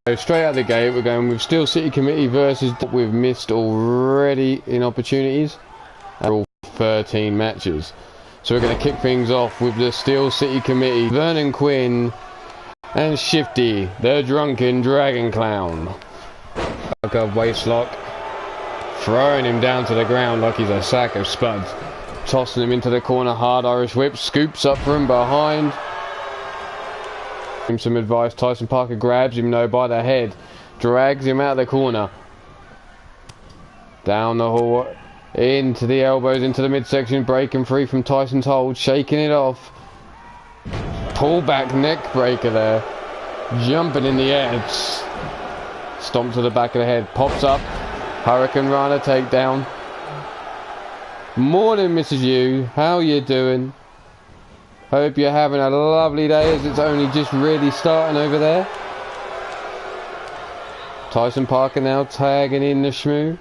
go straight out the gate. We're going with Steel City Committee versus we've missed already in opportunities. And all 13 matches. So we're going to kick things off with the Steel City Committee. Vernon Quinn and Shifty, the drunken dragon clown. Like a waist lock. Throwing him down to the ground like he's a sack of spuds. Tossing him into the corner, hard Irish whip. Scoops up from behind. Give him some advice. Tyson Parker grabs him though by the head. Drags him out of the corner. Down the hall. Into the elbows, into the midsection. Breaking free from Tyson's hold. Shaking it off. Pull back neck breaker there. Jumping in the air. Stomp to the back of the head. Pops up. Hurricane Rana takedown. Morning, Mrs. Yu. How you doing? Hope you're having a lovely day as it's only just really starting over there. Tyson Parker now tagging in the Shmoo.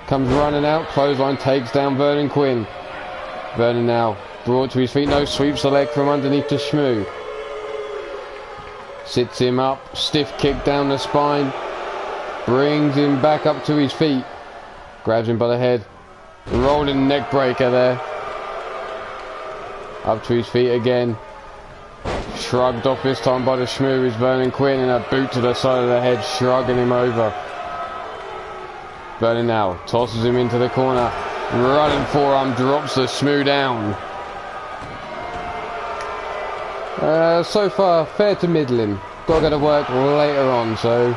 Comes running out. Clothesline takes down Vernon Quinn. Vernon now brought to his feet. No, sweeps the leg from underneath the Shmoo. Sits him up. Stiff kick down the spine. Brings him back up to his feet. Grabs him by the head. Rolling neck breaker there. Up to his feet again. Shrugged off this time by the Shmoo is Vernon Quinn, and a boot to the side of the head, shrugging him over. Vernon now tosses him into the corner. Running forearm, drops the Shmoo down. So far, fair to middling. Got to go to work later on, so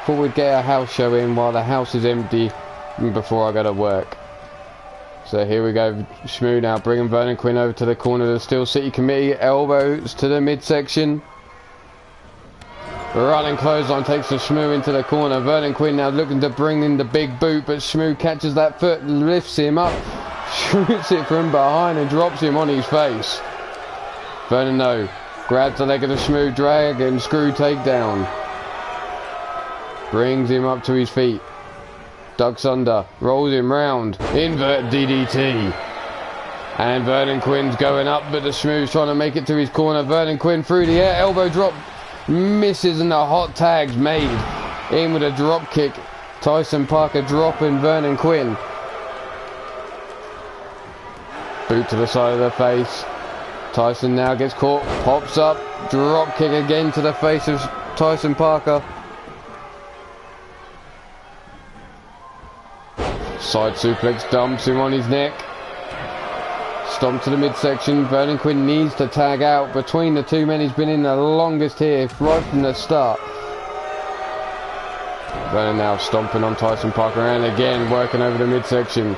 thought we'd get a house show in while the house is empty before I go to work. So here we go, Shmoo now bringing Vernon Quinn over to the corner of the Steel City Committee. Elbows to the midsection. Running clothesline takes the Shmoo into the corner. Vernon Quinn now looking to bring in the big boot, but Shmoo catches that foot, lifts him up, shoots it from behind and drops him on his face. Vernon no, grabs the leg of the Shmoo, drag and screw takedown. Brings him up to his feet. Ducks under, rolls him round, invert DDT. And Vernon Quinn's going up, but the Shmoo's trying to make it to his corner. Vernon Quinn through the air, elbow drop, misses, and the hot tag's made. In with a drop kick. Tyson Parker dropping Vernon Quinn. Boot to the side of the face. Tyson now gets caught, pops up, drop kick again to the face of Tyson Parker. Side suplex, dumps him on his neck. Stomp to the midsection. Vernon Quinn needs to tag out. Between the two men, he's been in the longest here, right from the start. Vernon now stomping on Tyson Parker, and again working over the midsection.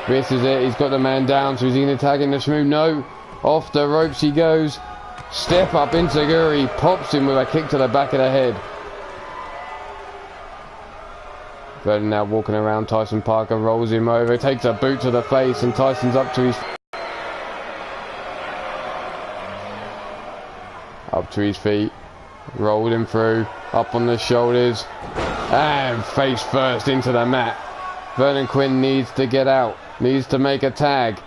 This is it. He's got the man down, so is he going to tag in the Shmoo? No. Off the ropes he goes. Step up Insiguri. Pops him with a kick to the back of the head. Vernon now walking around Tyson Parker, rolls him over, takes a boot to the face, and Tyson's up to his feet, rolled him through, up on the shoulders, and face first into the mat. Vernon Quinn needs to get out, needs to make a tag.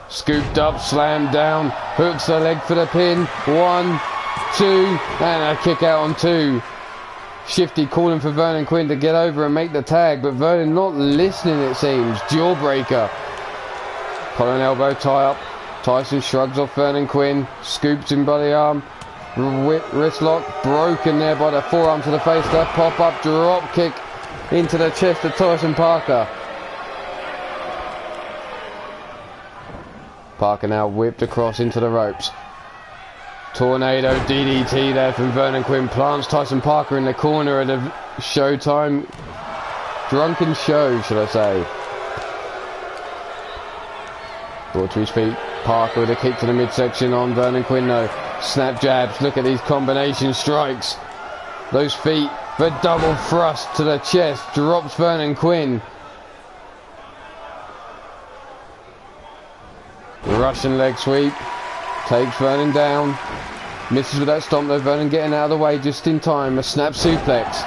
Scooped up, slammed down, hooks the leg for the pin. 1, 2, and a kick out on 2. Shifty calling for Vernon Quinn to get over and make the tag, but Vernon not listening, it seems. Jawbreaker. Collar and elbow tie up. Tyson shrugs off Vernon Quinn, scoops him by the arm. Wrist lock broken there by the forearm to the face. That pop up drop kick into the chest of Tyson Parker. Parker now whipped across into the ropes. Tornado DDT there from Vernon Quinn. Plants Tyson Parker in the corner of the Showtime drunken show, should I say. Brought to his feet. Parker with a kick to the midsection on Vernon Quinn though. Snap jabs. Look at these combination strikes. Those feet. The double thrust to the chest. Drops Vernon Quinn. Russian leg sweep. Takes Vernon down. Misses with that stomp though. Vernon getting out of the way just in time. A snap suplex.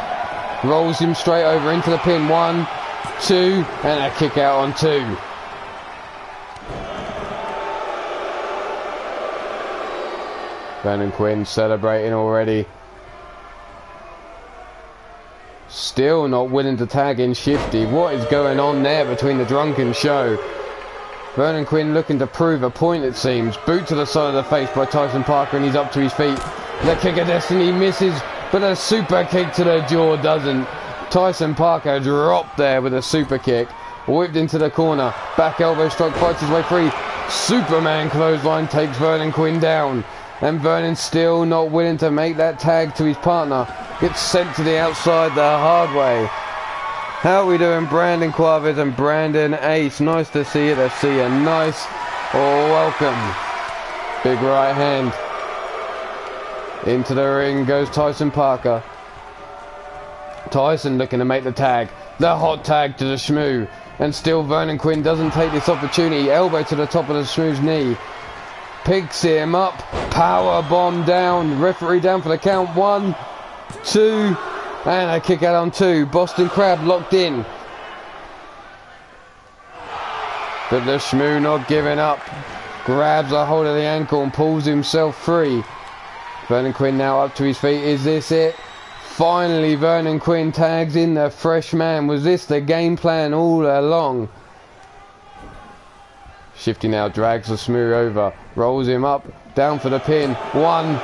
Rolls him straight over into the pin. 1, 2, and a kick out on 2. Vernon Quinn celebrating already. still not willing to tag in Shifty. What is going on there between the drunken show? Vernon Quinn looking to prove a point, it seems. Boot to the side of the face by Tyson Parker, and he's up to his feet. The kick of destiny misses, but a super kick to the jaw doesn't. Tyson Parker dropped there with a super kick. Whipped into the corner. Back elbow strike, fights his way free. Superman clothesline takes Vernon Quinn down. And Vernon still not willing to make that tag to his partner. Gets sent to the outside the hard way. How are we doing, Brandon Quavez and Brandon Ace? Nice to see you. To see you. Nice. Welcome. Big right hand. Into the ring goes Tyson Parker. Tyson looking to make the tag. The hot tag to the Shmoo. And still Vernon Quinn doesn't take this opportunity. Elbow to the top of the Shmoo's knee. Picks him up. Power bomb down. Referee down for the count. 1, 2. And a kick out on 2. Boston Crab locked in. But the Shmoo not giving up. Grabs a hold of the ankle and pulls himself free. Vernon Quinn now up to his feet. Is this it? Finally, Vernon Quinn tags in the fresh man. Was this the game plan all along? Shifty now drags the Shmoo over. Rolls him up. Down for the pin. 1,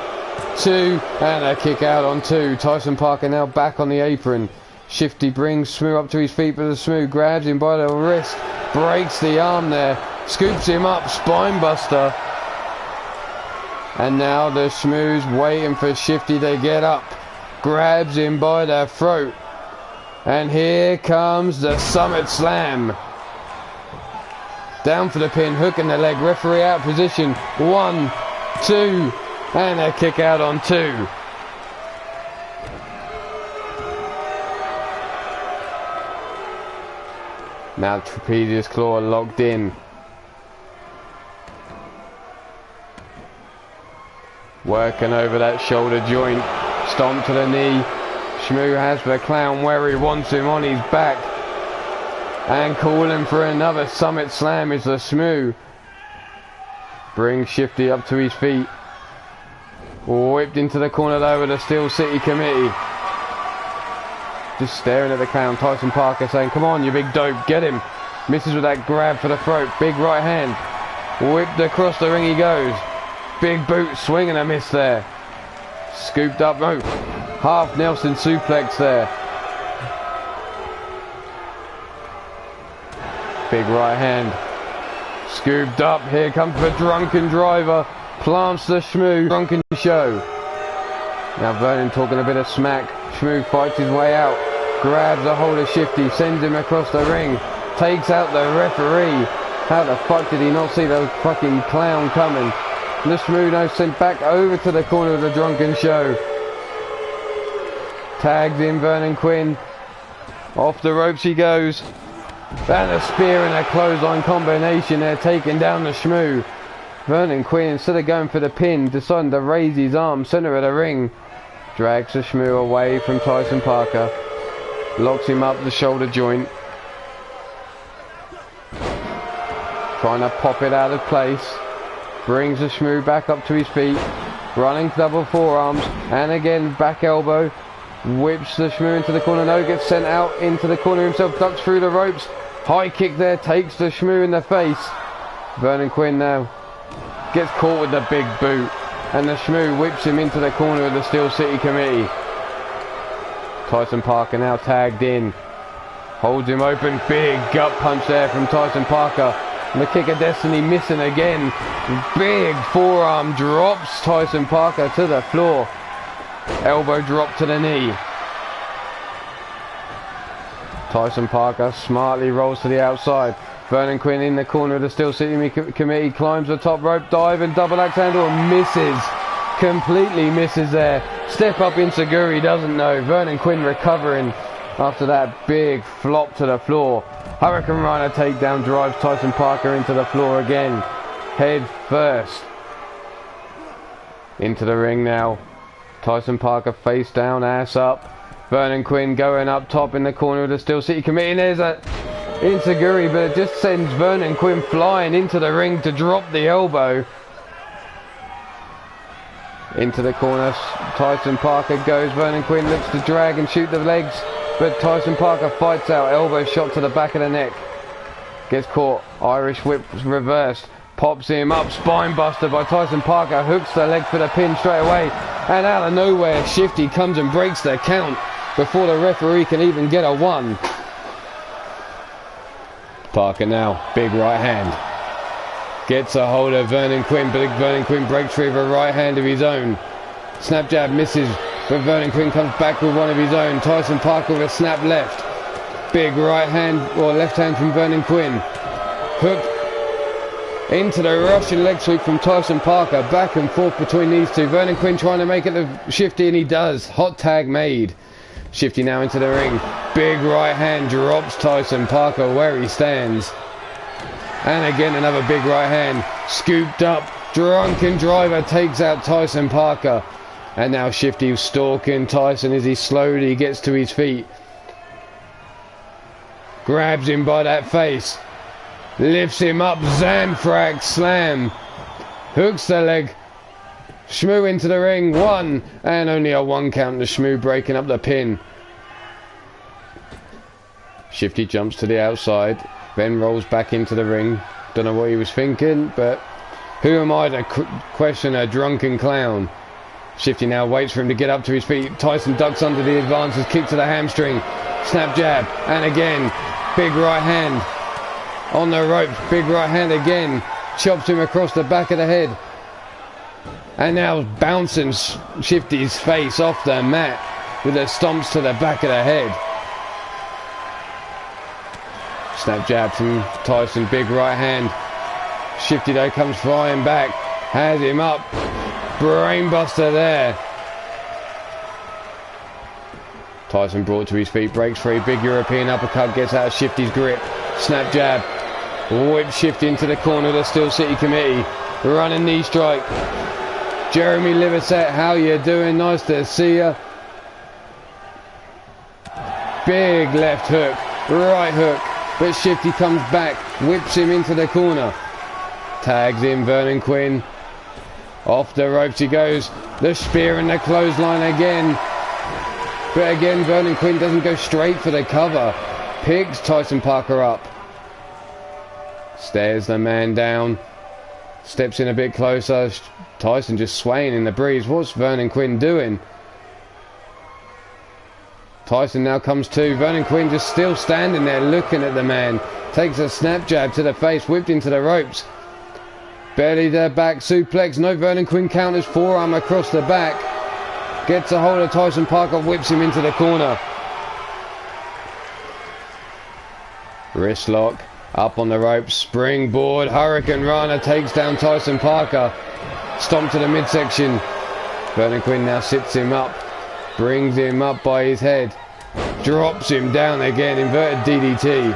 2. And a kick out on 2. Tyson Parker now back on the apron. Shifty brings Shmoo up to his feet, but the Shmoo grabs him by the wrist. Breaks the arm there. Scoops him up. Spine buster. And now the Shmoo's waiting for Shifty to get up. Grabs him by the throat. And here comes the Summit Slam. Down for the pin, hook in the leg, referee out of position. 1, 2, and a kick out on 2. Now trapezius claw locked in. Working over that shoulder joint. Stomp to the knee. Shmoo has the clown where he wants him, on his back. And calling for another Summit Slam is the Shmoo. Brings Shifty up to his feet. Whipped into the corner though with the Steel City Committee. Just staring at the clown. Tyson Parker saying, come on you big dope, get him. Misses with that grab for the throat. Big right hand. Whipped across the ring he goes. Big boot, swing and a miss there. Scooped up, oh, half Nelson suplex there. Big right hand. Scooped up, here comes the drunken driver. Plants the Shmoo, drunken show. Now Vernon talking a bit of smack. Shmoo fights his way out. Grabs a hold of Shifty, sends him across the ring. Takes out the referee. How the fuck did he not see the fucking clown coming? The Shmoo now sent back over to the corner of the drunken show. Tags in Vernon Quinn. Off the ropes he goes. And a spear and a clothesline combination there, taking down the Shmoo. Vernon Quinn, instead of going for the pin, deciding to raise his arm centre of the ring. Drags the Shmoo away from Tyson Parker. Locks him up the shoulder joint. Trying to pop it out of place. Brings the Shmoo back up to his feet. Running double forearms. And again, back elbow. Whips the Shmoo into the corner. No, gets sent out into the corner himself. Ducks through the ropes. High kick there. Takes the Shmoo in the face. Vernon Quinn now gets caught with the big boot. And the Shmoo whips him into the corner of the Steel City Committee. Tyson Parker now tagged in. Holds him open. Big gut punch there from Tyson Parker. And the kick of destiny missing again. Big forearm drops Tyson Parker to the floor. Elbow drop to the knee. Tyson Parker smartly rolls to the outside. Vernon Quinn in the corner of the Steel City Committee. Climbs the top rope. Dive and double axe handle. Misses. Completely misses there. Step up Insaguri doesn't know. Vernon Quinn recovering after that big flop to the floor. Hurricane Rana takedown drives Tyson Parker into the floor again. Head first. Into the ring now. Tyson Parker face down, ass up. Vernon Quinn going up top in the corner of the Steel City Committee. And there's a Insaguri, but it just sends Vernon Quinn flying into the ring to drop the elbow. Into the corner, Tyson Parker goes. Vernon Quinn looks to drag and shoot the legs. but Tyson Parker fights out. Elbow shot to the back of the neck. Gets caught. Irish whip reversed. Pops him up. Spine buster by Tyson Parker. Hooks the leg for the pin straight away. And out of nowhere, Shifty comes and breaks the count before the referee can even get a 1. Parker now. Big right hand. Gets a hold of Vernon Quinn, but Vernon Quinn breaks free with a right hand of his own. Snap jab misses, but Vernon Quinn comes back with one of his own. Tyson Parker with a snap left. Big right hand, or left hand from Vernon Quinn. Hook into the Russian leg sweep from Tyson Parker. Back and forth between these two. Vernon Quinn trying to make it to Shifty, and he does. Hot tag made. Shifty now into the ring. Big right hand drops Tyson Parker where he stands. And again another big right hand. Scooped up. Drunken driver takes out Tyson Parker. And now Shifty stalking Tyson as he slowly gets to his feet. Grabs him by that face. Lifts him up. Zanfrak slam. Hooks the leg. Shmoo into the ring. 1. And only a 1 count to Shmoo, breaking up the pin. Shifty jumps to the outside. Then rolls back into the ring. Don't know what he was thinking, but who am I to question a drunken clown? Shifty now waits for him to get up to his feet. Tyson ducks under the advances. Kick to the hamstring. Snap jab. And again. Big right hand. On the ropes. Big right hand again. Chops him across the back of the head. And now bouncing Shifty's face off the mat with the stomps to the back of the head. Snap jab from Tyson, big right hand. Shifty though comes flying back. Has him up. Brainbuster there. Tyson brought to his feet, breaks free. Big European uppercut, gets out of Shifty's grip. Snap jab. Whip Shifty into the corner of the Steel City Committee. Running knee strike. Jeremy Liverset, how you doing? Nice to see you. Big left hook. Right hook. But Shifty comes back, whips him into the corner. Tags in Vernon Quinn. Off the ropes he goes. The spear and the clothesline again. But again, Vernon Quinn doesn't go straight for the cover. Picks Tyson Parker up. Stares the man down. Steps in a bit closer. Tyson just swaying in the breeze. What's Vernon Quinn doing? Tyson now comes to. Vernon Quinn just still standing there looking at the man. Takes a snap jab to the face, whipped into the ropes. Belly to back suplex. No Vernon Quinn counters. Forearm across the back. Gets a hold of Tyson Parker, whips him into the corner. Wrist lock. Up on the ropes. Springboard. Hurricane Rana takes down Tyson Parker. Stomp to the midsection. Vernon Quinn now sits him up. Brings him up by his head. Drops him down again. Inverted DDT.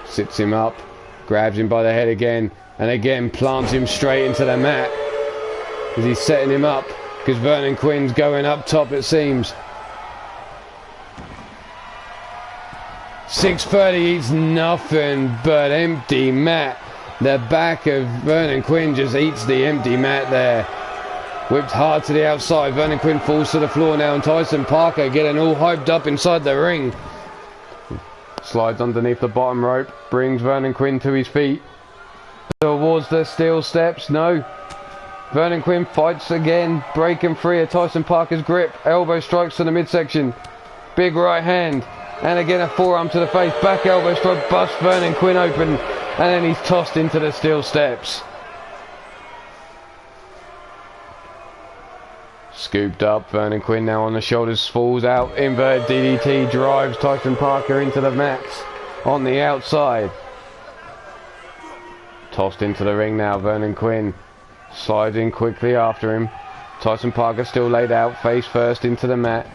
Sits him up. Grabs him by the head again. And again plants him straight into the mat. As he's setting him up. Because Vernon Quinn's going up top, it seems. 630 eats nothing but empty mat. The back of Vernon Quinn just eats the empty mat there. Whipped hard to the outside. Vernon Quinn falls to the floor now, and Tyson Parker getting all hyped up inside the ring. Slides underneath the bottom rope. Brings Vernon Quinn to his feet. Towards the steel steps. No. Vernon Quinn fights again. Breaking free of Tyson Parker's grip. Elbow strikes to the midsection. Big right hand. And again a forearm to the face. Back elbow strike. Busts Vernon Quinn open. And then he's tossed into the steel steps. Scooped up. Vernon Quinn now on the shoulders. Falls out. Inverted DDT. Drives Tyson Parker into the mats. On the outside. Tossed into the ring now. Vernon Quinn slides in quickly after him. Tyson Parker still laid out. Face first into the mat.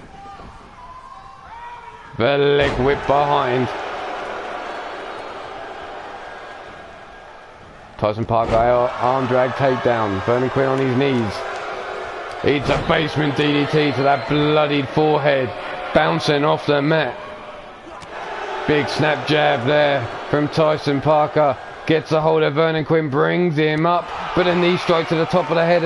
The leg whip behind. Tyson Parker arm drag takedown. Vernon Quinn on his knees. Eats a basement DDT to that bloodied forehead. Bouncing off the mat. Big snap jab there from Tyson Parker. Gets a hold of Vernon Quinn. Brings him up. But a knee strike to the top of the head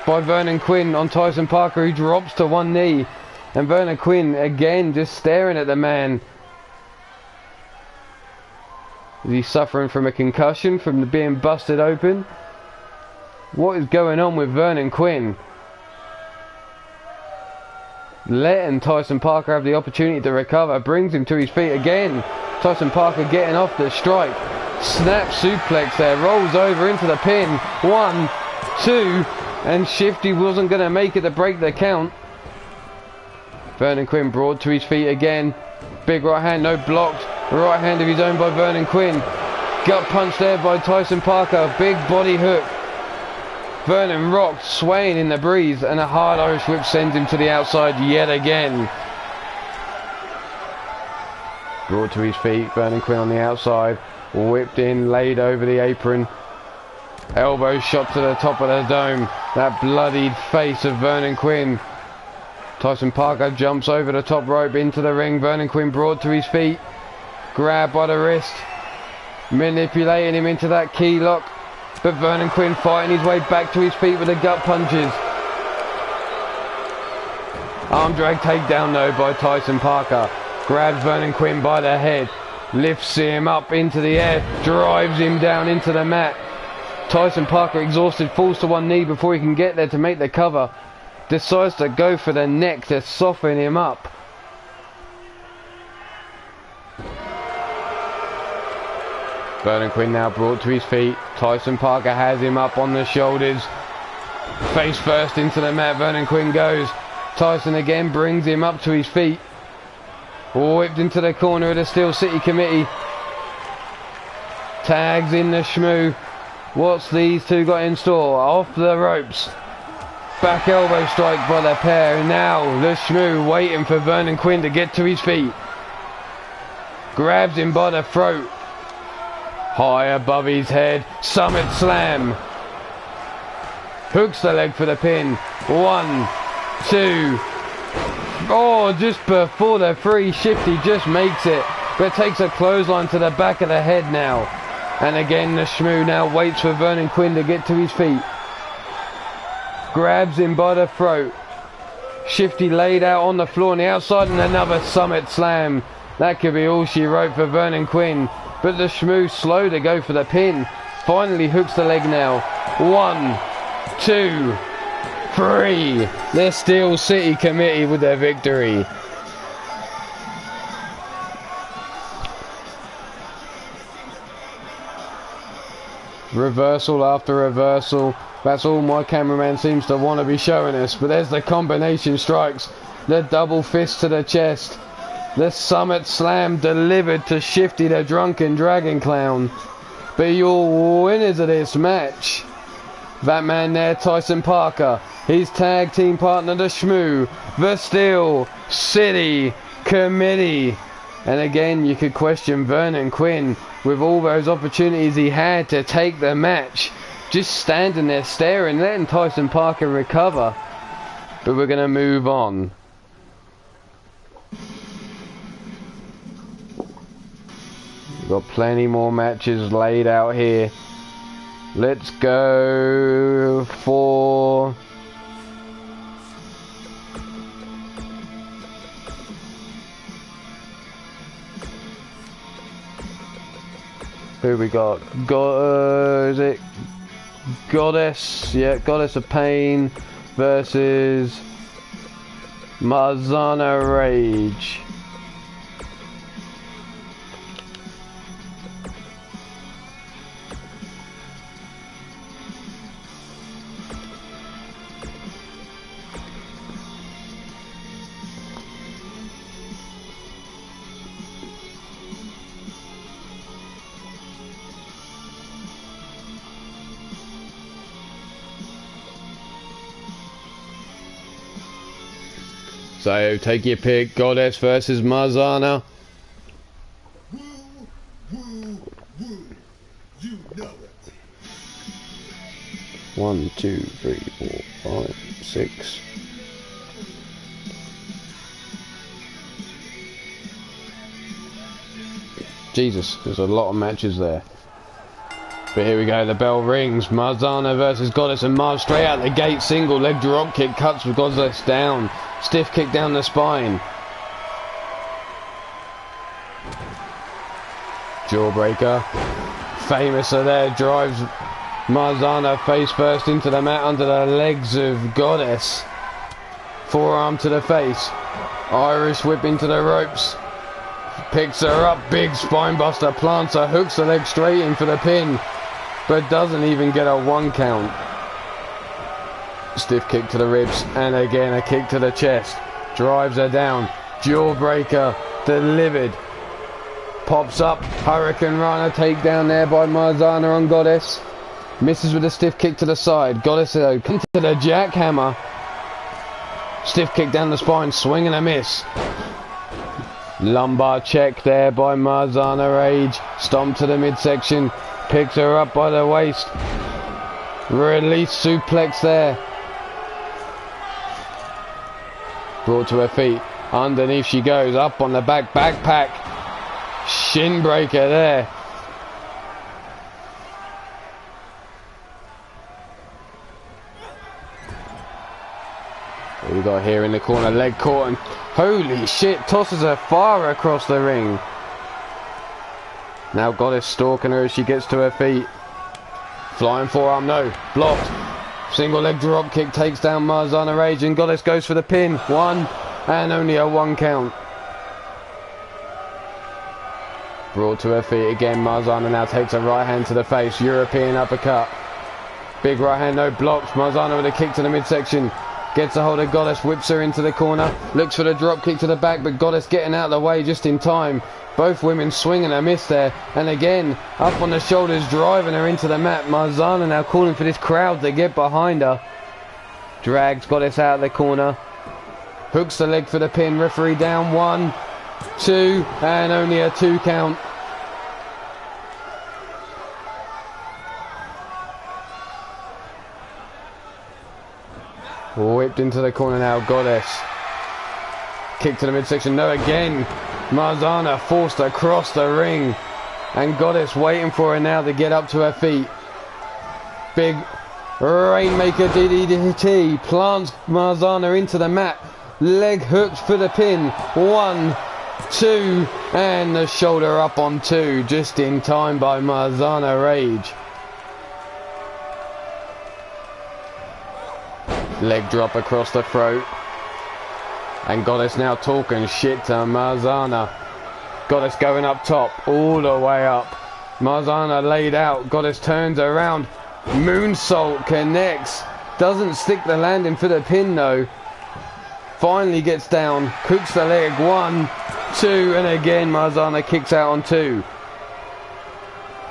by Vernon Quinn on Tyson Parker, who drops to one knee. And Vernon Quinn again just staring at the man. Is he suffering from a concussion from being busted open? What is going on with Vernon Quinn? Letting Tyson Parker have the opportunity to recover, brings him to his feet again. Tyson Parker getting off the strike. Snap suplex there, rolls over into the pin. 1, 2, and Shifty wasn't going to make it to break the count. Vernon Quinn brought to his feet again. Big right hand, no blocked. Right hand of his own by Vernon Quinn. Gut punch there by Tyson Parker. Big body hook. Vernon rocked, swaying in the breeze, and a hard Irish whip sends him to the outside yet again. Brought to his feet, Vernon Quinn on the outside. Whipped in, laid over the apron. Elbow shot to the top of the dome. That bloodied face of Vernon Quinn. Tyson Parker jumps over the top rope into the ring. Vernon Quinn brought to his feet. Grabbed by the wrist. Manipulating him into that key lock. But Vernon Quinn fighting his way back to his feet with the gut punches. Arm drag takedown though by Tyson Parker. Grabs Vernon Quinn by the head. Lifts him up into the air. Drives him down into the mat. Tyson Parker, exhausted, falls to one knee before he can get there to make the cover. Decides to go for the neck to soften him up. Vernon Quinn now brought to his feet. Tyson Parker has him up on the shoulders. Face first into the mat, Vernon Quinn goes. Tyson again brings him up to his feet. Whipped into the corner of the Steel City Committee. Tags in the Shmoo. What's these two got in store? Off the ropes. Back elbow strike by the pair. Now the Shmoo waiting for Vernon Quinn to get to his feet. Grabs him by the throat. High above his head. Summit slam. Hooks the leg for the pin. 1, 2. Oh, just before the 3, Shifty just makes it. But takes a clothesline to the back of the head now. And again the Shmoo now waits for Vernon Quinn to get to his feet. Grabs him by the throat. Shifty laid out on the floor on the outside and another Summit slam. That could be all she wrote for Vernon Quinn. But the Shmoo slow to go for the pin. Finally hooks the leg now. 1, 2, 3. The Steel City Committee with their victory. Reversal after reversal. That's all my cameraman seems to want to be showing us. But there's the combination strikes. The double fist to the chest. The Summit Slam delivered to Shifty the Drunken Dragon Clown. But your winners of this match, that man there, Tyson Parker, his tag team partner, the Shmoo, the Steel City Committee. And again, you could question Vernon Quinn with all those opportunities he had to take the match. Just standing there staring, letting Tyson Parker recover. But we're going to move on. We've got plenty more matches laid out here. Let's go for... who we got? Is it Goddess? Yeah, Goddess of Pain versus Marzana Rage. So take your pick, Goddess versus Marzana. You know it. 1, 2, 3, 4, 5, 6. Jesus, there's a lot of matches there. But here we go, the bell rings. Marzana versus Goddess, and Mars straight out the gate. Single leg drop kick cuts with Goddess down. Stiff kick down the spine. Jawbreaker. Famous there, drives Marzana face first into the mat under the legs of Goddess. Forearm to the face. Irish whip into the ropes. Picks her up, big spine buster, plants her, hooks the leg straight in for the pin, but doesn't even get a 1 count. Stiff kick to the ribs, and again a kick to the chest. Drives her down. Jawbreaker delivered. Pops up. Hurricane Rana takedown there by Marzana on Goddess. Misses with a stiff kick to the side. Goddess comes to the jackhammer. Stiff kick down the spine. Swing and a miss. Lumbar check there by Marzana Rage. Stomp to the midsection. Picks her up by the waist. Release suplex there. Brought to her feet. Underneath she goes. Up on the backpack. Shin breaker there. What we got here in the corner? Leg caught and holy shit, tosses her far across the ring. Now Goddess stalking her as she gets to her feet. Flying forearm, no. Blocked. Single leg drop kick takes down Marzana Rage and Goddess goes for the pin. 1 and only a 1 count. Brought to her feet again. Marzana now takes a right hand to the face. European uppercut. Big right hand, no blocks. Marzana with a kick to the midsection. Gets a hold of Goddess, whips her into the corner. Looks for the drop kick to the back, but Goddess getting out of the way just in time. Both women swinging a miss there. And again, up on the shoulders, driving her into the mat. Marzana now calling for this crowd to get behind her. Drags Goddess out of the corner. Hooks the leg for the pin. Referee down. 1, 2, and only a 2 count. Whipped into the corner now, Goddess. Kick to the midsection, no again. Marzana forced across the ring. And Goddess waiting for her now to get up to her feet. Big Rainmaker DDT. Plants Marzana into the mat. Leg hooked for the pin. 1, 2, and the shoulder up on 2. Just in time by Marzana Rage. Leg drop across the throat. And Goddess now talking shit to Marzana. Goddess going up top, all the way up. Marzana laid out. Goddess turns around. Moonsault connects. Doesn't stick the landing for the pin though. Finally gets down. Cooks the leg. 1, 2, and again Marzana kicks out on 2.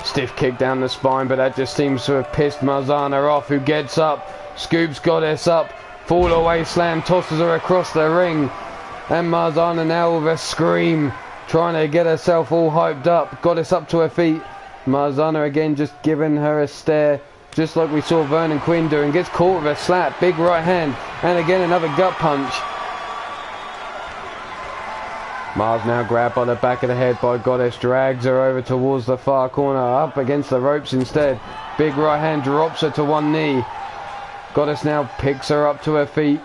Stiff kick down the spine, but that just seems to have pissed Marzana off, who gets up. Scoops Goddess up, fall away slam, tosses her across the ring. And Marzana now with a scream, trying to get herself all hyped up. Goddess up to her feet. Marzana again just giving her a stare, just like we saw Vernon Quinn doing. Gets caught with a slap, big right hand, and again another gut punch. Mars now grabbed by the back of the head by Goddess, drags her over towards the far corner, up against the ropes instead. Big right hand drops her to one knee. Goddess now picks her up to her feet.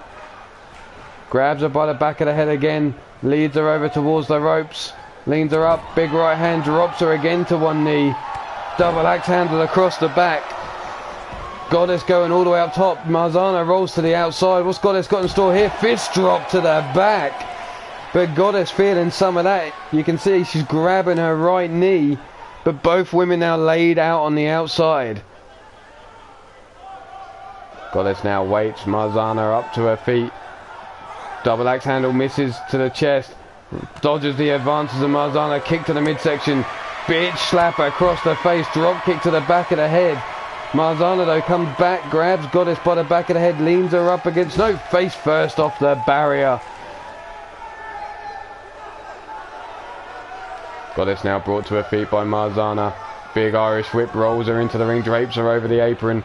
Grabs her by the back of the head again. Leads her over towards the ropes. Leans her up. Big right hand drops her again to one knee. Double axe handle across the back. Goddess going all the way up top. Marzana rolls to the outside. What's Goddess got in store here? Fist drop to the back. But Goddess feeling some of that. You can see she's grabbing her right knee. But both women now laid out on the outside. Goddess now waits. Marzana up to her feet. Double axe handle misses to the chest. Dodges the advances of Marzana. Kick to the midsection. Bitch slap across the face. Drop kick to the back of the head. Marzana though comes back. Grabs Goddess by the back of the head. Leans her up against. No, face first off the barrier. Goddess now brought to her feet by Marzana. Big Irish whip rolls her into the ring. Drapes her over the apron.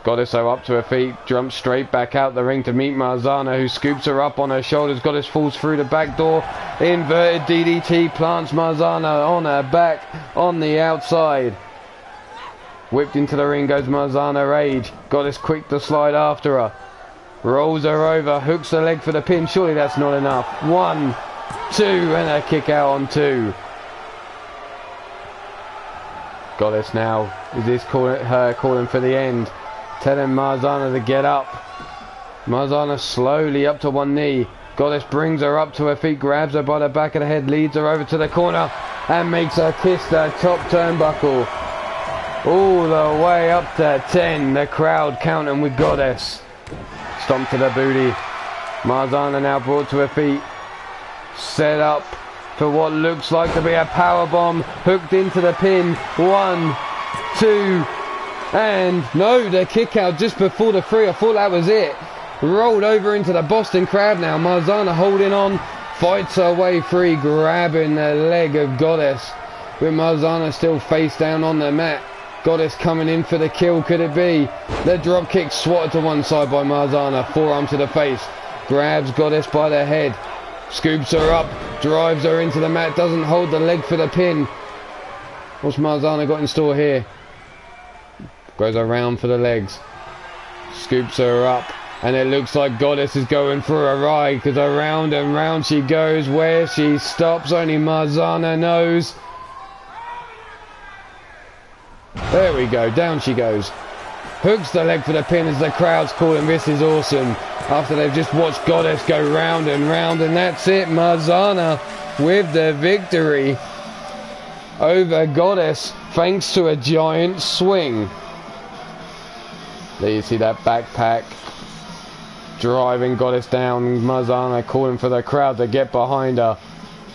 Goddess so up to her feet, jumps straight back out the ring to meet Marzana, who scoops her up on her shoulders. Goddess falls through the back door. Inverted DDT plants Marzana on her back on the outside. Whipped into the ring goes Marzana Rage. Goddess quick to slide after her. Rolls her over, hooks the leg for the pin. Surely that's not enough. 1, 2, and a kick out on 2. Goddess now. Is this her calling for the end? Telling Marzana to get up. Marzana slowly up to one knee. Goddess brings her up to her feet, grabs her by the back of the head, leads her over to the corner, and makes her kiss the top turnbuckle. All the way up to 10. The crowd counting with Goddess. Stomp to the booty. Marzana now brought to her feet. Set up for what looks like to be a powerbomb. Hooked into the pin. 1, 2, and no, the kick out just before the 3. I thought that was it. Rolled over into the Boston crab now. Marzana holding on. Fights her way free, grabbing the leg of Goddess. With Marzana still face down on the mat. Goddess coming in for the kill, could it be? The drop kick swatted to one side by Marzana. Forearm to the face. Grabs Goddess by the head. Scoops her up. Drives her into the mat. Doesn't hold the leg for the pin. What's Marzana got in store here? Goes around for the legs. Scoops her up. And it looks like Goddess is going for a ride, because around and round she goes. Where she stops, only Marzana knows. There we go, down she goes. Hooks the leg for the pin as the crowd's calling this is awesome. After they've just watched Goddess go round and round, and that's it. Marzana with the victory over Goddess thanks to a giant swing. There you see that backpack. Driving Goddess down. Marzana calling for the crowd to get behind her.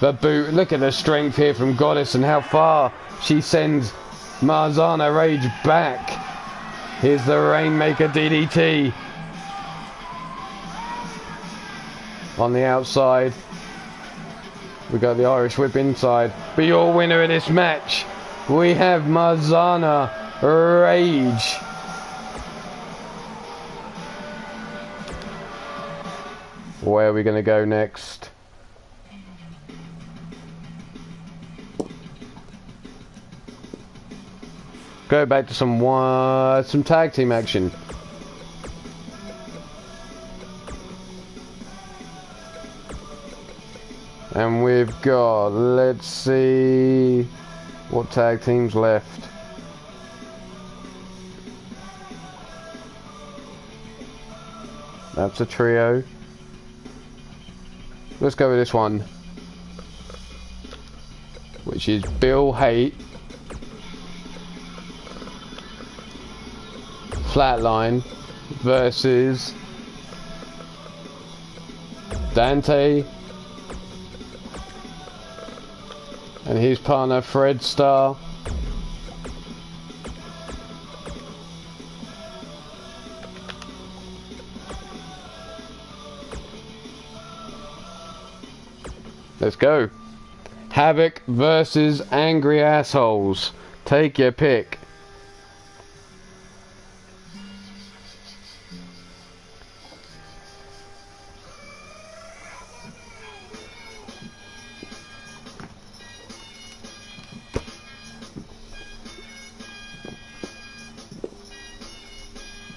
The boot. Look at the strength here from Goddess and how far she sends Marzana Rage back. Here's the Rainmaker DDT. On the outside. We got the Irish Whip inside. But your winner of this match, we have Marzana Rage. Where are we going to go next? Go back to some tag team action. And we've got, let's see what tag teams left. That's a trio. Let's go with this one, which is Bill Haight, Flatline versus Dante and his partner Fred Starr. Let's go. Havoc versus Angry Assholes. Take your pick.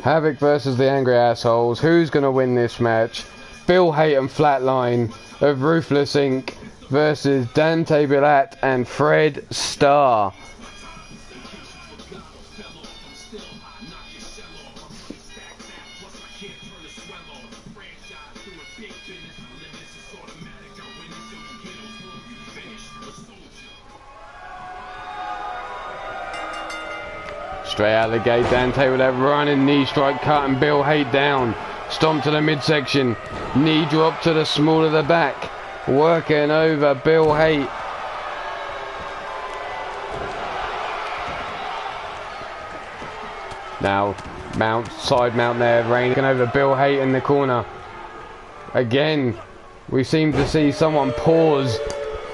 Havoc versus the Angry Assholes. Who's going to win this match? Bill Haight and Flatline of Ruthless Inc. versus Dante Billat and Fred Starr. Straight out the gate, Dante with that running knee strike, cutting Bill Haight down. Stomp to the midsection, knee drop to the small of the back, working over Bill Haight. Now, side mount there, raining over Bill Haight in the corner. Again, we seem to see someone pause.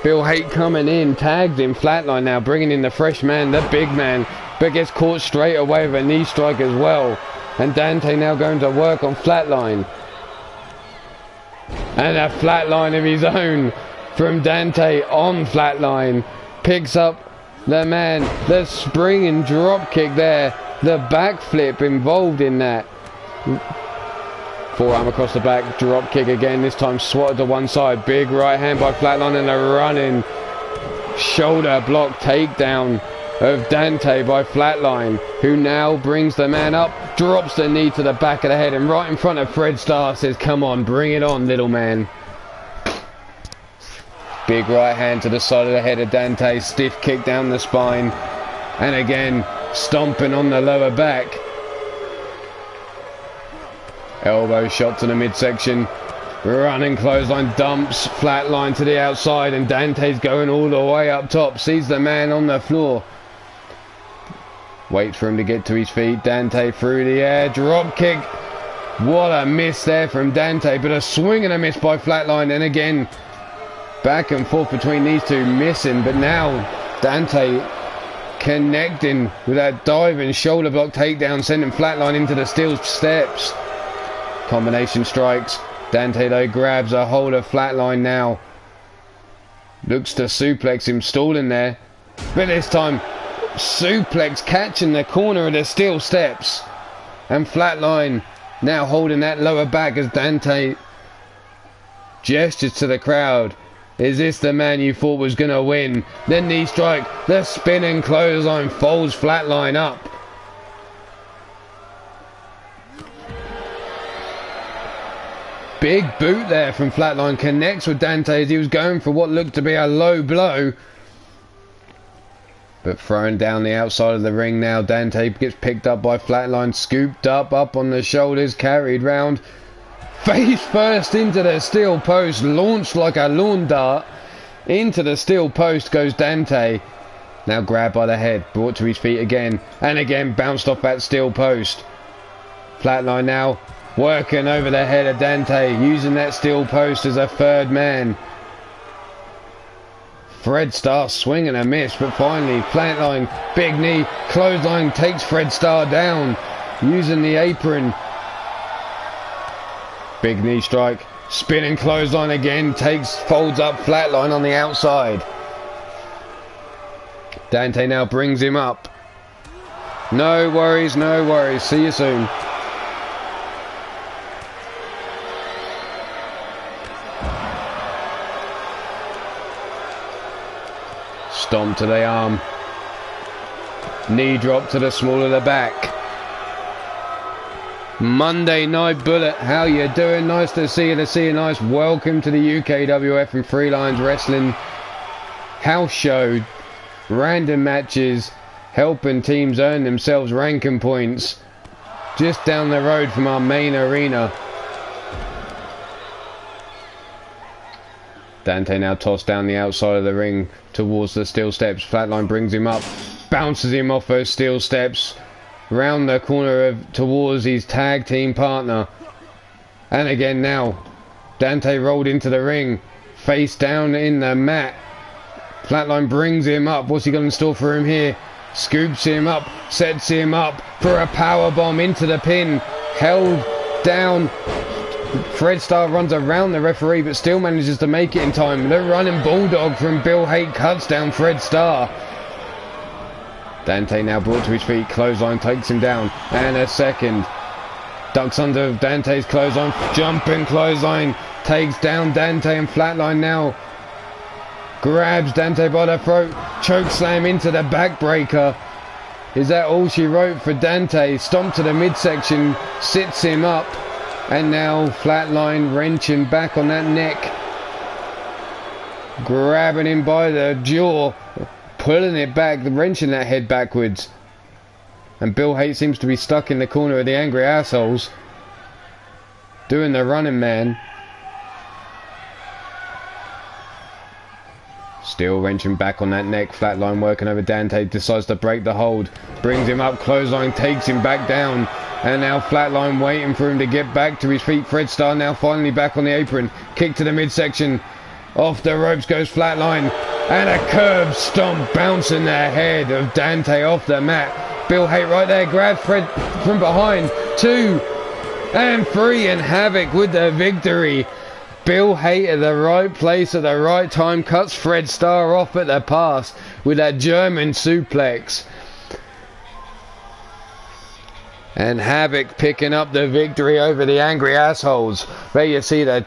Bill Haight coming in, tagged in Flatline now, bringing in the fresh man, the big man, but gets caught straight away with a knee strike as well. And Dante now going to work on Flatline. And a Flatline of his own from Dante on Flatline. Picks up the man, the spring and drop kick there. The backflip involved in that. Forearm across the back, drop kick again, this time swatted to one side. Big right hand by Flatline and a running shoulder block takedown of Dante by Flatline, who now brings the man up, drops the knee to the back of the head and right in front of Fred Starr says, come on, bring it on, little man. Big right hand to the side of the head of Dante, stiff kick down the spine, and again stomping on the lower back. Elbow shot to the midsection, running clothesline, dumps Flatline to the outside, and Dante's going all the way up top, sees the man on the floor. Waits for him to get to his feet. Dante through the air, drop kick. What a miss there from Dante, but a swing and a miss by Flatline, and again back and forth between these two, missing, but now Dante connecting with that diving shoulder block takedown, sending Flatline into the steel steps. Combination strikes. Dante though grabs a hold of Flatline now. Looks to suplex him, stalling there, but this time suplex catching the corner of the steel steps, and Flatline now holding that lower back as Dante gestures to the crowd. Is this the man you thought was going to win? Then knee strike, the spinning clothesline folds Flatline up. Big boot there from Flatline, connects with Dante as he was going for what looked to be a low blow. But thrown down the outside of the ring now, Dante gets picked up by Flatline, scooped up on the shoulders, carried round. Face first into the steel post, launched like a lawn dart. Into the steel post goes Dante. Now grabbed by the head, brought to his feet again, and again bounced off that steel post. Flatline now working over the head of Dante, using that steel post as a third man. Fred Starr swing and a miss, but finally Flatline, big knee, clothesline takes Fred Starr down, using the apron. Big knee strike, spinning clothesline again, folds up Flatline on the outside. Dante now brings him up. No worries, see you soon. Stomp to the arm, knee drop to the small of the back. Monday Night Bullet, how you doing? Nice to see you, nice. Welcome to the UKWF and Three Lions Wrestling house show. Random matches, helping teams earn themselves ranking points. Just down the road from our main arena. Dante now tossed down the outside of the ring towards the steel steps. Flatline brings him up, bounces him off those steel steps, round the corner towards his tag team partner. And again now, Dante rolled into the ring, face down in the mat. Flatline brings him up. What's he got in store for him here? Scoops him up, sets him up for a power bomb into the pin. Held down. Fred Starr runs around the referee but still manages to make it in time. The running bulldog from Bill Haight cuts down Fred Starr. Dante now brought to his feet, clothesline takes him down, and a second. Ducks under Dante's clothesline, jumping clothesline, takes down Dante, and Flatline now grabs Dante by the throat, choke slam into the backbreaker. Is that all she wrote for Dante? Stomp to the midsection, sits him up. And now Flatline wrenching back on that neck, grabbing him by the jaw, pulling it back, wrenching that head backwards. And Bill Haight seems to be stuck in the corner of the angry assholes, doing the running man. Still wrenching back on that neck. Flatline working over Dante, decides to break the hold, brings him up, clothesline takes him back down. And now Flatline waiting for him to get back to his feet. Fred Starr now finally back on the apron. Kick to the midsection. Off the ropes goes Flatline. And a curb stomp bouncing the head of Dante off the mat. Bill Haight right there grabs Fred from behind. 2 and 3 and Havoc with the victory. Bill Haight at the right place at the right time. Cuts Fred Starr off at the pass with that German suplex. And Havoc picking up the victory over the Angry Assholes. There you see the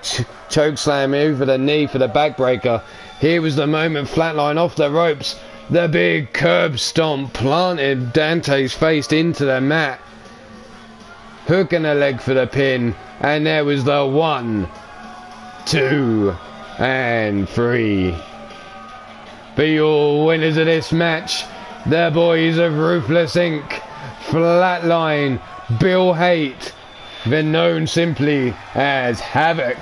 choke slam over the knee for the backbreaker. Here was the moment, flatline off the ropes. The big curb stomp planted Dante's face into the mat. Hook and a leg for the pin. And there was the 1, 2, and 3. For your winners of this match, the boys of Ruthless Inc. Flatline, Bill Haight, then known simply as Havoc.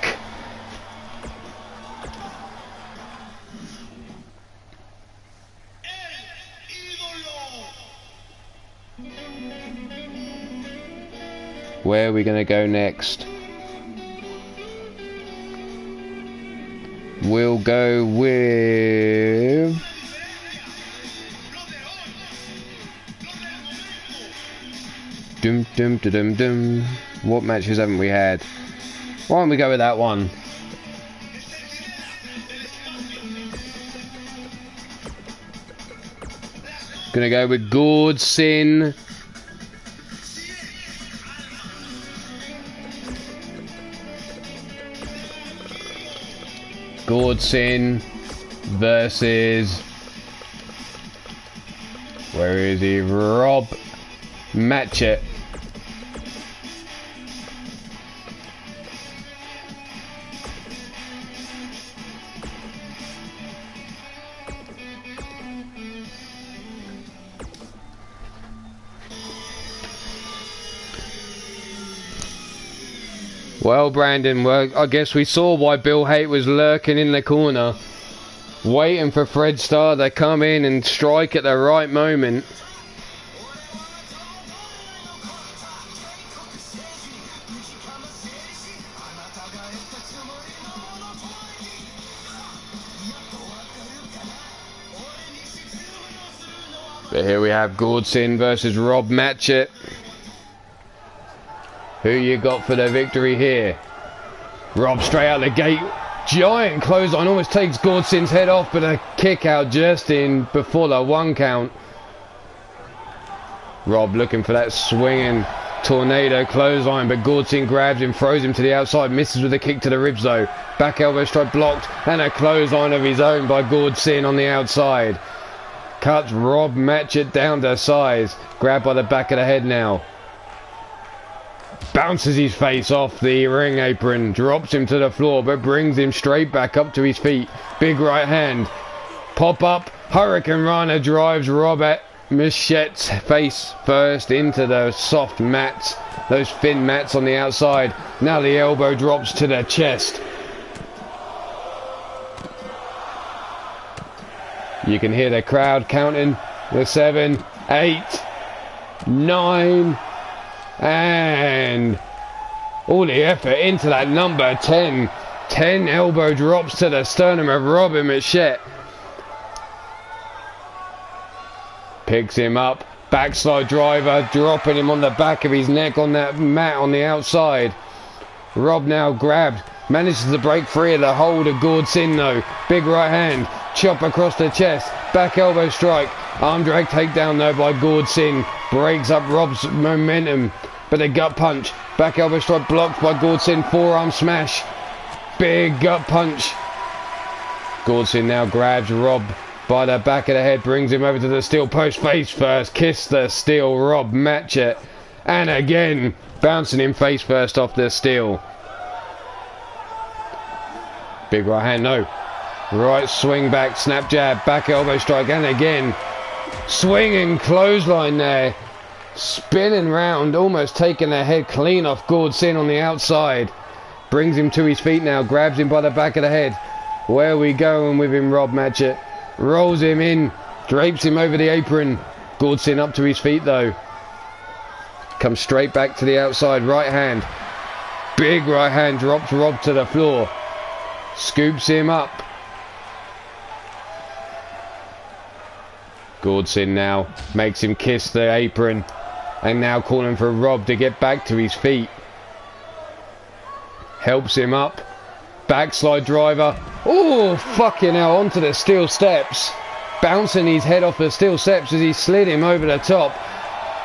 Where are we going to go next? We'll go with... What matches haven't we had? Why don't we go with that one? Gonna go with Gord Sin. Gord Sin versus... Where is he? Rob Matchett. Well, Brandon, I guess we saw why Bill Haight was lurking in the corner, waiting for Fred Starr to come in and strike at the right moment. But here we have Gord Sin versus Rob Matchett. Who you got for the victory here? Rob straight out the gate. Giant clothesline almost takes Gord Sin's head off, but a kick out just in before the 1 count. Rob looking for that swinging tornado clothesline, but Gord Sin grabs him, throws him to the outside, misses with a kick to the ribs though. Back elbow strike blocked, and a clothesline of his own by Gord Sin on the outside. Cuts Rob Matchett down to size. Grabbed by the back of the head now. Bounces his face off the ring apron, drops him to the floor, but brings him straight back up to his feet. Big right hand. Pop up. Hurricane Rana drives Robert Matchett's face first into the soft mats. Those thin mats on the outside. Now the elbow drops to the chest. You can hear the crowd counting. The 7, 8, 9... and all the effort into that number 10. 10 elbow drops to the sternum of Robin Matchett. Picks him up. Backslide driver, dropping him on the back of his neck on that mat on the outside. Rob now grabbed. Manages to break free of the hold of Gord Sin though. Big right hand. Chop across the chest. Back elbow strike. Arm drag takedown though by Gord Sin. Breaks up Rob's momentum. But a gut punch. Back elbow strike blocked by Gord Sin. Forearm smash. Big gut punch. Gord Sin now grabs Rob by the back of the head. Brings him over to the steel post face first. Kiss the steel Rob Matchett. And again bouncing him face first off the steel. Big right hand, no. Right swing back, snap jab, back elbow strike, and again. Swinging clothesline there. Spinning round, almost taking the head clean off Gord Sin on the outside. Brings him to his feet now, grabs him by the back of the head. Where are we going with him, Rob Matchett? Rolls him in, drapes him over the apron. Gord Sin up to his feet though. Comes straight back to the outside, right hand. Big right hand drops Rob to the floor. Scoops him up. Gord Sin now makes him kiss the apron. And now calling for Rob to get back to his feet. Helps him up. Backslide driver. Oh, fucking hell, onto the steel steps. Bouncing his head off the steel steps as he slid him over the top.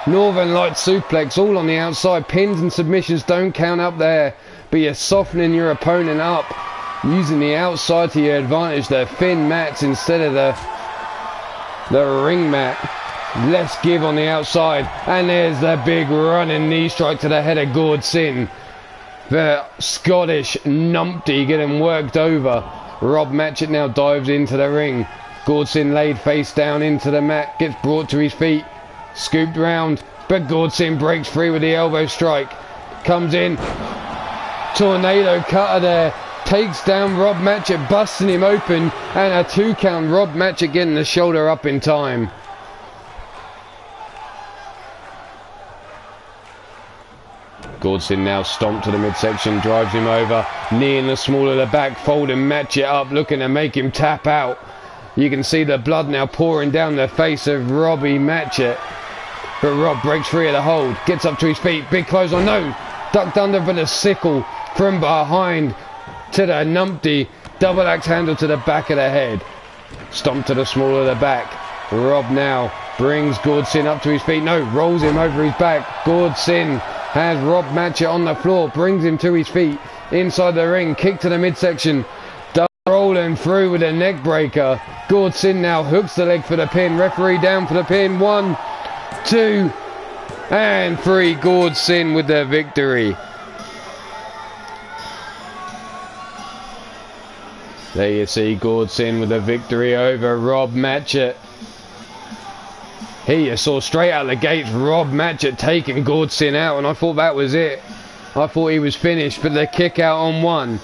Northern Light suplex all on the outside. Pins and submissions don't count up there, but you're softening your opponent up, using the outside to your advantage. The thin mats instead of the ring mat. Let's give on the outside, and there's the big running knee strike to the head of Gord Sin. The Scottish numpty getting worked over. Rob Matchett now dives into the ring. Gord Sin laid face down into the mat, gets brought to his feet, scooped round, but Gord Sin breaks free with the elbow strike. Comes in, tornado cutter there, takes down Rob Matchett, busting him open, and a 2 count. Rob Matchett getting the shoulder up in time. Gord Sin now stomped to the midsection, drives him over, knee in the small of the back, folding Matchett up, looking to make him tap out. You can see the blood now pouring down the face of Robbie Matchett. But Rob breaks free of the hold, gets up to his feet, big close on, no! Ducked under for the sickle from behind to the numpty, double axe handle to the back of the head. Stomp to the small of the back. Rob now brings Gord Sin up to his feet, no, rolls him over his back. Gord Sin has Rob Matchett on the floor, brings him to his feet, inside the ring, kick to the midsection, rolling through with a neck breaker. Gord Sin now hooks the leg for the pin, referee down for the pin, 1, 2, and 3. Gord Sin with the victory. There you see Gord Sin with the victory over Rob Matchett. Here you saw straight out the gates Rob Matchett taking Gord Sin out, and I thought that was it. I thought he was finished, but the kick out on 1.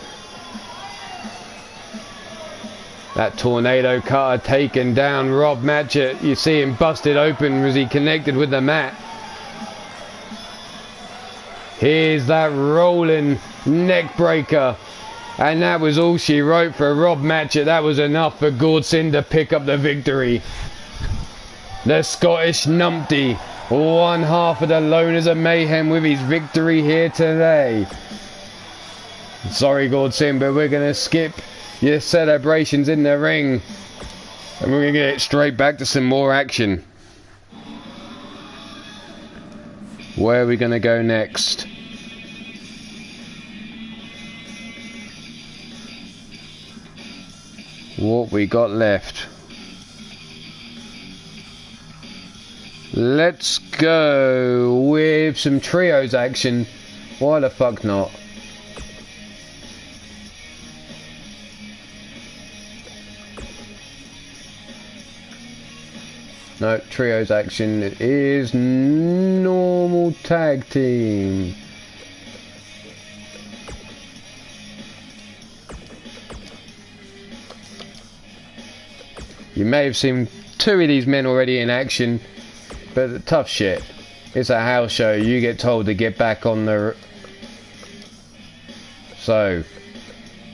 That tornado cutter taking down Rob Matchett. You see him busted open as he connected with the mat. Here's that rolling neck breaker. And that was all she wrote for Rob Matchett. That was enough for Gord Sin to pick up the victory. The Scottish numpty, one half of the Loners of Mayhem, with his victory here today. Sorry Gord Sin, but we're going to skip your celebrations in the ring, and we're going to get straight back to some more action. Where are we going to go next? What we got left? Let's go with some trios action. Why the fuck not? No, trios action. It is normal tag team. You may have seen 2 of these men already in action, but tough shit. It's a house show. You get told to get back on the... So,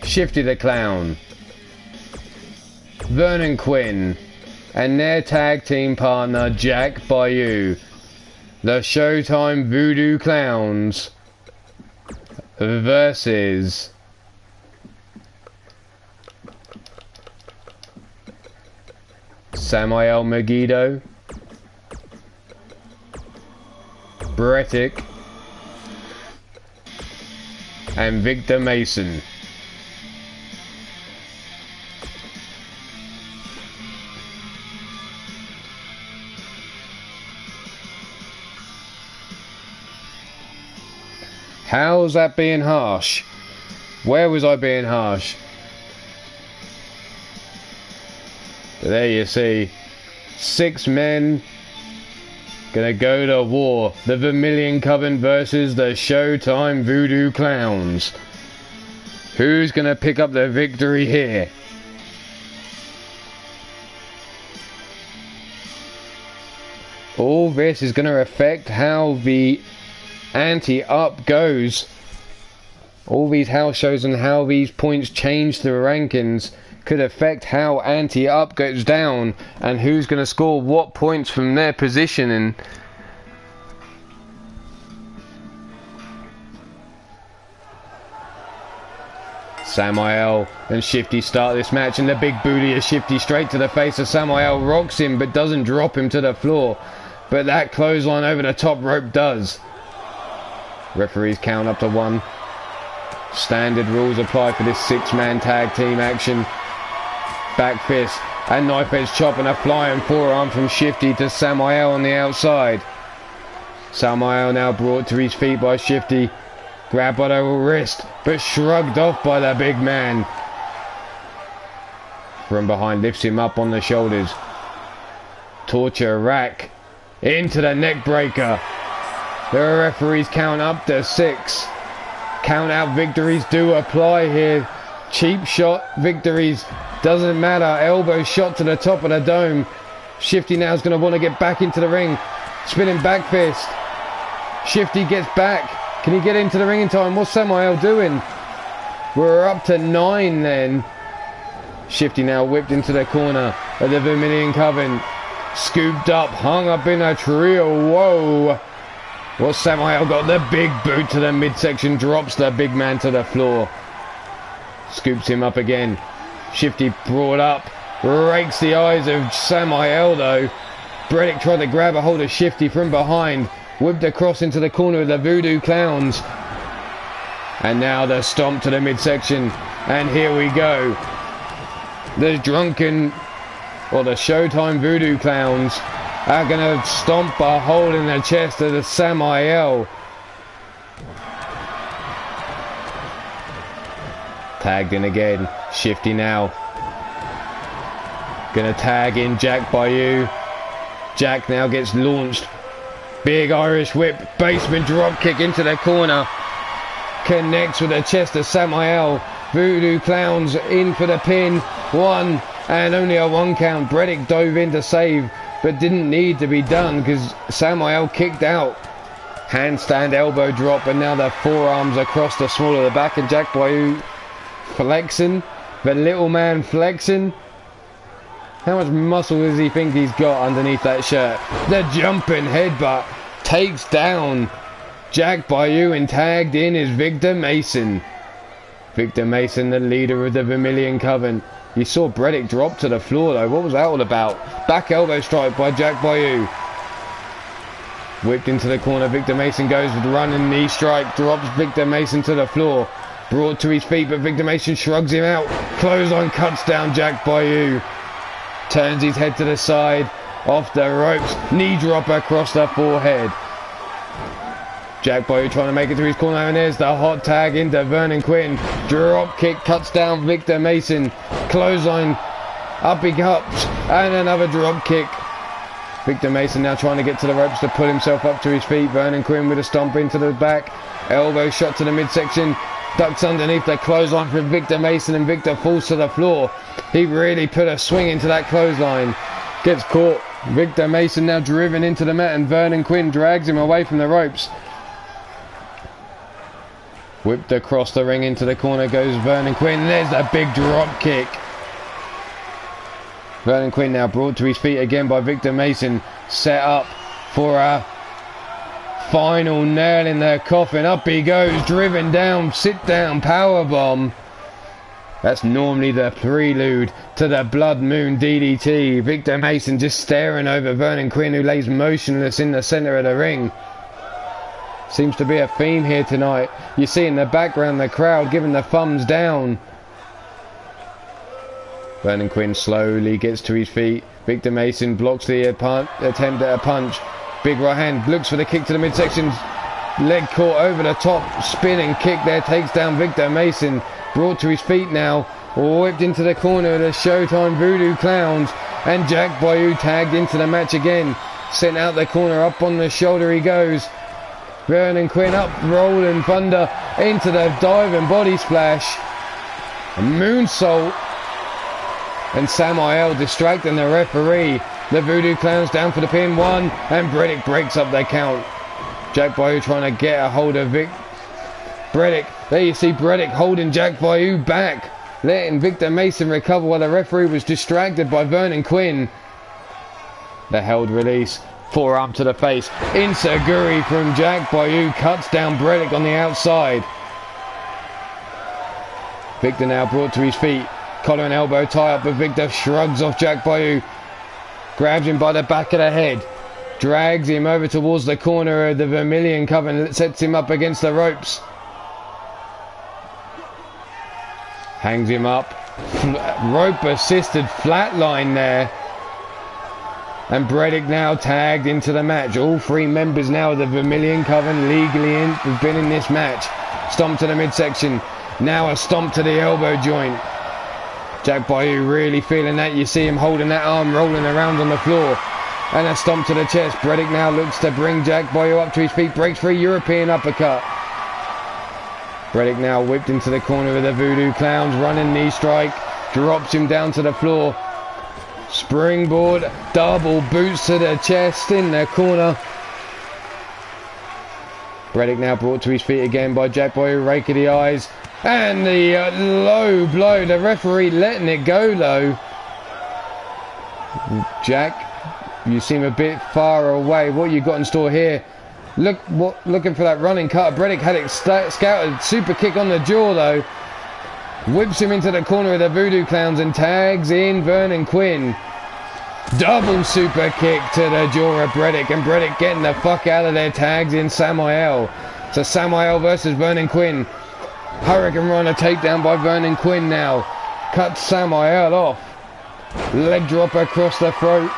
Shifty the Clown, Vernon Quinn, and their tag team partner Jack Bayou, the Showtime Voodoo Clowns, versus Samael Megiddo, Brettick, and Victor Mason. How's that being harsh? Where was I being harsh? There you see, 6 men gonna go to war. The Vermilion Coven versus the Showtime Voodoo Clowns. Who's gonna pick up the victory here? All this is gonna affect how the anti-up goes. All these house shows and how these points change the rankings could affect how anti-up goes down and who's going to score what points from their positioning. Samael and Shifty start this match, and the big booty of Shifty straight to the face of Samael rocks him but doesn't drop him to the floor. but that clothesline over the top rope does. Referees count up to 1. Standard rules apply for this 6-man tag team action. Back fist and knife edge chop and a flying forearm from Shifty to Samael on the outside. Samael now brought to his feet by Shifty. Grabbed by the wrist, but shrugged off by the big man. From behind lifts him up on the shoulders. Torture rack into the neck breaker. The referees count up to 6. Count out victories do apply here. Cheap shot victories doesn't matter. Elbow shot to the top of the dome. Shifty now is going to want to get back into the ring. Spinning back fist. Shifty gets back. Can he get into the ring in time? What's Samael doing? We're up to 9 then. Shifty now whipped into the corner of the Vermilion Coven. Scooped up, hung up in a trio. Whoa. Well, Samael got the big boot to the midsection, drops the big man to the floor. Scoops him up again. Shifty brought up, rakes the eyes of Samael though. Breddick tried to grab a hold of Shifty from behind. Whipped across into the corner of the Voodoo Clowns. And now the stomp to the midsection. And here we go. The drunken, or the Showtime Voodoo Clowns, are going to stomp a hole in the chest of the Samael. Tagged in again. Shifty now. Going to tag in Jack Bayou. Jack now gets launched. Big Irish whip, basement drop kick into the corner. Connects with the chest of Samael. Voodoo Clowns in for the pin. 1 and only a 1 count. Breddick dove in to save, but didn't need to be done because Samael kicked out. Handstand elbow drop, and now the forearms across the small of the back, and Jack Bayou flexing. The little man flexing. How much muscle does he think he's got underneath that shirt? The jumping headbutt takes down Jack Bayou, and tagged in is Victor Mason. Victor Mason, the leader of the Vermilion Coven. You saw Breddick drop to the floor though. What was that all about? Back elbow strike by Jack Bayou. Whipped into the corner. Victor Mason goes with the running knee strike. Drops Victor Mason to the floor. Brought to his feet, but Victor Mason shrugs him out. Clothesline cuts down Jack Bayou. Turns his head to the side, off the ropes, knee drop across the forehead. Jack Bayou trying to make it through his corner, and there's the hot tag into Vernon Quinn. Drop kick cuts down Victor Mason. Clothesline, up he cuts, and another drop kick. Victor Mason now trying to get to the ropes to pull himself up to his feet. Vernon Quinn with a stomp into the back. Elbow shot to the midsection. Ducks underneath the clothesline from Victor Mason, and Victor falls to the floor. He really put a swing into that clothesline. Gets caught. Victor Mason now driven into the mat, and Vernon Quinn drags him away from the ropes. Whipped across the ring into the corner goes Vernon Quinn. There's a big drop kick. Vernon Quinn now brought to his feet again by Victor Mason. Set up for a final nail in the coffin. Up he goes, driven down, sit down, power bomb. That's normally the prelude to the Blood Moon DDT. Victor Mason just staring over Vernon Quinn, who lays motionless in the center of the ring. Seems to be a theme here tonight. You see in the background the crowd giving the thumbs down. Vernon Quinn slowly gets to his feet. Victor Mason blocks the attempt at a punch. Big right hand, looks for the kick to the midsection. Leg caught over the top. Spinning kick there takes down Victor Mason. Brought to his feet now. Whipped into the corner of the Showtime Voodoo Clowns. And Jack Bayou tagged into the match again. Sent out the corner, up on the shoulder he goes. Vernon Quinn up, rolling thunder into the diving body splash. A moonsault. And Samael distracting the referee. The Voodoo Clowns down for the pin. 1, and Breddick breaks up their count. Jack Bayou trying to get a hold of Breddick. There you see Breddick holding Jack Bayou back, letting Victor Mason recover while the referee was distracted by Vernon Quinn. The held release. Forearm to the face. Insaguri from Jack Bayou cuts down Breddick on the outside. Victor now brought to his feet. Collar and elbow tie up, but Victor shrugs off Jack Bayou. Grabs him by the back of the head. drags him over towards the corner of the Vermilion Coven, sets him up against the ropes. Hangs him up. Rope assisted flatline there. And Bredick now tagged into the match. All three members now of the Vermilion Coven legally have been in this match. Stomp to the midsection. Now a stomp to the elbow joint. Jack Bayou really feeling that. You see him holding that arm, rolling around on the floor. And a stomp to the chest. Bredick now looks to bring Jack Bayou up to his feet. Breaks for a European uppercut. Bredick now whipped into the corner of the Voodoo Clowns. Running knee strike. Drops him down to the floor. Springboard. Double boots to the chest in the corner. Bredick now brought to his feet again by Jack Bayou. Rake of the eyes. And the low blow. The referee letting it go low. Jack, you seem a bit far away. What you got in store here? Looking for that running cut. Bredick had it scouted. Super kick on the jaw though. Whips him into the corner of the Voodoo Clowns and tags in Vernon Quinn. Double super kick to the jaw of Bredick, and Bredick getting the fuck out of there. Tags in Samael. So Samael versus Vernon Quinn. Hurricane Runner takedown by Vernon Quinn now. Cuts Samael off. Leg drop across the throat.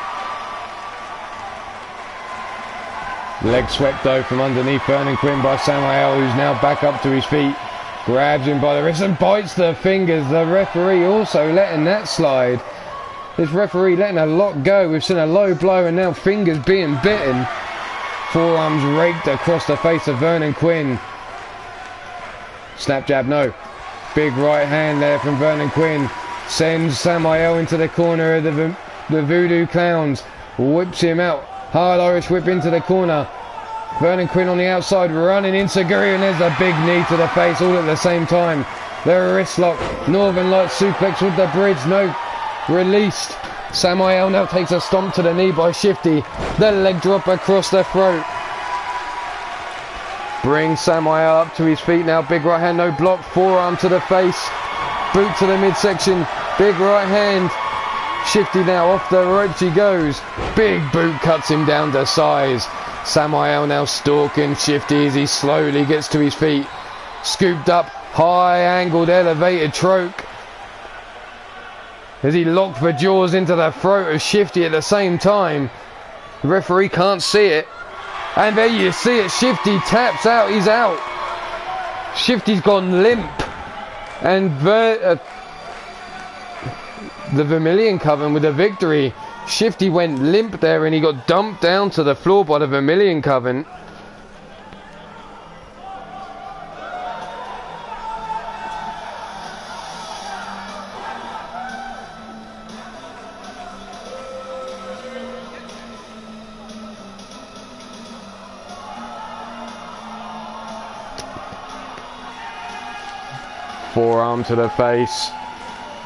Leg swept though from underneath Vernon Quinn by Samael, who's now back up to his feet. Grabs him by the wrist and bites the fingers. The referee also letting that slide. This referee letting a lot go. We've seen a low blow and now fingers being bitten. Forearms raked across the face of Vernon Quinn. Snap jab, no. Big right hand there from Vernon Quinn. Sends Samael into the corner of the Voodoo Clowns. Whips him out. Hard Irish whip into the corner. Vernon Quinn on the outside running in Seguri, and there's a big knee to the face all at the same time. The wrist lock. Northern Lights suplex with the bridge. No. Released. Samael now takes a stomp to the knee by Shifty. The leg drop across the throat. Brings Samael up to his feet now. Big right hand, no block. Forearm to the face. Boot to the midsection. Big right hand. Shifty now off the ropes he goes. Big boot cuts him down to size. Samael now stalking Shifty as he slowly gets to his feet. Scooped up. High angled elevated choke. As he locked the jaws into the throat of Shifty at the same time. The referee can't see it. And there you see it. Shifty taps out. He's out. Shifty's gone limp. And the Vermilion Coven with a victory. Shifty went limp there and he got dumped down to the floor by the Vermilion Coven. Forearm to the face.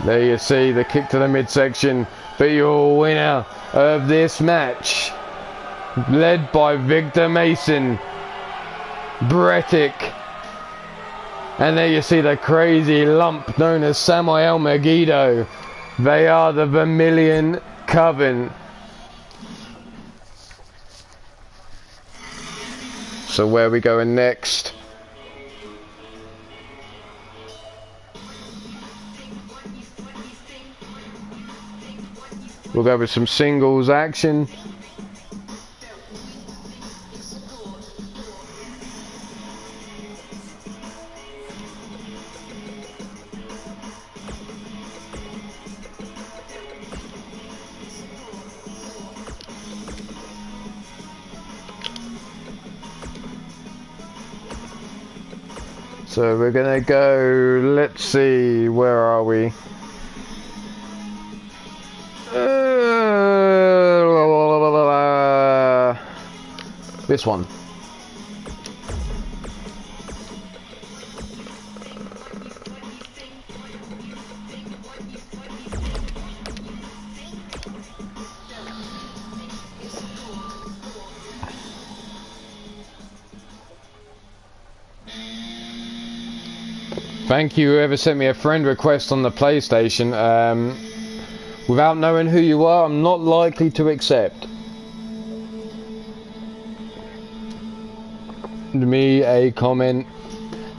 There you see the kick to the midsection. But your winner of this match, led by Victor Mason, Bredick. And there you see the crazy lump known as Samael Megiddo. They are the Vermilion Coven. So where are we going next? We'll go with some singles action. So we're gonna go, let's see, where are we? This one. Thank you whoever sent me a friend request on the PlayStation. Without knowing who you are, I'm not likely to accept. me a comment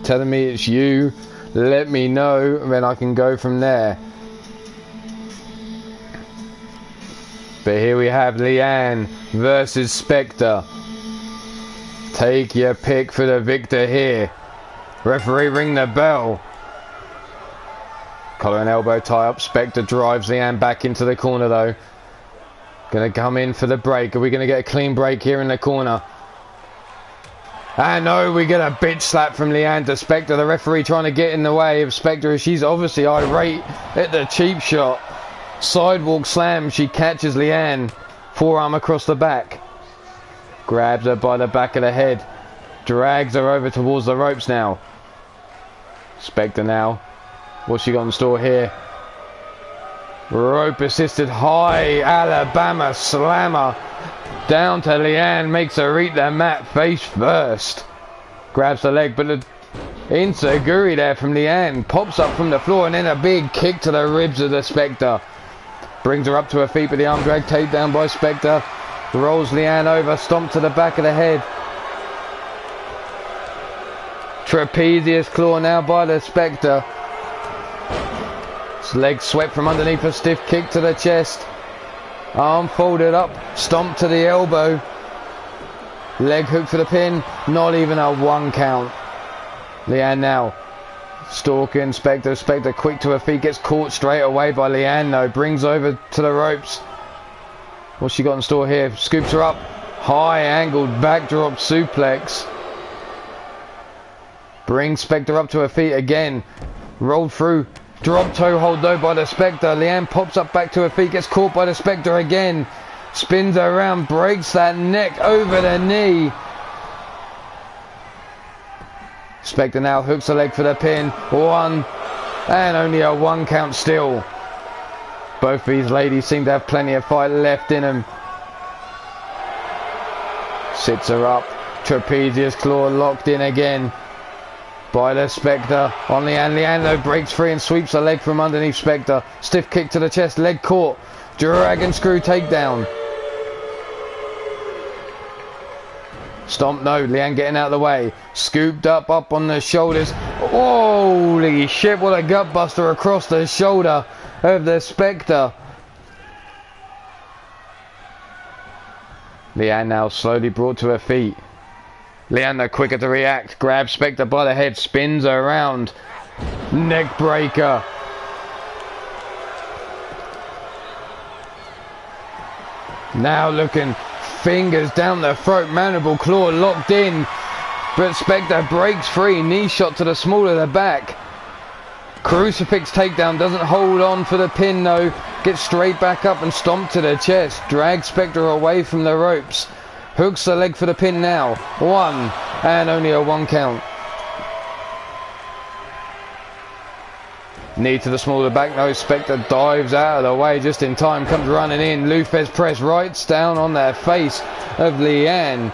telling me it's you. Let me know, and then I can go from there. But here we have Leanne versus Spectre. Take your pick for the victor here. Referee, ring the bell. Collar and elbow tie up. Spectre drives Leanne back into the corner though. Gonna come in for the break. Are we gonna get a clean break here in the corner? And no, we get a bitch slap from Leanne to Spectre. The referee trying to get in the way of Spectre. She's obviously irate at the cheap shot. Sidewalk slam. She catches Leanne. Forearm across the back. Grabs her by the back of the head. Drags her over towards the ropes now. Spectre now. What's she got in store here? Rope assisted high Alabama slammer. Down to Leanne. Makes her eat the mat face first. Grabs the leg, but the inseguri there from Leanne. Pops up from the floor and then a big kick to the ribs of the Spectre. Brings her up to her feet with the arm drag. Takedown by Spectre. Rolls Leanne over. Stomp to the back of the head. Trapezius claw now by the Spectre. Leg swept from underneath, a stiff kick to the chest. Arm folded up, stomp to the elbow. Leg hook for the pin, not even a 1 count. Leanne now stalking Spectre. Spectre quick to her feet, gets caught straight away by Leanne though. Brings over to the ropes. What's she got in store here? Scoops her up. High angled backdrop suplex. Brings Spectre up to her feet again. Rolled through. Drop toe hold though by the Spectre. Leanne pops up back to her feet. Gets caught by the Spectre again. Spins her around. Breaks that neck over the knee. Spectre now hooks the leg for the pin. 1. And only a 1 count still. Both these ladies seem to have plenty of fight left in them. Sits her up. Trapezius claw locked in again by the Spectre on Leanne. Leanne though breaks free and sweeps the leg from underneath Spectre. Stiff kick to the chest, leg caught. Dragon screw takedown. Stomp, no. Leanne getting out of the way. Scooped up on the shoulders. Holy shit, what a gut buster across the shoulder of the Spectre. Leanne now slowly brought to her feet. Leanne though quicker to react. Grabs Spectre by the head. Spins her around. Neck breaker. Now looking. Fingers down the throat. Mandible claw locked in. But Spectre breaks free. Knee shot to the small of the back. Crucifix takedown. Doesn't hold on for the pin though. Gets straight back up and stomped to the chest. Drags Spectre away from the ropes. Hooks the leg for the pin now. 1. And only a 1 count. Knee to the small of the back. No, Spectre dives out of the way just in time. Comes running in. Lufez press right down on the face of Leanne.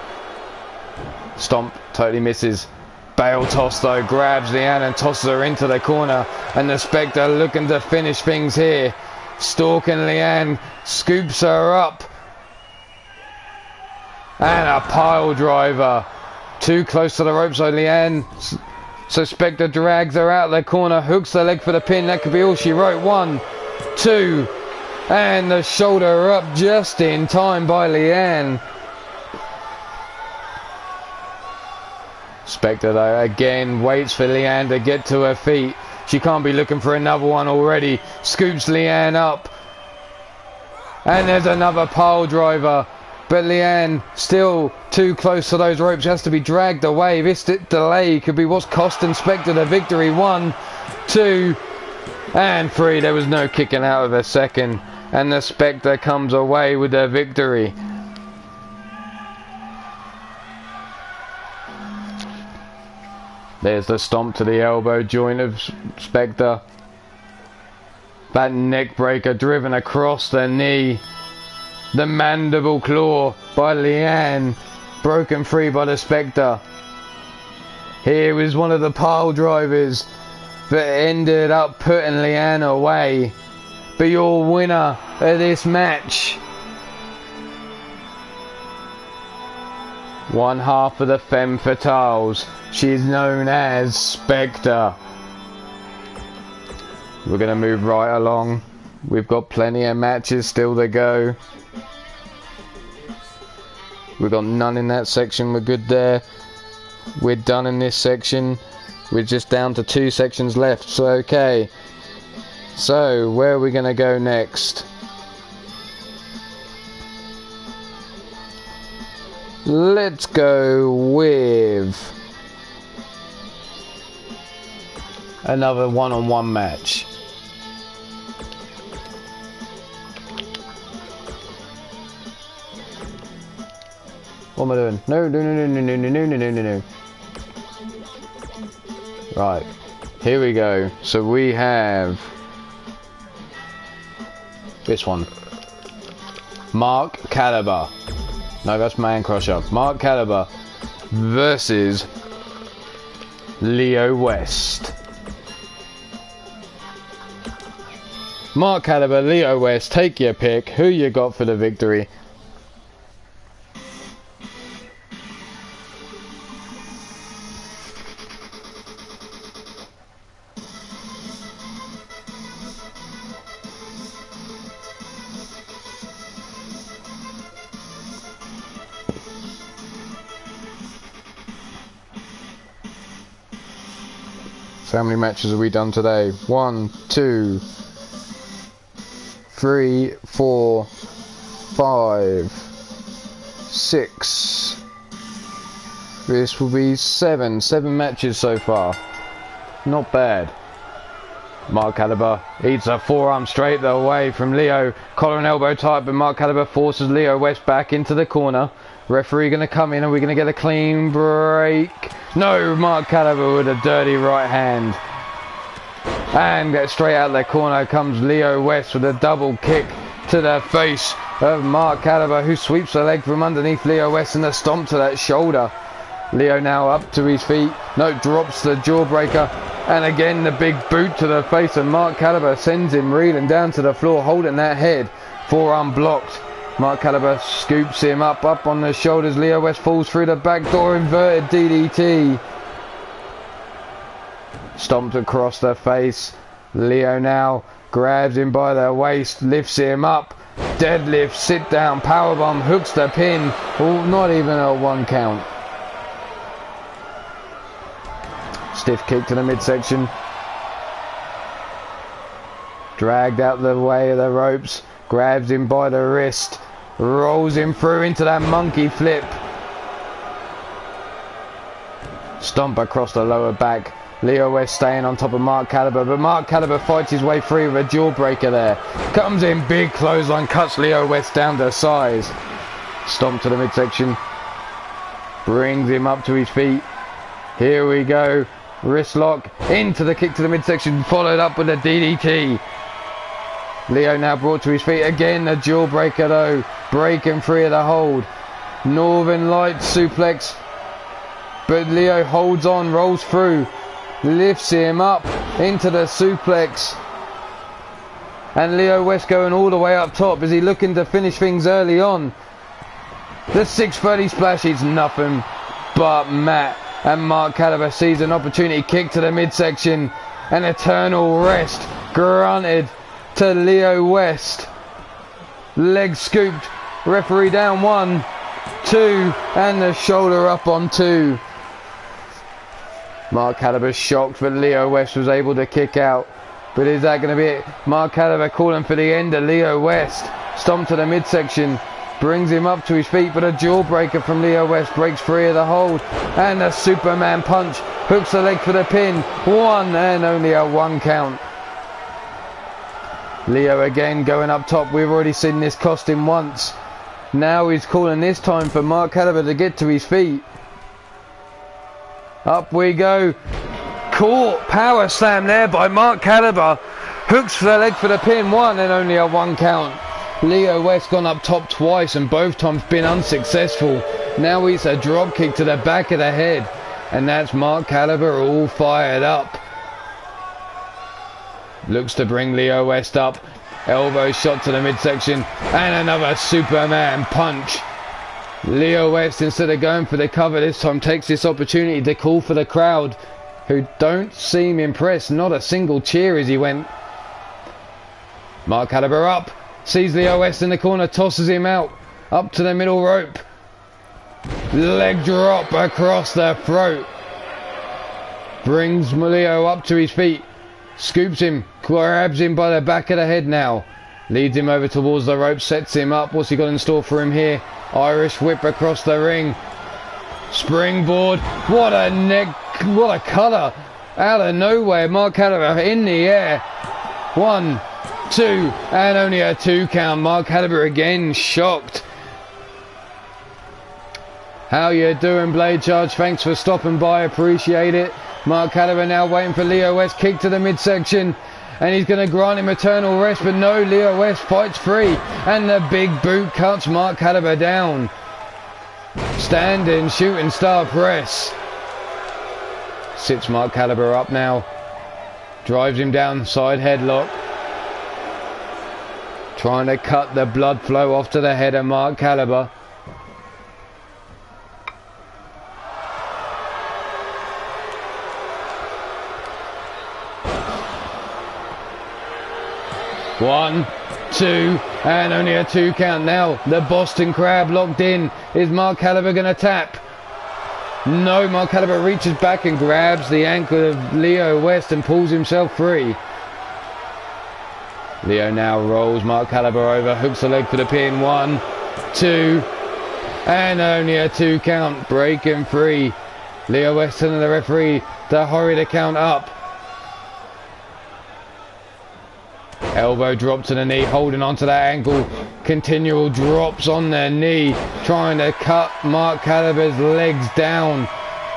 Stomp. Totally misses. Bail toss though. Grabs Leanne and tosses her into the corner. And the Spectre looking to finish things here. Stalking Leanne. Scoops her up. And a pile driver. Too close to the ropes though, Leanne. So Spectre drags her out of the corner. Hooks the leg for the pin. That could be all she wrote. 1, 2. And the shoulder up just in time by Leanne. Spectre though again waits for Leanne to get to her feet. She can't be looking for another one already. Scoops Leanne up. And there's another pile driver. But Leanne still too close to those ropes. Has to be dragged away. This delay could be what's costing Spectre the victory. 1, 2, and 3. There was no kicking out of a second. And the Spectre comes away with the victory. There's the stomp to the elbow joint of Spectre. That neck breaker driven across the knee. The mandible claw by Leanne. Broken free by the Spectre. Here is one of the pile drivers that ended up putting Leanne away. But your winner of this match One half of the Femme Fatales. She's known as Spectre. We're going to move right along. We've got plenty of matches still to go. We've got none in that section. We're good there. We're done in this section. We're just down to 2 sections left. So, okay. So, where are we going to go next? Let's go with another one-on-one match. What am I doing? No. Right, here we go. So we have this one. Mark Caliber. No, that's Man Crusher. Mark Caliber versus Leo West. Mark Caliber, Leo West, take your pick. Who you got for the victory? So how many matches have we done today? 1, 2, 3, 4, 5, 6. This will be 7 matches so far. Not bad. Mark Caliber eats a forearm straight away from Leo. Collar and elbow tight, but Mark Caliber forces Leo West back into the corner. Referee going to come in, and we're going to get a clean break. No, Mark Caliber with a dirty right hand. And straight out of the corner comes Leo West with a double kick to the face of Mark Caliber, who sweeps the leg from underneath Leo West and a stomp to that shoulder. Leo now up to his feet. No, drops the jawbreaker. And again the big boot to the face of Mark Caliber sends him reeling down to the floor, holding that head. Forearm blocked. Mark Caliber scoops him up on the shoulders. Leo West falls through the back door, inverted DDT. Stomped across the face. Leo now grabs him by the waist, lifts him up. Deadlift, sit down, powerbomb, hooks the pin. Oh, not even a 1 count. Stiff kick to the midsection. Dragged out the way of the ropes. Grabs him by the wrist. Rolls him through into that monkey flip. Stomp across the lower back. Leo West staying on top of Mark Caliber, but Mark Caliber fights his way free with a jawbreaker there. Comes in, big clothesline, cuts Leo West down to size. Stomp to the midsection. Brings him up to his feet. Here we go. Wrist lock into the kick to the midsection, followed up with a DDT. Leo now brought to his feet again. A jawbreaker though, breaking free of the hold. Northern Lights suplex, but Leo holds on, rolls through, lifts him up into the suplex. And Leo West going all the way up top. Is he looking to finish things early on? The 630 splash is nothing but mat. And Mark Caliber sees an opportunity, kick to the midsection. An eternal rest granted to Leo West. Leg scooped. Referee down 1, 2, and the shoulder up on 2. Mark Caliber shocked, but Leo West was able to kick out. But is that going to be it? Mark Caliber calling for the end of Leo West. Stomp to the midsection. Brings him up to his feet, but a jawbreaker from Leo West breaks free of the hold. And a Superman punch. Hooks the leg for the pin. 1 and only a 1 count. Leo again going up top. We've already seen this cost him once. Now he's calling this time for Mark Caliber to get to his feet. Up we go. Caught. Power slam there by Mark Caliber. Hooks for the leg for the pin. 1 and only a 1 count. Leo West gone up top twice and both times been unsuccessful. Now it's a drop kick to the back of the head. And that's Mark Caliber all fired up. Looks to bring Leo West up. Elbow shot to the midsection. And another Superman punch. Leo West, instead of going for the cover this time, takes this opportunity to call for the crowd, who don't seem impressed. Not a single cheer as he went. Mark Caliber up, sees Leo West in the corner, tosses him out, up to the middle rope. Leg drop across the throat. Brings Leo up to his feet, scoops him, grabs him by the back of the head now. Leads him over towards the rope, sets him up. What's he got in store for him here? Irish whip across the ring. Springboard. What a neck, what a cutter. Out of nowhere, Mark Caliber in the air. 1, 2, and only a 2 count. Mark Caliber again shocked. How you doing, Blade Charge? Thanks for stopping by, appreciate it. Mark Caliber now waiting for Leo West, kick to the midsection. And he's going to grant him eternal rest, but no, Leo West fights free. And the big boot cuts Mark Caliber down. Standing shooting star press. Sits Mark Caliber up now. Drives him down, side headlock. Trying to cut the blood flow off to the head of Mark Caliber. One, 2, and only a 2 count. Now the Boston Crab locked in. Is Mark Caliber going to tap? No, Mark Caliber reaches back and grabs the ankle of Leo West and pulls himself free. Leo now rolls Mark Caliber over, hooks the leg for the pin. 1, 2, and only a 2 count. Breaking free. Leo West and the referee to hurry the count up. Elbow drop to the knee, holding onto that ankle. Continual drops on the knee, trying to cut Mark Caliber's legs down,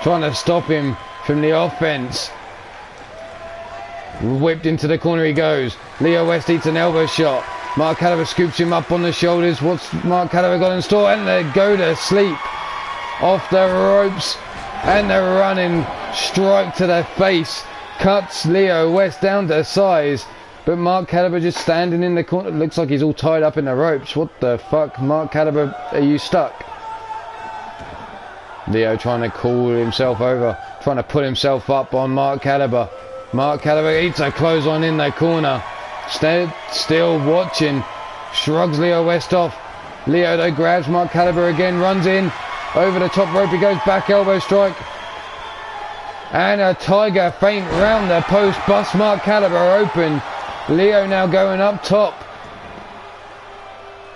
trying to stop him from the offense. Whipped into the corner he goes. Leo West eats an elbow shot. Mark Caliber scoops him up on the shoulders. What's Mark Caliber got in store? And they go to sleep. Off the ropes. And the running strike to the face cuts Leo West down to size. But Mark Caliber just standing in the corner. Looks like he's all tied up in the ropes. What the fuck? Mark Caliber, are you stuck? Leo trying to call himself over. Trying to put himself up on Mark Caliber. Mark Caliber eats a clothesline in the corner. Still watching. Shrugs Leo West off. Leo though grabs Mark Caliber again. Runs in. Over the top rope he goes. Back elbow strike. And a tiger feint round the post. Busts Mark Caliber open. Leo now going up top.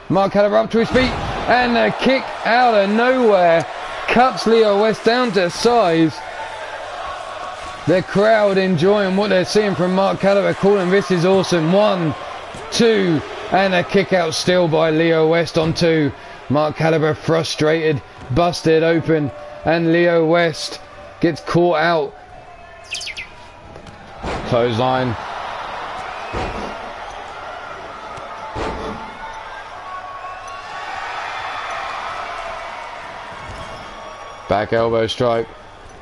Mark Caliber up to his feet. And a kick out of nowhere. Cuts Leo West down to size. The crowd enjoying what they're seeing from Mark Caliber, calling this is awesome. 1, 2, and a kick out still by Leo West on 2. Mark Caliber frustrated, busted open, and Leo West gets caught out. Clothesline. Back elbow strike.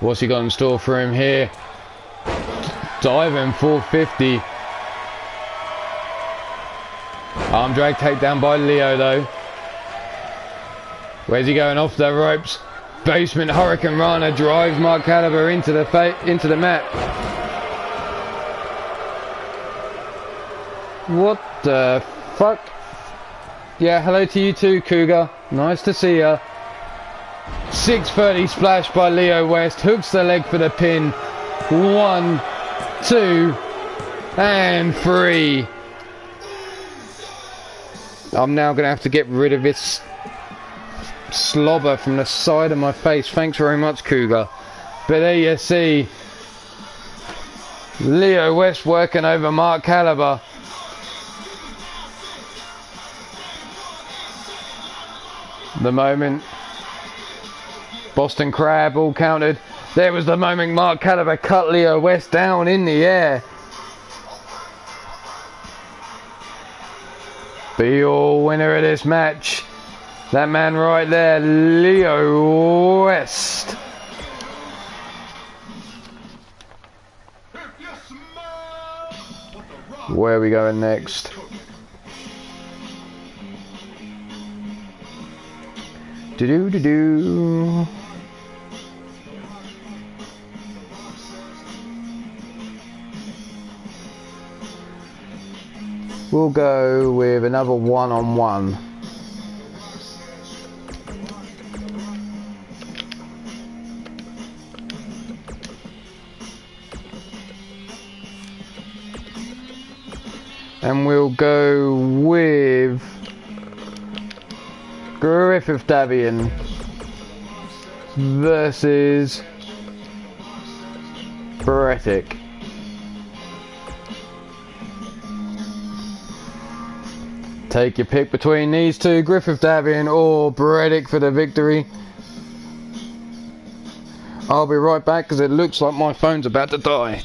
What's he got in store for him here? Diving 450. Arm drag takedown by Leo though. Where's he going? Off the ropes. Basement Hurricane Rana drives Mark Caliber into the mat. What the fuck? Yeah, hello to you too, Cougar. Nice to see ya. 630 splash by Leo West. Hooks the leg for the pin. 1, 2, and 3. I'm now going to have to get rid of this slobber from the side of my face. Thanks very much, Cougar. But there you see Leo West working over Mark Caliber. The moment Boston Crab all counted. There was the moment Mark Caliber cut Leo West down in the air. Be your winner of this match. That man right there, Leo West. Where are we going next? Do-do-do-do. We'll go with another one-on-one. And we'll go with Griffith Davian versus Beretic. Take your pick between these two, Griffith Davian or Beretic for the victory. I'll be right back because it looks like my phone's about to die.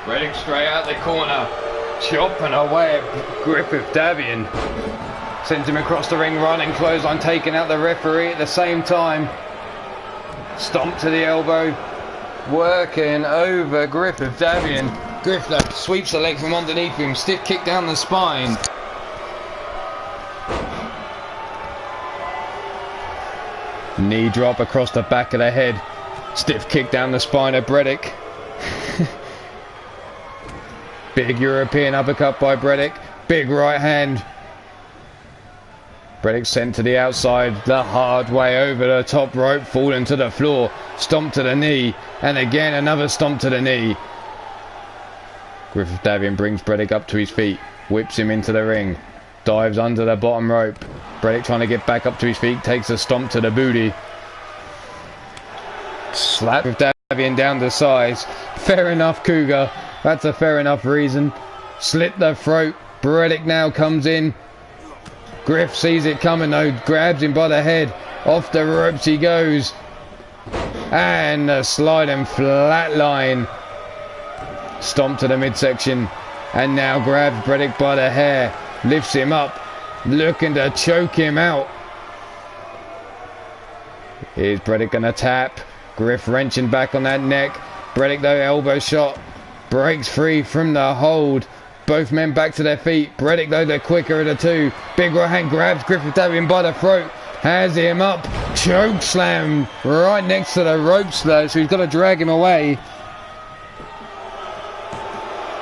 Reddick straight out the corner, chopping away at Griffith Davian. Sends him across the ring, running clothesline, taking out the referee at the same time. Stomp to the elbow, working over Griffith Davian. Griffith sweeps the leg from underneath him, stiff kick down the spine. Knee drop across the back of the head, stiff kick down the spine of Reddick. Big European uppercut by Reddick. Big right hand. Reddick sent to the outside the hard way over the top rope, falling to the floor. Stomp to the knee. And again another stomp to the knee. Griffith Davian brings Reddick up to his feet. Whips him into the ring. Dives under the bottom rope. Reddick trying to get back up to his feet. Takes a stomp to the booty. Slap with Davian down to size. Fair enough, Cougar. That's a fair enough reason. Slit the throat. Reddick now comes in. Griff sees it coming though. Grabs him by the head. Off the ropes he goes. And a sliding flatline. Stomp to the midsection. And now grabs Reddick by the hair. Lifts him up. Looking to choke him out. Is Reddick going to tap? Griff wrenching back on that neck. Reddick though, elbow shot. Breaks free from the hold. Both men back to their feet. Reddick though, the quicker of the two. Big right hand grabs Griffith Davian by the throat. Has him up. Choke slam right next to the ropes though, so he's got to drag him away.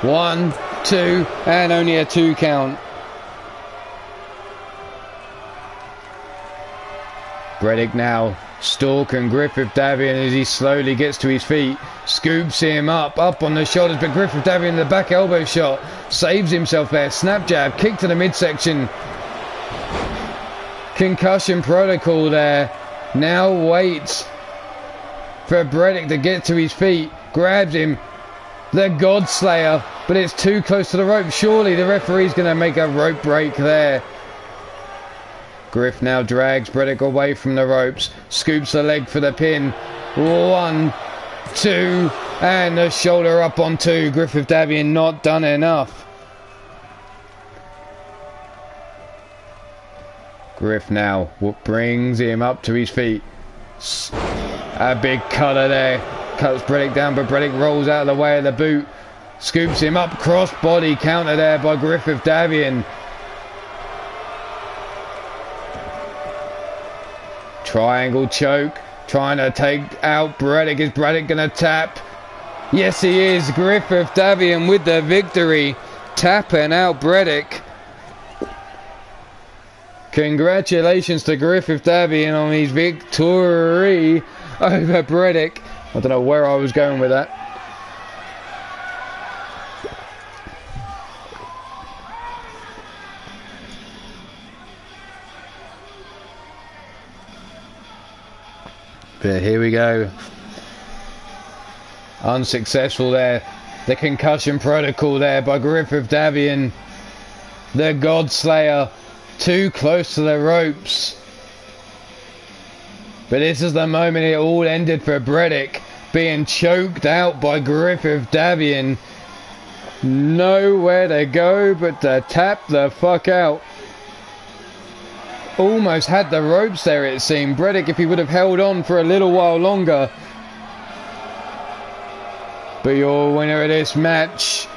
1, 2, and only a 2 count. Reddick now stalking Griffith Davian as he slowly gets to his feet. Scoops him up on the shoulders, but Griffith Davian the back elbow shot. Saves himself there. Snap jab, kick to the midsection. Concussion protocol there. Now waits for Reddick to get to his feet. Grabs him. The God Slayer, but it's too close to the rope. Surely the referee's going to make a rope break there. Griff now drags Reddick away from the ropes. Scoops the leg for the pin. 1, 2, and the shoulder up on 2. Griffith Davian not done enough. Griff now brings him up to his feet. A big cutter there. Cuts Reddick down, but Reddick rolls out of the way of the boot. Scoops him up. Cross body counter there by Griffith Davian. Triangle choke. Trying to take out Reddick. Is Reddick going to tap? Yes, he is. Griffith Davian with the victory. Tapping out Reddick. Congratulations to Griffith Davian on his victory over Reddick. I don't know where I was going with that. But here we go. Unsuccessful there. The concussion protocol there by Griffith Davian. The God Slayer Too close to the ropes. But this is the moment it all ended for Breddick, being choked out by Griffith Davian. Nowhere to go but to tap the fuck out. Almost had the ropes there, it seemed. Breddick, if he would have held on for a little while longer. But your winner of this match,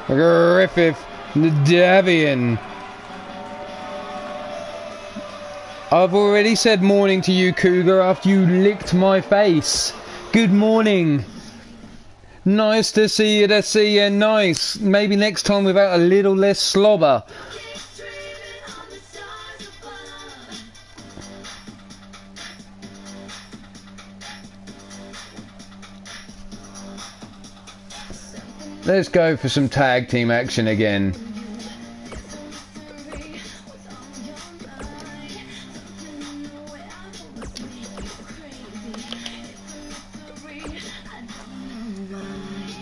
Griffith Davian. I've already said morning to you, Cougar, after you licked my face. Good morning. Nice to see you, nice. Maybe next time without a little less slobber. Let's go for some tag team action again.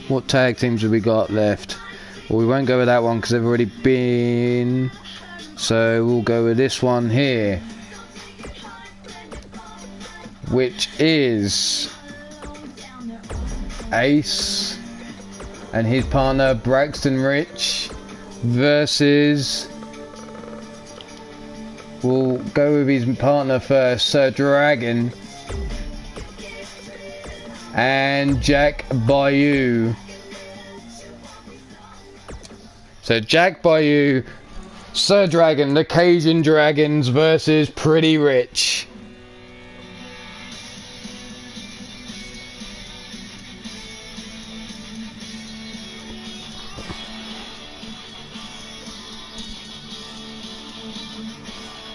What tag teams have we got left? Well, we won't go with that one because they've already been. So we'll go with this one here, which is Ace and his partner Braxton Rich versus, we'll go with his partner first, Sir Dragon and Jack Bayou. So Jack Bayou, Sir Dragon, the Cajun Dragons versus Pretty Rich.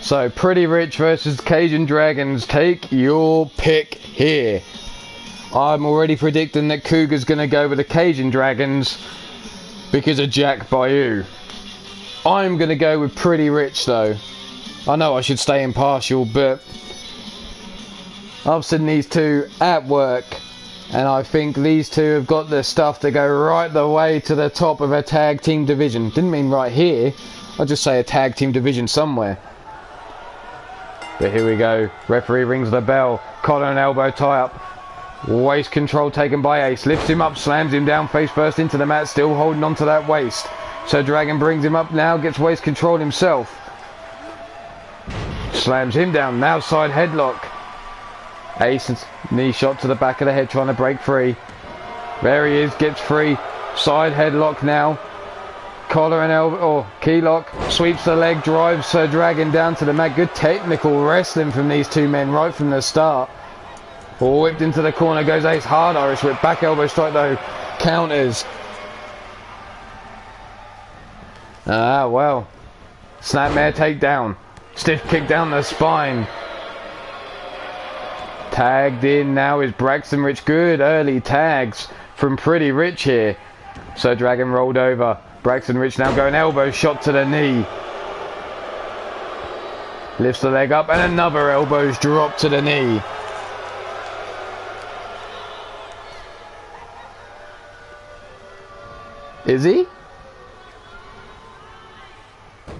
So Pretty Rich versus Cajun Dragons, take your pick here. I'm already predicting that Cougar's going to go with the Cajun Dragons because of Jack Bayou. I'm going to go with Pretty Rich though. I know I should stay impartial, but I've seen these two at work and I think these two have got the stuff to go right the way to the top of a tag team division. Didn't mean right here, I'll just say a tag team division somewhere. But here we go. Referee rings the bell. Collar and elbow tie up. Waist control taken by Ace. Lifts him up, slams him down face first into the mat, still holding on to that waist. So Dragon brings him up now, gets waist control himself. Slams him down, now side headlock. Ace knee shot to the back of the head trying to break free. There he is, gets free. Side headlock now. Collar and elbow, or key lock, sweeps the leg, drives Sir Dragon down to the mat. Good technical wrestling from these two men right from the start. Whipped into the corner goes Ace, hard Irish whip, back elbow strike though, counters. Ah, well. Snapmare takedown. Stiff kick down the spine. Tagged in now is Braxton Rich. Good early tags from Pretty Rich here. So Dragon rolled over. Braxton Rich now going elbow shot to the knee. Lifts the leg up and another elbows drop to the knee. Is he?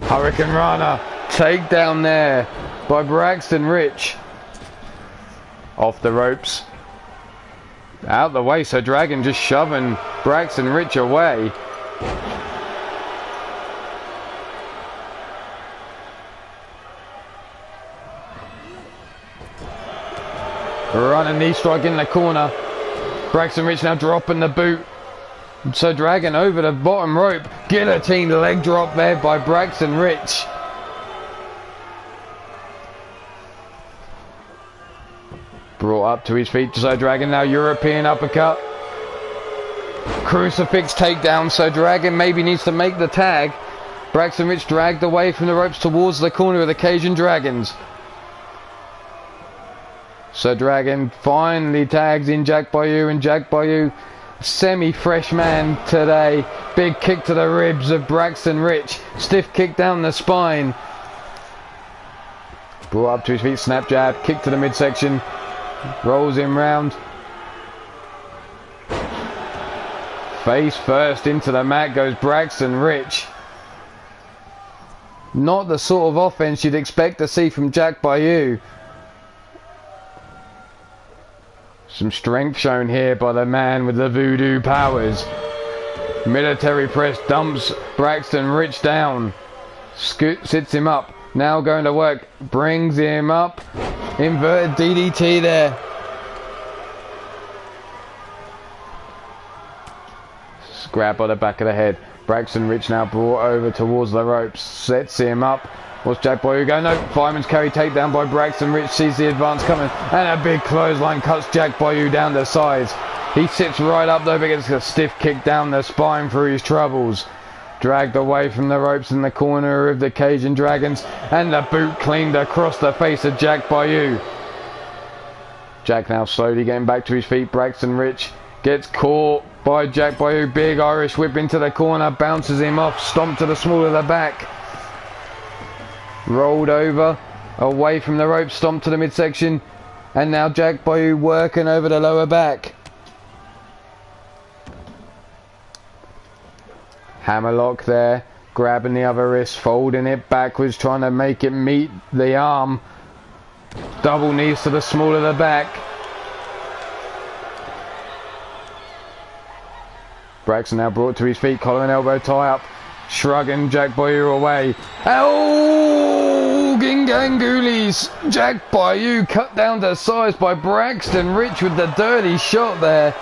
Hurricane Rana. Takedown there by Braxton Rich. Off the ropes. Out the way, so Dragon just shoving Braxton Rich away. Running knee strike in the corner. Braxton Rich now dropping the boot. So Dragon over the bottom rope. Guillotine leg drop there by Braxton Rich. Brought up to his feet. So Dragon now European uppercut. Crucifix takedown. So Dragon maybe needs to make the tag. Braxton Rich dragged away from the ropes towards the corner of the Cajun Dragons. So Dragon finally tags in Jack Bayou, and Jack Bayou, semi-fresh man today. Big kick to the ribs of Braxton Rich. Stiff kick down the spine. Brought up to his feet, snap jab, kick to the midsection. Rolls him round. Face first into the mat goes Braxton Rich. Not the sort of offense you'd expect to see from Jack Bayou. Some strength shown here by the man with the voodoo powers. Military press dumps Braxton Rich down. Sits him up. Now going to work. Brings him up. Inverted DDT there. Grab by the back of the head. Braxton Rich now brought over towards the ropes. Sets him up. What's Jack Bayou going? No. Fireman's carry takedown by Braxton Rich. Sees the advance coming. And a big clothesline cuts Jack Bayou down the sides. He sits right up though, but gets a stiff kick down the spine for his troubles. Dragged away from the ropes in the corner of the Cajun Dragons. And the boot cleaned across the face of Jack Bayou. Jack now slowly getting back to his feet. Braxton Rich gets caught by Jack Bayou. Big Irish whip into the corner. Bounces him off. Stomp to the small of the back. Rolled over. Away from the rope. Stomp to the midsection. And now Jack Bayou working over the lower back. Hammerlock there. Grabbing the other wrist. Folding it backwards. Trying to make it meet the arm. Double knees to the small of the back. Braxton now brought to his feet, collar and elbow tie up, shrugging Jack Bayou away. Oh, Gingangulis! Jack Bayou cut down to size by Braxton Rich with the dirty shot there.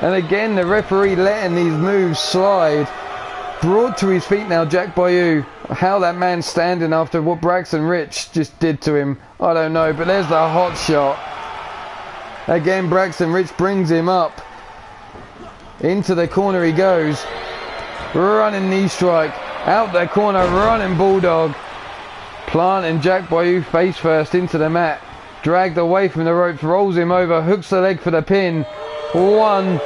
And again, the referee letting these moves slide. Brought to his feet now, Jack Bayou. How that man's standing after what Braxton Rich just did to him, I don't know. But there's the hot shot. Again, Braxton Rich brings him up. Into the corner he goes. Running knee strike. Out the corner, running bulldog. Planting Jack Bayou face first into the mat. Dragged away from the ropes, rolls him over, hooks the leg for the pin. One.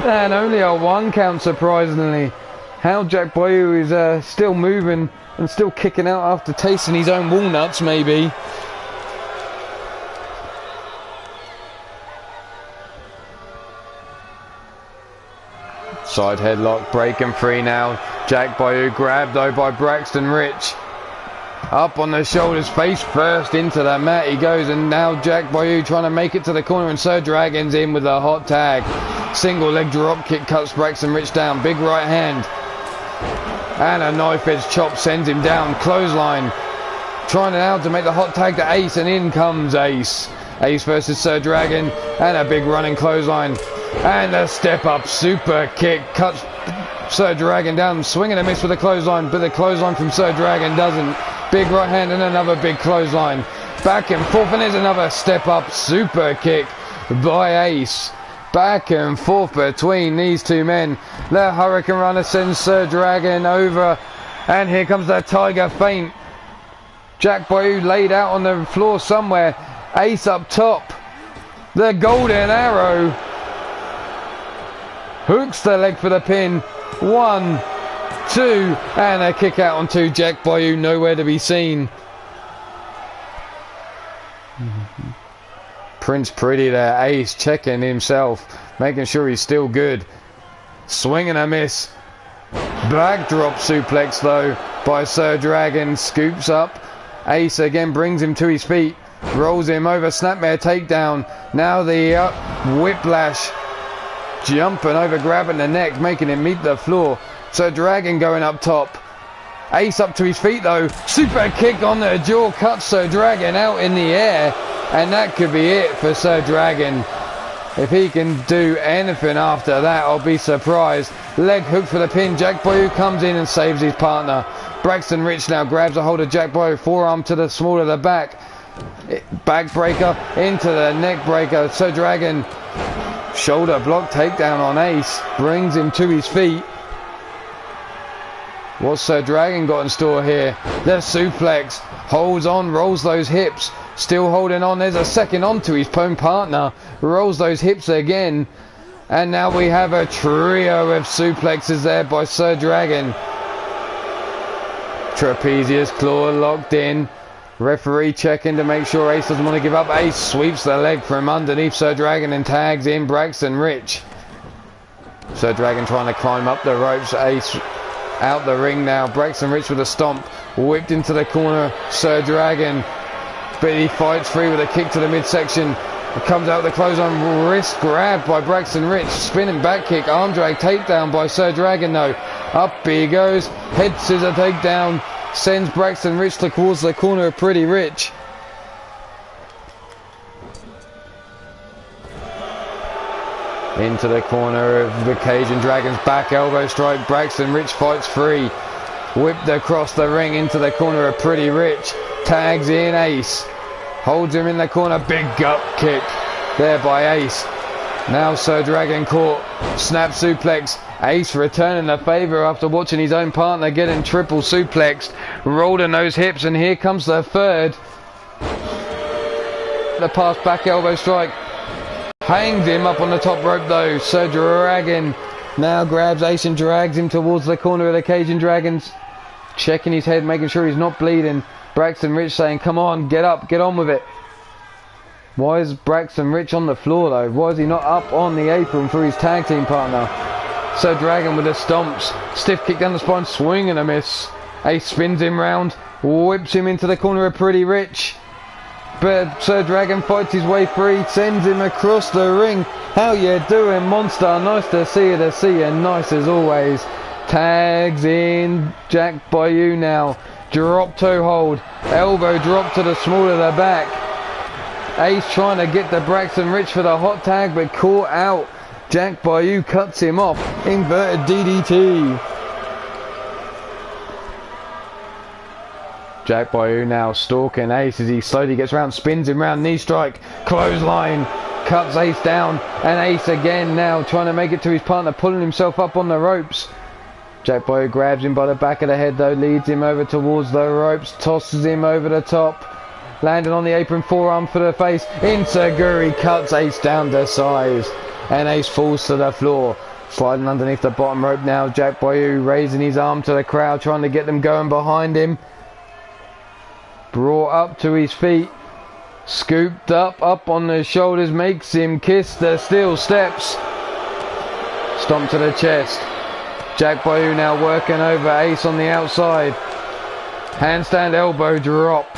And only a 1 count, surprisingly. How Jack Bayou is still moving and still kicking out after tasting his own walnuts, maybe. Side headlock, breaking free now. Jack Bayou grabbed though by Braxton Rich. Up on the shoulders, face first into the mat he goes, and now Jack Bayou trying to make it to the corner, and Sir Dragon's in with a hot tag. Single leg drop kick cuts Braxton Rich down. Big right hand. And a knife edge chop sends him down. Clothesline. Trying now to make the hot tag to Ace, and in comes Ace. Ace versus Sir Dragon, and a big running clothesline. And a step up super kick cuts Sir Dragon down. Swing and a miss with a clothesline, but the clothesline from Sir Dragon doesn't. Big right hand and another big clothesline. Back and forth, and there's another step up super kick by Ace. Back and forth between these two men. The Hurricane Runner sends Sir Dragon over, and here comes the Tiger Feint. Jack Bayou laid out on the floor somewhere. Ace up top. The Golden Arrow. Hooks the leg for the pin. 1, 2, and a kick out on 2. Jack Bayou nowhere to be seen. Prince Pretty there. Ace checking himself, making sure he's still good. Swing and a miss. Backdrop suplex though by Sir Dragon. Scoops up. Ace again brings him to his feet. Rolls him over. Snapmare takedown. Now the whiplash. Jumping over, grabbing the neck, making him meet the floor. Sir Dragon going up top. Ace up to his feet though. Super kick on the jaw. Cuts Sir Dragon out in the air. And that could be it for Sir Dragon. If he can do anything after that, I'll be surprised. Leg hook for the pin. Jack Bayou comes in and saves his partner. Braxton Rich now grabs a hold of Jack Bayou. Forearm to the small of the back. Backbreaker into the neck breaker. Sir Dragon shoulder block takedown on Ace. Brings him to his feet. What's Sir Dragon got in store here? The suplex. Holds on, rolls those hips. Still holding on. There's a second onto his own partner. Rolls those hips again. And now we have a trio of suplexes there by Sir Dragon. Trapezius claw locked in. Referee checking to make sure Ace doesn't want to give up. Ace sweeps the leg from underneath Sir Dragon and tags in Braxton Rich. Sir Dragon trying to climb up the ropes. Ace Out the ring now. Braxton Rich with a stomp. Whipped into the corner. Sir Dragon. But he fights free with a kick to the midsection. Comes out with a clothesline, wrist grab by Braxton Rich, spinning back kick, arm drag, takedown by Sir Dragon though. Up he goes, head scissor takedown, sends Braxton Rich towards the corner of Pretty Rich. Into the corner of the Cajun Dragon's back elbow strike, Braxton Rich fights free. Whipped across the ring into the corner of Pretty Rich, tags in Ace. Holds him in the corner, big gut kick there by Ace. Now Sir Dragon caught, snap suplex. Ace returning the favour after watching his own partner getting triple suplexed. Rolling those hips, and here comes the third. The pass back elbow strike. Hangs him up on the top rope though. Sir Dragon now grabs Ace and drags him towards the corner of the Cajun Dragons. Checking his head, making sure he's not bleeding. Braxton Rich saying, come on, get up, get on with it. Why is Braxton Rich on the floor though? Why is he not up on the apron for his tag team partner? Sir Dragon with the stomps. Stiff kick down the spine, swing and a miss. Ace spins him round, whips him into the corner of Pretty Rich. But Sir Dragon fights his way free, sends him across the ring. How you doing, monster? Nice to see you, nice as always. Tags in Jack Bayou now. Drop toe hold, elbow drop to the small of the back. Ace trying to get the Braxton Rich for the hot tag, but caught out. Jack Bayou cuts him off. Inverted DDT. Jack Bayou now stalking Ace as he slowly gets round, spins him round, knee strike, clothesline, cuts Ace down, and Ace again now trying to make it to his partner, pulling himself up on the ropes. Jack Bayou grabs him by the back of the head though, leads him over towards the ropes, tosses him over the top, landing on the apron, forearm for the face, Insaguri cuts Ace down to size, and Ace falls to the floor, sliding underneath the bottom rope now. Jack Bayou raising his arm to the crowd, trying to get them going behind him, brought up to his feet, scooped up on the shoulders, makes him kiss the steel steps, stomp to the chest. Jack Bayou now working over Ace on the outside. Handstand elbow drop.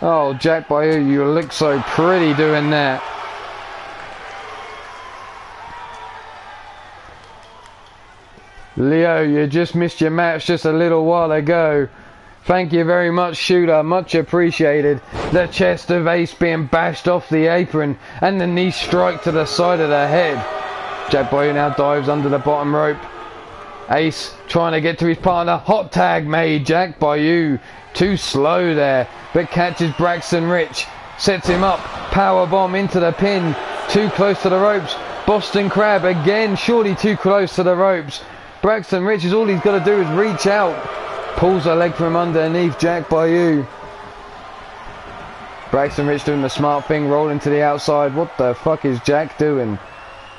Oh, Jack Bayou, you look so pretty doing that. Leo, you just missed your match just a little while ago. Thank you very much, Shooter. Much appreciated. The chest of Ace being bashed off the apron and the knee strike to the side of the head. Jack Bayou now dives under the bottom rope. Ace trying to get to his partner. Hot tag made. Jack Bayou too slow there, but catches Braxton Rich. Sets him up. Power bomb into the pin. Too close to the ropes. Boston Crab again. Surely too close to the ropes. Braxton Rich is all he's got to do is reach out. Pulls a leg from underneath Jack Bayou. Braxton Rich doing the smart thing. Rolling to the outside. What the fuck is Jack doing?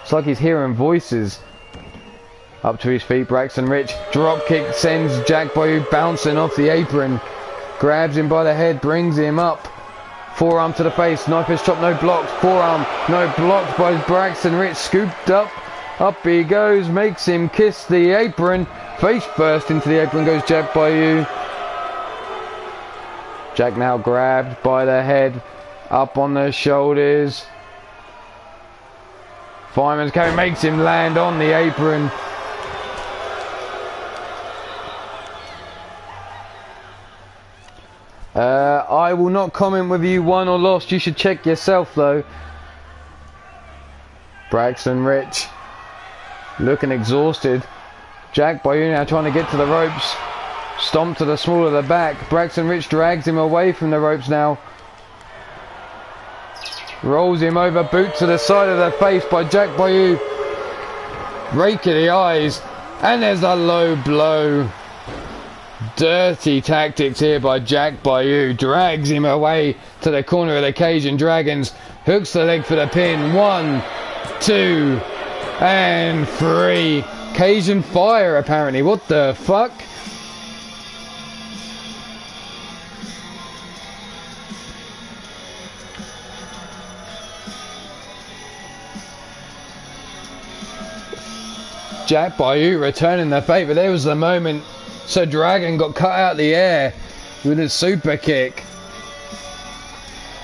It's like he's hearing voices. Up to his feet, Braxton Rich. Drop kick sends Jack Bayou bouncing off the apron. Grabs him by the head, brings him up. Forearm to the face, knife fist chop, no blocks. Forearm, no blocks by Braxton Rich. Scooped up. Up he goes, makes him kiss the apron. Face first into the apron goes Jack Bayou. Jack now grabbed by the head. Up on the shoulders. Fireman's carry makes him land on the apron. I will not comment whether you won or lost. You should check yourself though. Braxton Rich looking exhausted. Jack Bayou now trying to get to the ropes. Stomp to the small of the back. Braxton Rich drags him away from the ropes now. Rolls him over, boot to the side of the face by Jack Bayou. Rake of the eyes. And there's a low blow. Dirty tactics here by Jack Bayou. Drags him away to the corner of the Cajun Dragons. Hooks the leg for the pin. 1, 2, and 3. Cajun Fire apparently. What the fuck? Jack Bayou returning the favour. There was the moment So Dragon got cut out of the air with a super kick.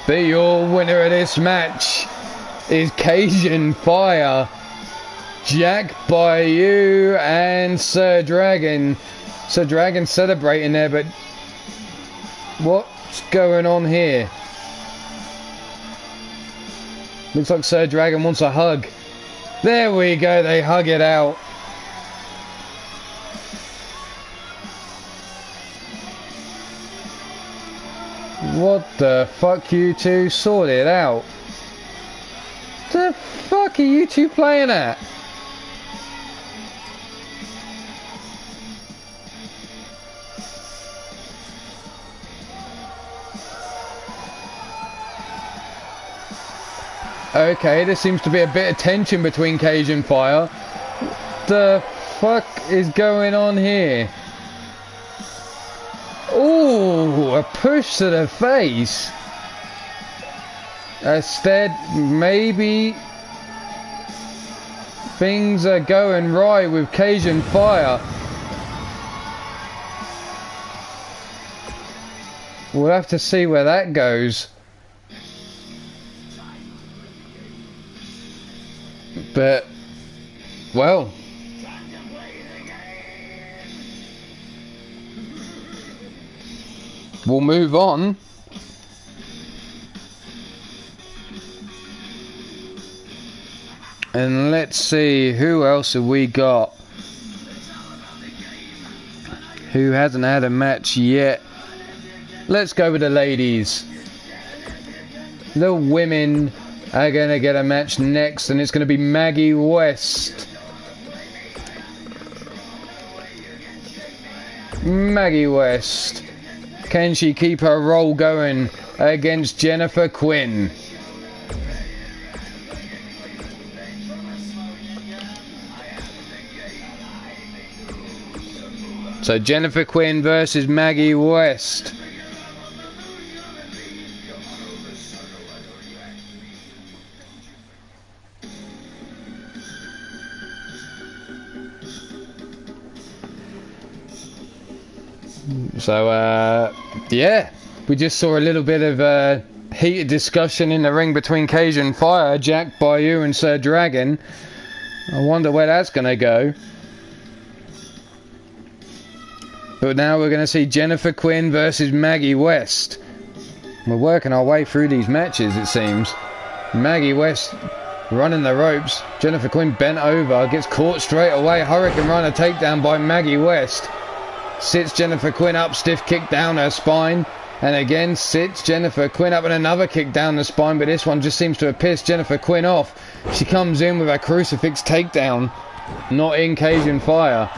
But your winner of this match is Cajun Fire, Jack Bayou and Sir Dragon. Sir Dragon celebrating there, but what's going on here? Looks like Sir Dragon wants a hug. There we go, they hug it out. What the fuck, you two? Sort it out. The fuck are you two playing at? Okay, there seems to be a bit of tension between Cajun Fire. The fuck is going on here? Ooh, a push to the face. Instead, maybe things are going right with Cajun Fire. We'll have to see where that goes. But, well, we'll move on. And let's see, who else have we got who hasn't had a match yet? Let's go with the ladies. The women are going to get a match next, and it's going to be Maggie West. Maggie West. Can she keep her role going against Jennifer Quinn? So Jennifer Quinn versus Maggie West. So, yeah, we just saw a little bit of heated discussion in the ring between Cajun Fire, Jack Bayou and Sir Dragon. I wonder where that's going to go. But now we're going to see Jennifer Quinn versus Maggie West. We're working our way through these matches, it seems. Maggie West running the ropes. Jennifer Quinn bent over, gets caught straight away. Hurricane Runner takedown by Maggie West. Sits Jennifer Quinn up, stiff kick down her spine. And again sits Jennifer Quinn up and another kick down the spine. But this one just seems to have pissed Jennifer Quinn off. She comes in with a crucifix takedown. Not in Cajun Fire.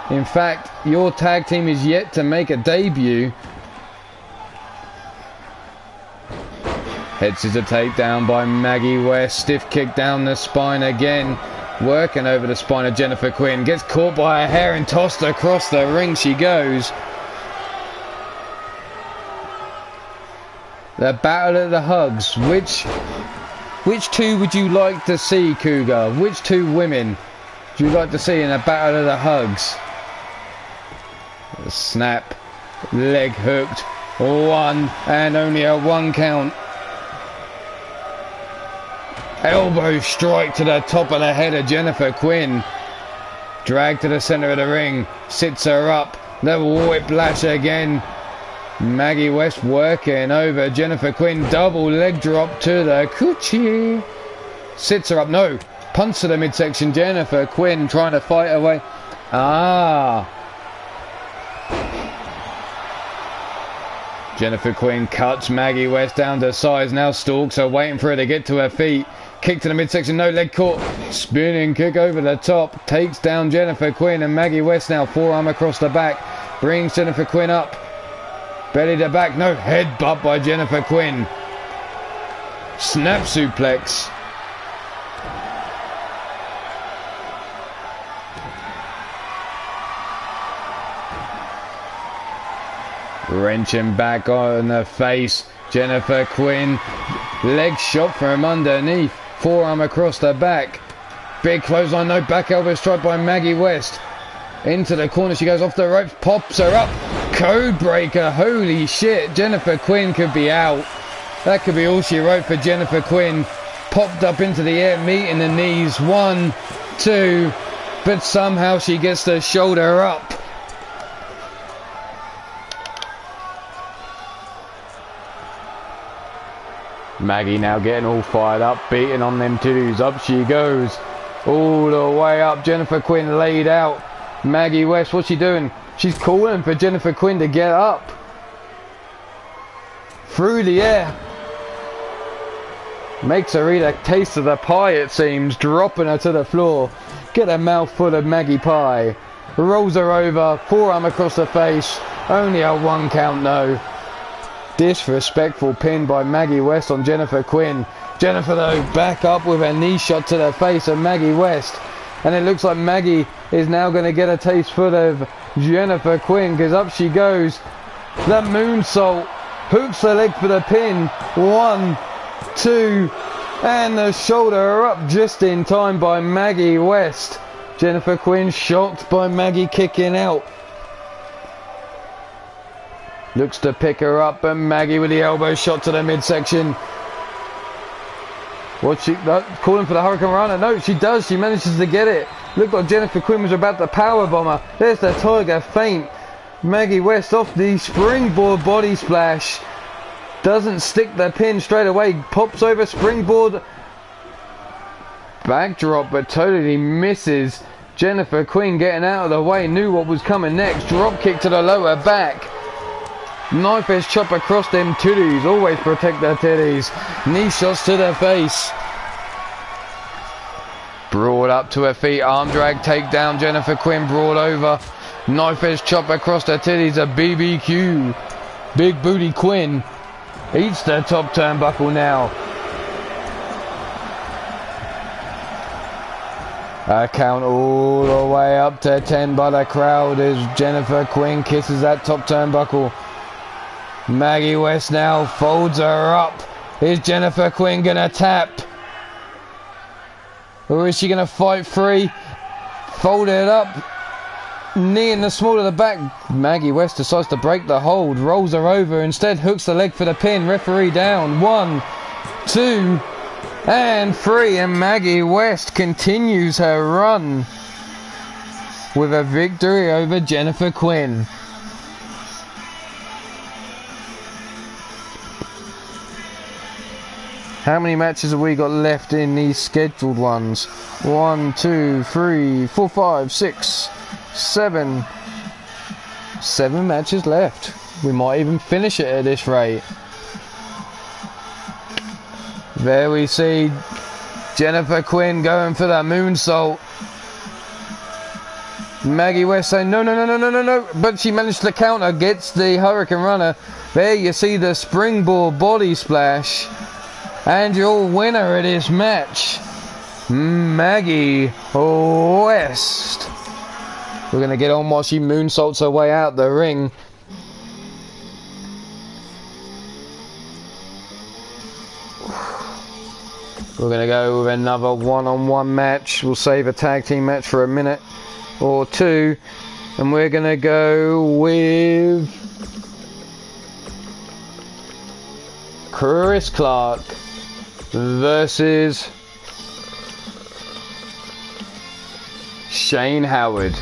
In fact, your tag team is yet to make a debut. Head scissor takedown by Maggie West. Stiff kick down the spine again. Working over the spine of Jennifer Quinn. Gets caught by her hair and tossed across the ring she goes. The battle of the hugs. Which two would you like to see, Cougar? Which two women would you like to see in a battle of the hugs? A snap. Leg hooked. One and only a one count. Elbow strike to the top of the head of Jennifer Quinn. Drag to the center of the ring. Sits her up. The whiplash again. Maggie West working over Jennifer Quinn. Double leg drop to the coochie. Sits her up. No. Punch to the midsection. Jennifer Quinn trying to fight her way. Jennifer Quinn cuts Maggie West down to size. Now stalks her, waiting for her to get to her feet. Kick to the midsection, no leg caught. Spinning kick over the top. Takes down Jennifer Quinn, and Maggie West now forearm across the back. Brings Jennifer Quinn up. Belly to back, no headbutt by Jennifer Quinn. Snap suplex. Wrenching back on the face. Jennifer Quinn. Leg shot from underneath. Forearm across the back. Big clothesline, no back elbow strike by Maggie West. Into the corner she goes, off the ropes, pops her up. Code breaker, holy shit. Jennifer Quinn could be out. That could be all she wrote for Jennifer Quinn. Popped up into the air, meeting the knees. 1, 2, but somehow she gets the shoulder up. Maggie now getting all fired up, beating on them titties. Up she goes, all the way up. Jennifer Quinn laid out. Maggie West, what's she doing? She's calling for Jennifer Quinn to get up. Through the air. Makes her eat a taste of the pie, it seems. Dropping her to the floor. Get a mouthful of Maggie pie. Rolls her over. Forearm across the face. Only a 1 count, no. Disrespectful pin by Maggie West on Jennifer Quinn. Jennifer, though, back up with a knee shot to the face of Maggie West. And it looks like Maggie is now going to get a tasteful of Jennifer Quinn, because up she goes. The moonsault. Hooks the leg for the pin. 1, 2, and the shoulder up just in time by Maggie West. Jennifer Quinn shocked by Maggie kicking out. Looks to pick her up, but Maggie with the elbow shot to the midsection. What's she calling for the Hurricane Rana? No, she does. She manages to get it. Looked like Jennifer Quinn was about to power bomb her. There's the Tiger feint. Maggie West off the springboard body splash. Doesn't stick the pin straight away. Pops over springboard backdrop, but totally misses. Jennifer Quinn getting out of the way. Knew what was coming next. Drop kick to the lower back. Knife edge chop across them titties. Always protect their titties. Knee shots to their face. Brought up to her feet. Arm drag takedown. Jennifer Quinn brought over. Knife edge chop across their titties. A BBQ. Big Booty Quinn eats the top turnbuckle now. A count all the way up to 10 by the crowd as Jennifer Quinn kisses that top turnbuckle. Maggie West now folds her up. Is Jennifer Quinn gonna tap? Or is she gonna fight free? Fold it up. Knee in the small of the back. Maggie West decides to break the hold. Rolls her over. Instead hooks the leg for the pin. Referee down. 1, 2, and 3. And Maggie West continues her run with a victory over Jennifer Quinn. How many matches have we got left in these scheduled ones? 1, 2, 3, 4, 5, 6, 7. 7 matches left. We might even finish it at this rate. There we see Jennifer Quinn going for that moonsault. Maggie West saying no, but she managed to counter, gets the Hurricane Runner. There you see the springboard body splash. And your winner of this match, Maggie West. We're going to get on while she moonsaults her way out the ring. We're going to go with another one-on-one match. We'll save a tag team match for a minute or two. And we're going to go with Chris Clark versus Shane Howard.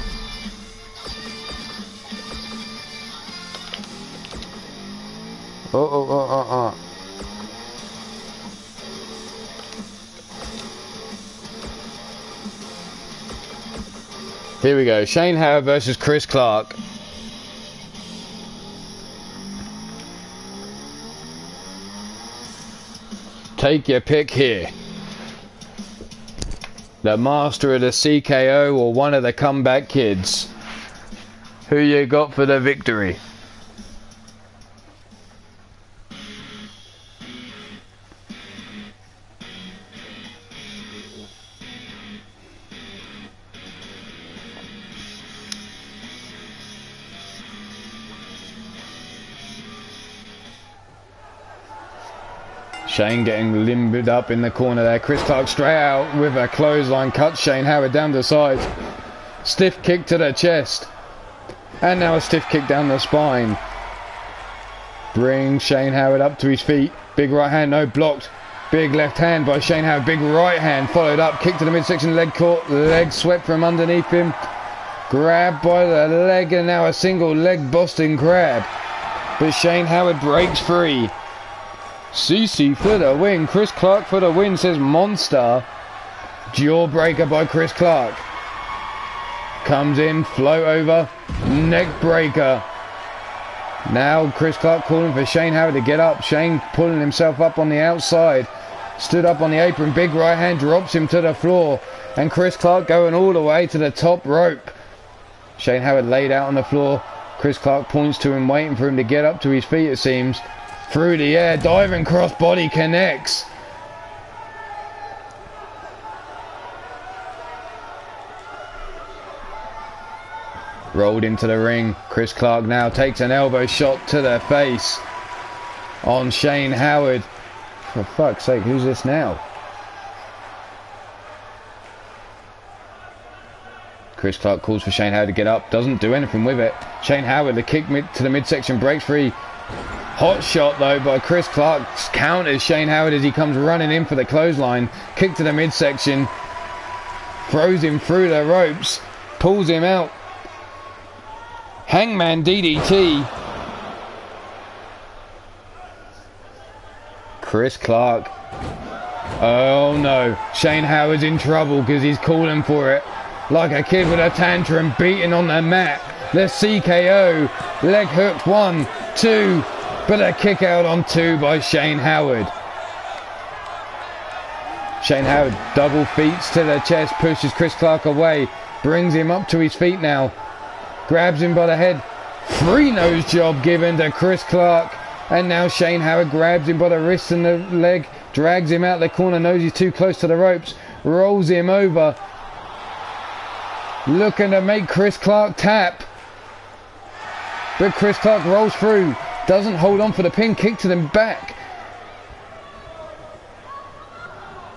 Here we go. Shane Howard versus Chris Clark. Take your pick here. The master of the CKO or one of the comeback kids. Who you got for the victory? Shane getting limbered up in the corner there. Chris Clark straight out with a clothesline, cuts Shane Howard down the side. Stiff kick to the chest. And now a stiff kick down the spine. Brings Shane Howard up to his feet. Big right hand, no, blocked. Big left hand by Shane Howard. Big right hand followed up. Kick to the midsection, leg caught. Leg swept from underneath him. Grabbed by the leg and now a single leg Boston Crab. But Shane Howard breaks free. CC for the win. Chris Clark for the win, says Monster. Jawbreaker by Chris Clark. Comes in, float over, neck breaker. Now Chris Clark calling for Shane Howard to get up. Shane pulling himself up on the outside. Stood up on the apron, big right hand drops him to the floor. And Chris Clark going all the way to the top rope. Shane Howard laid out on the floor. Chris Clark points to him, waiting for him to get up to his feet, it seems. Through the air, diving crossbody connects. Rolled into the ring. Chris Clark now takes an elbow shot to the face on Shane Howard. For fuck's sake, who's this now? Chris Clark calls for Shane Howard to get up. Doesn't do anything with it. Shane Howard, the kick to the midsection, breaks free. Hot shot though by Chris Clark. Counters Shane Howard as he comes running in for the clothesline. Kick to the midsection. Throws him through the ropes. Pulls him out. Hangman DDT. Chris Clark. Oh no. Shane Howard's in trouble because he's calling for it. Like a kid with a tantrum, beating on the mat. The CKO. Leg hooked. 1, 2. But a kick out on 2 by Shane Howard. Shane Howard double feets to the chest. Pushes Chris Clark away. Brings him up to his feet now. Grabs him by the head. Free nose job given to Chris Clark. And now Shane Howard grabs him by the wrist and the leg. Drags him out the corner. Knows he's too close to the ropes. Rolls him over. Looking to make Chris Clark tap. But Chris Clark rolls through. Doesn't hold on for the pin. Kick to the back.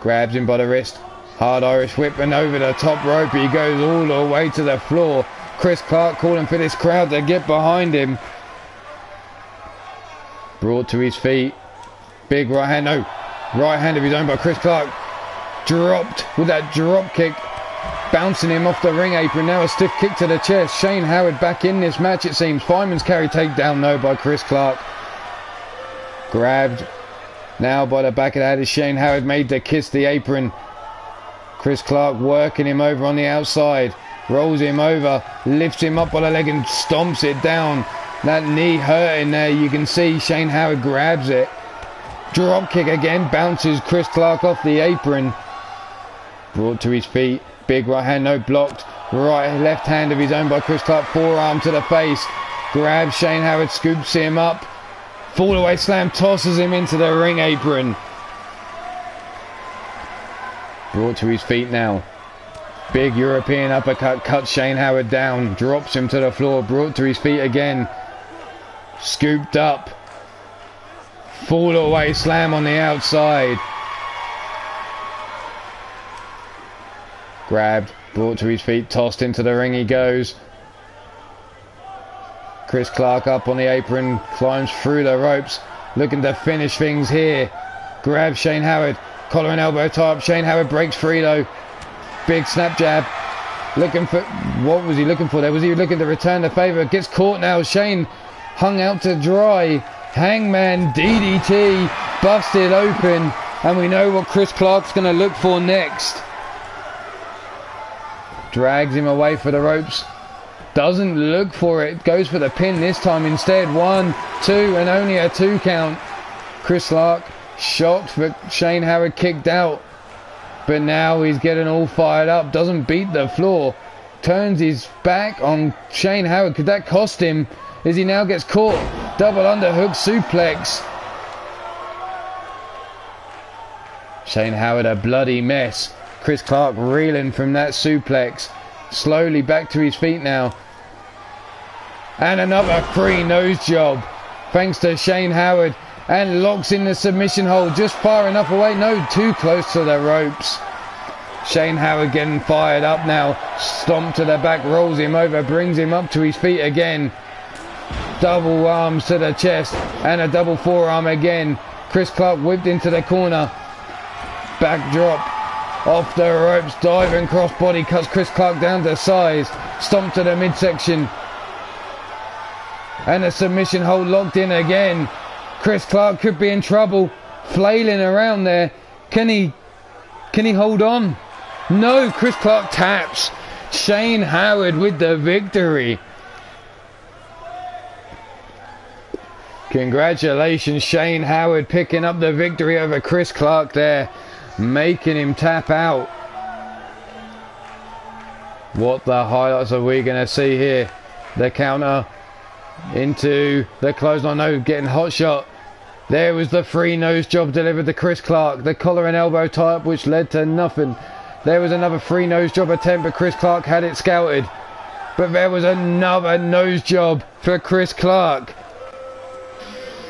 Grabs him by the wrist. Hard Irish whip and over the top rope. He goes all the way to the floor. Chris Clark calling for this crowd to get behind him. Brought to his feet. Big right hand. No. Right hand of his own by Chris Clark. Dropped with that drop kick. Bouncing him off the ring apron. Now a stiff kick to the chest. Shane Howard back in this match, it seems. Fireman's carry takedown, no, by Chris Clark. Grabbed now by the back of the head as Shane Howard made to kiss the apron. Chris Clark working him over on the outside. Rolls him over. Lifts him up by the leg and stomps it down. That knee hurting there. You can see Shane Howard grabs it. Drop kick again. Bounces Chris Clark off the apron. Brought to his feet. Big right hand, no, blocked. Right left hand of his own by Chris Clark. Forearm to the face. Grabs Shane Howard, scoops him up. Fall away slam, tosses him into the ring apron. Brought to his feet now. Big European uppercut, cuts Shane Howard down. Drops him to the floor. Brought to his feet again. Scooped up. Fall away slam on the outside. Grabbed, brought to his feet, tossed into the ring he goes. Chris Clark up on the apron, climbs through the ropes, looking to finish things here. Grabs Shane Howard, collar and elbow tie up. Shane Howard breaks free though. Big snap jab. Looking for, what was he looking for there? Was he looking to return the favour? Gets caught now. Shane hung out to dry. Hangman DDT, busted open. And we know what Chris Clark's going to look for next. Drags him away for the ropes. Doesn't look for it. Goes for the pin this time instead. 1, 2 and only a 2 count. Chris Clark shocked but Shane Howard kicked out. But now he's getting all fired up. Doesn't beat the floor. Turns his back on Shane Howard. Could that cost him as he now gets caught? Double underhook suplex. Shane Howard a bloody mess. Chris Clark reeling from that suplex. Slowly back to his feet now. And another free nose job. Thanks to Shane Howard. And locks in the submission hold. Just far enough away. No, too close to the ropes. Shane Howard getting fired up now. Stomp to the back, rolls him over, brings him up to his feet again. Double arms to the chest and a double forearm again. Chris Clark whipped into the corner. Back drop off the ropes, diving crossbody, cuts Chris Clark down to size. Stomp to the midsection. And a submission hold locked in again. Chris Clark could be in trouble, flailing around there. Can he hold on? No, Chris Clark taps. Shane Howard with the victory. Congratulations, Shane Howard picking up the victory over Chris Clark there, making him tap out. What the highlights are we going to see here? The counter into the clothesline, no, getting hot shot. There was the free nose job delivered to Chris Clark. The collar and elbow tie-up which led to nothing. There was another free nose job attempt, but Chris Clark had it scouted. But there was another nose job for Chris Clark.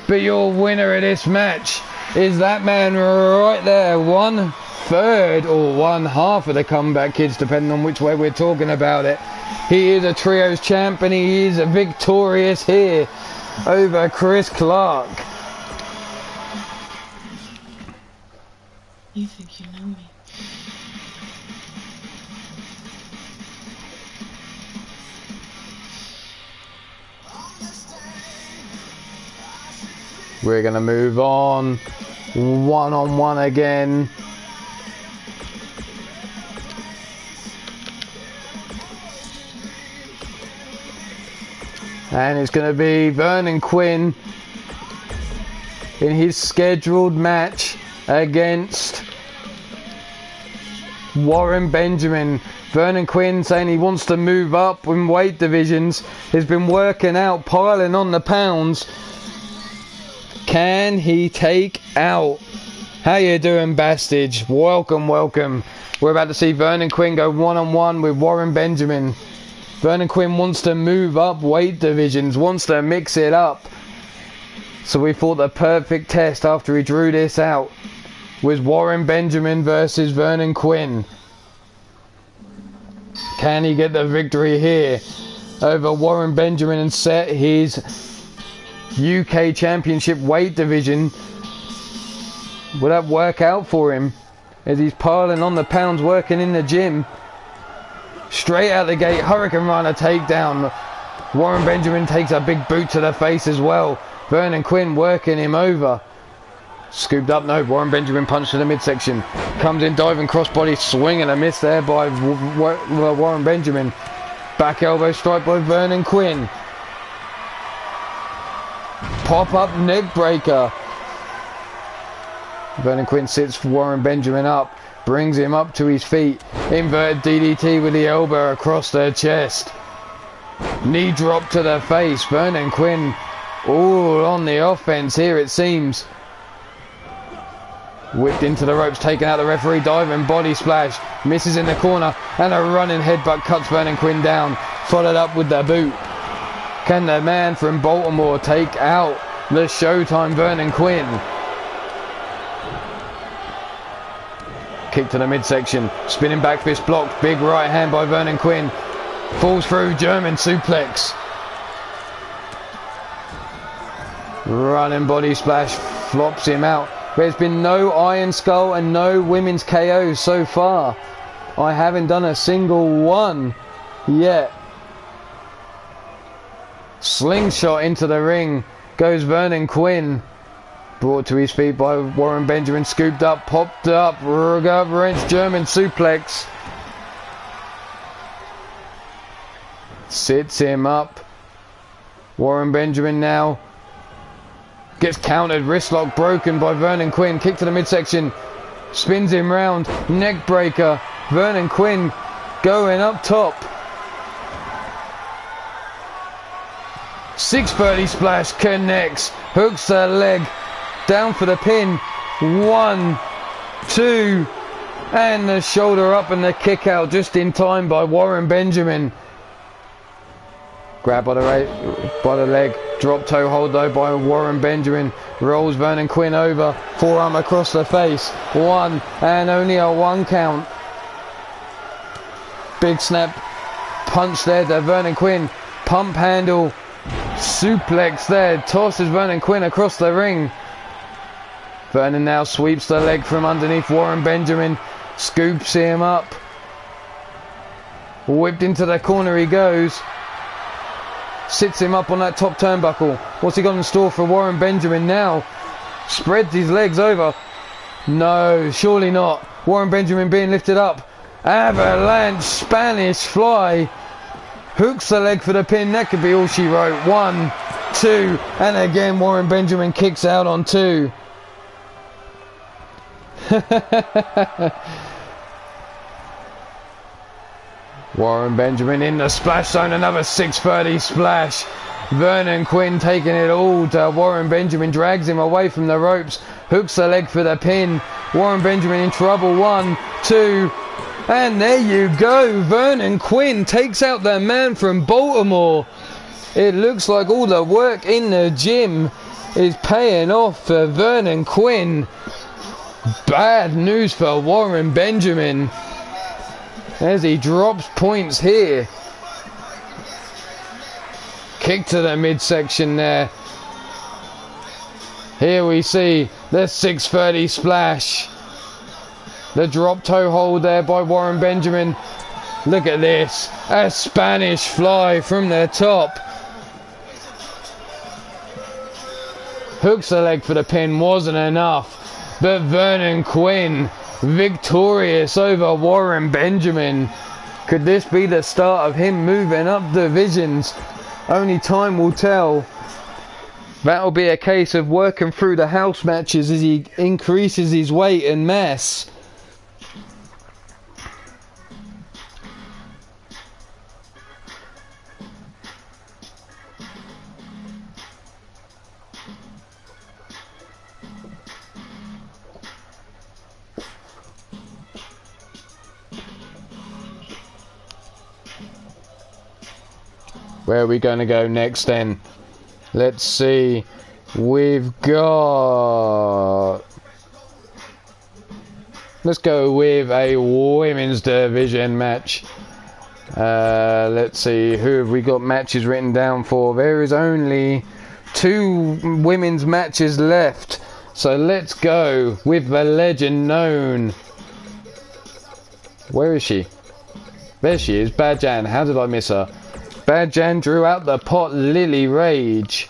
But your winner of this match is that man right there. 1/3 or 1/2 of the Comeback Kids, depending on which way we're talking about it. He is a trios champ and he is victorious here over Chris Clark. You think you know me? We're going to move on. One-on-one again. And it's going to be Vernon Quinn in his scheduled match against Warren Benjamin. Vernon Quinn saying he wants to move up in weight divisions. He's been working out, piling on the pounds. Can he take out? How you doing, Bastage? Welcome, welcome. We're about to see Vernon Quinn go one-on-one with Warren Benjamin. Vernon Quinn wants to move up weight divisions, wants to mix it up. So we thought the perfect test after he drew this out was Warren Benjamin versus Vernon Quinn. Can he get the victory here over Warren Benjamin and set his UK Championship weight division? Will that work out for him as he's piling on the pounds, working in the gym? Straight out the gate, Hurricane Runner takedown. Warren Benjamin takes a big boot to the face as well. Vernon Quinn working him over. Scooped up, no. Warren Benjamin punch to the midsection. Comes in diving crossbody, swing and a miss there by Warren Benjamin. Back elbow strike by Vernon Quinn. Pop up neck breaker. Vernon Quinn sits Warren Benjamin up, brings him up to his feet. Inverted DDT with the elbow across their chest. Knee drop to the face. Vernon Quinn all on the offense here, it seems. Whipped into the ropes, taken out the referee, diving body splash. Misses in the corner and a running headbutt cuts Vernon Quinn down. Followed up with the boot. Can the man from Baltimore take out the Showtime Vernon Quinn? Kick to the midsection. Spinning back fist blocked. Big right hand by Vernon Quinn. Falls through, German suplex. Running body splash. Flops him out. There's been no Iron Skull and no women's KOs so far. I haven't done a single one yet. Slingshot into the ring goes Vernon Quinn. Brought to his feet by Warren Benjamin. Scooped up, popped up. Wrench German suplex. Sits him up. Warren Benjamin now gets countered. Wrist lock broken by Vernon Quinn. Kick to the midsection. Spins him round. Neck breaker. Vernon Quinn going up top. 630 splash connects. Hooks the leg. Down for the pin. 1, 2, and the shoulder up and the kick out just in time by Warren Benjamin. Grab by the leg. Drop toe hold though by Warren Benjamin. Rolls Vernon Quinn over. Forearm across the face. 1 and only a 1 count. Big snap punch there to Vernon Quinn. Pump handle. Suplex there. Tosses Vernon Quinn across the ring. Vernon now sweeps the leg from underneath Warren Benjamin. Scoops him up. Whipped into the corner he goes. Sits him up on that top turnbuckle. What's he got in store for Warren Benjamin now? Spreads his legs over. No, surely not. Warren Benjamin being lifted up. Avalanche Spanish fly. Hooks the leg for the pin. That could be all she wrote. 1, 2, and again Warren Benjamin kicks out on 2. Warren Benjamin in the splash zone, another 630 splash. Vernon Quinn taking it all to Warren Benjamin, drags him away from the ropes, hooks the leg for the pin. Warren Benjamin in trouble. 1, 2, and there you go. Vernon Quinn takes out the man from Baltimore. It looks like all the work in the gym is paying off for Vernon Quinn. Bad news for Warren Benjamin as he drops points here. Kick to the midsection there. Here we see the 630 splash. The drop toe hold there by Warren Benjamin. Look at this. A Spanish fly from the top. Hooks the leg for the pin. Wasn't enough. But Vernon Quinn victorious over Warren Benjamin. Could this be the start of him moving up divisions? Only time will tell. That'll be a case of working through the house matches as he increases his weight and mass. Where are we going to go next then? Let's see. We've got... Let's go with a women's division match. Let's see. Who have we got matches written down for? There is only 2 women's matches left. So let's go with the legend known. Where is she? There she is. Bad Jan. How did I miss her? Bad Jan drew out the pot. Lily Rage.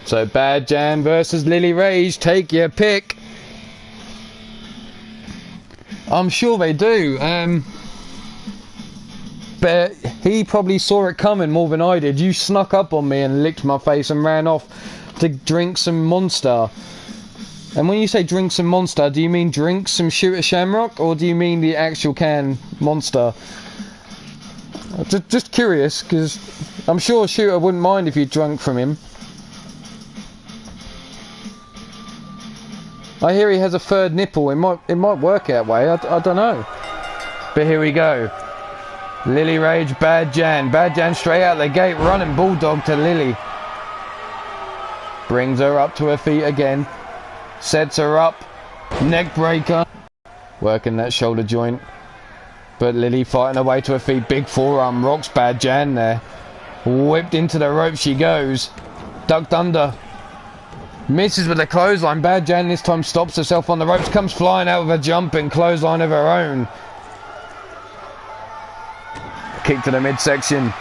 So Bad Jan versus Lily Rage. Take your pick. I'm sure they do. But he probably saw it coming more than I did. You snuck up on me and licked my face and ran off to drink some Monster. And when you say drink some Monster, do you mean drink some Shooter Shamrock, or do you mean the actual can Monster? Just curious, because I'm sure Shooter wouldn't mind if you drunk from him. I hear he has a 3rd nipple. It might work that way. I don't know. But here we go. Lily Rage, Bad Jan. Bad Jan straight out the gate, running bulldog to Lily. Brings her up to her feet again. Sets her up. Neck breaker. Working that shoulder joint. But Lily fighting her way to her feet. Big forearm. Rocks Bad Jan there. Whipped into the rope she goes. Ducked under. Misses with a clothesline. Bad Jan this time stops herself on the ropes. Comes flying out with a jumping clothesline of her own. Kick to the midsection.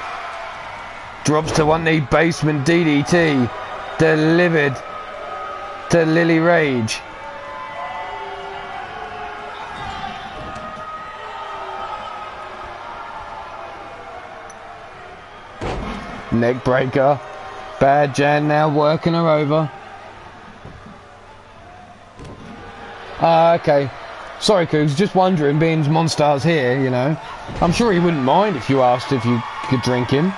Drops to one knee. Basement DDT. Delivered to Lily Rage. Neck breaker. Bad Jan now working her over. Okay. Sorry, Cougs, just wondering, being Monstar's here, you know. I'm sure he wouldn't mind if you asked if you could drink him.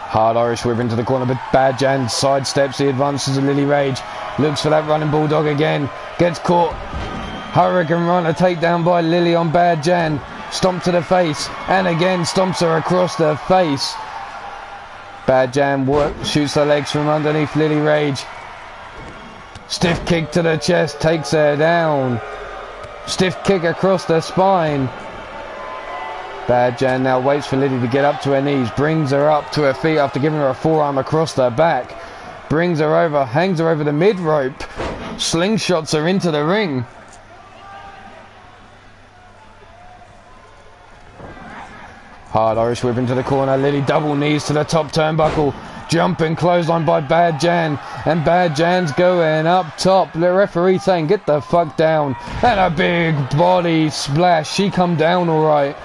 Hard Irish whip into the corner, but Bad Jan sidesteps. He advances to Lily Rage. Looks for that running bulldog again. Gets caught. Hurricane Runner takedown by Lily on Bad Jan. Stomp to the face, and again stomps her across the face. Bad Jan shoots the legs from underneath Lily Rage. Stiff kick to the chest, takes her down. Stiff kick across the spine. Bad Jan now waits for Lily to get up to her knees, brings her up to her feet after giving her a forearm across the back. Brings her over, hangs her over the mid rope, slingshots her into the ring. Hard Irish whip into the corner. Lily double knees to the top turnbuckle. Jumping clothesline by Bad Jan. And Bad Jan's going up top. The referee saying, get the fuck down. And a big body splash. She come down alright.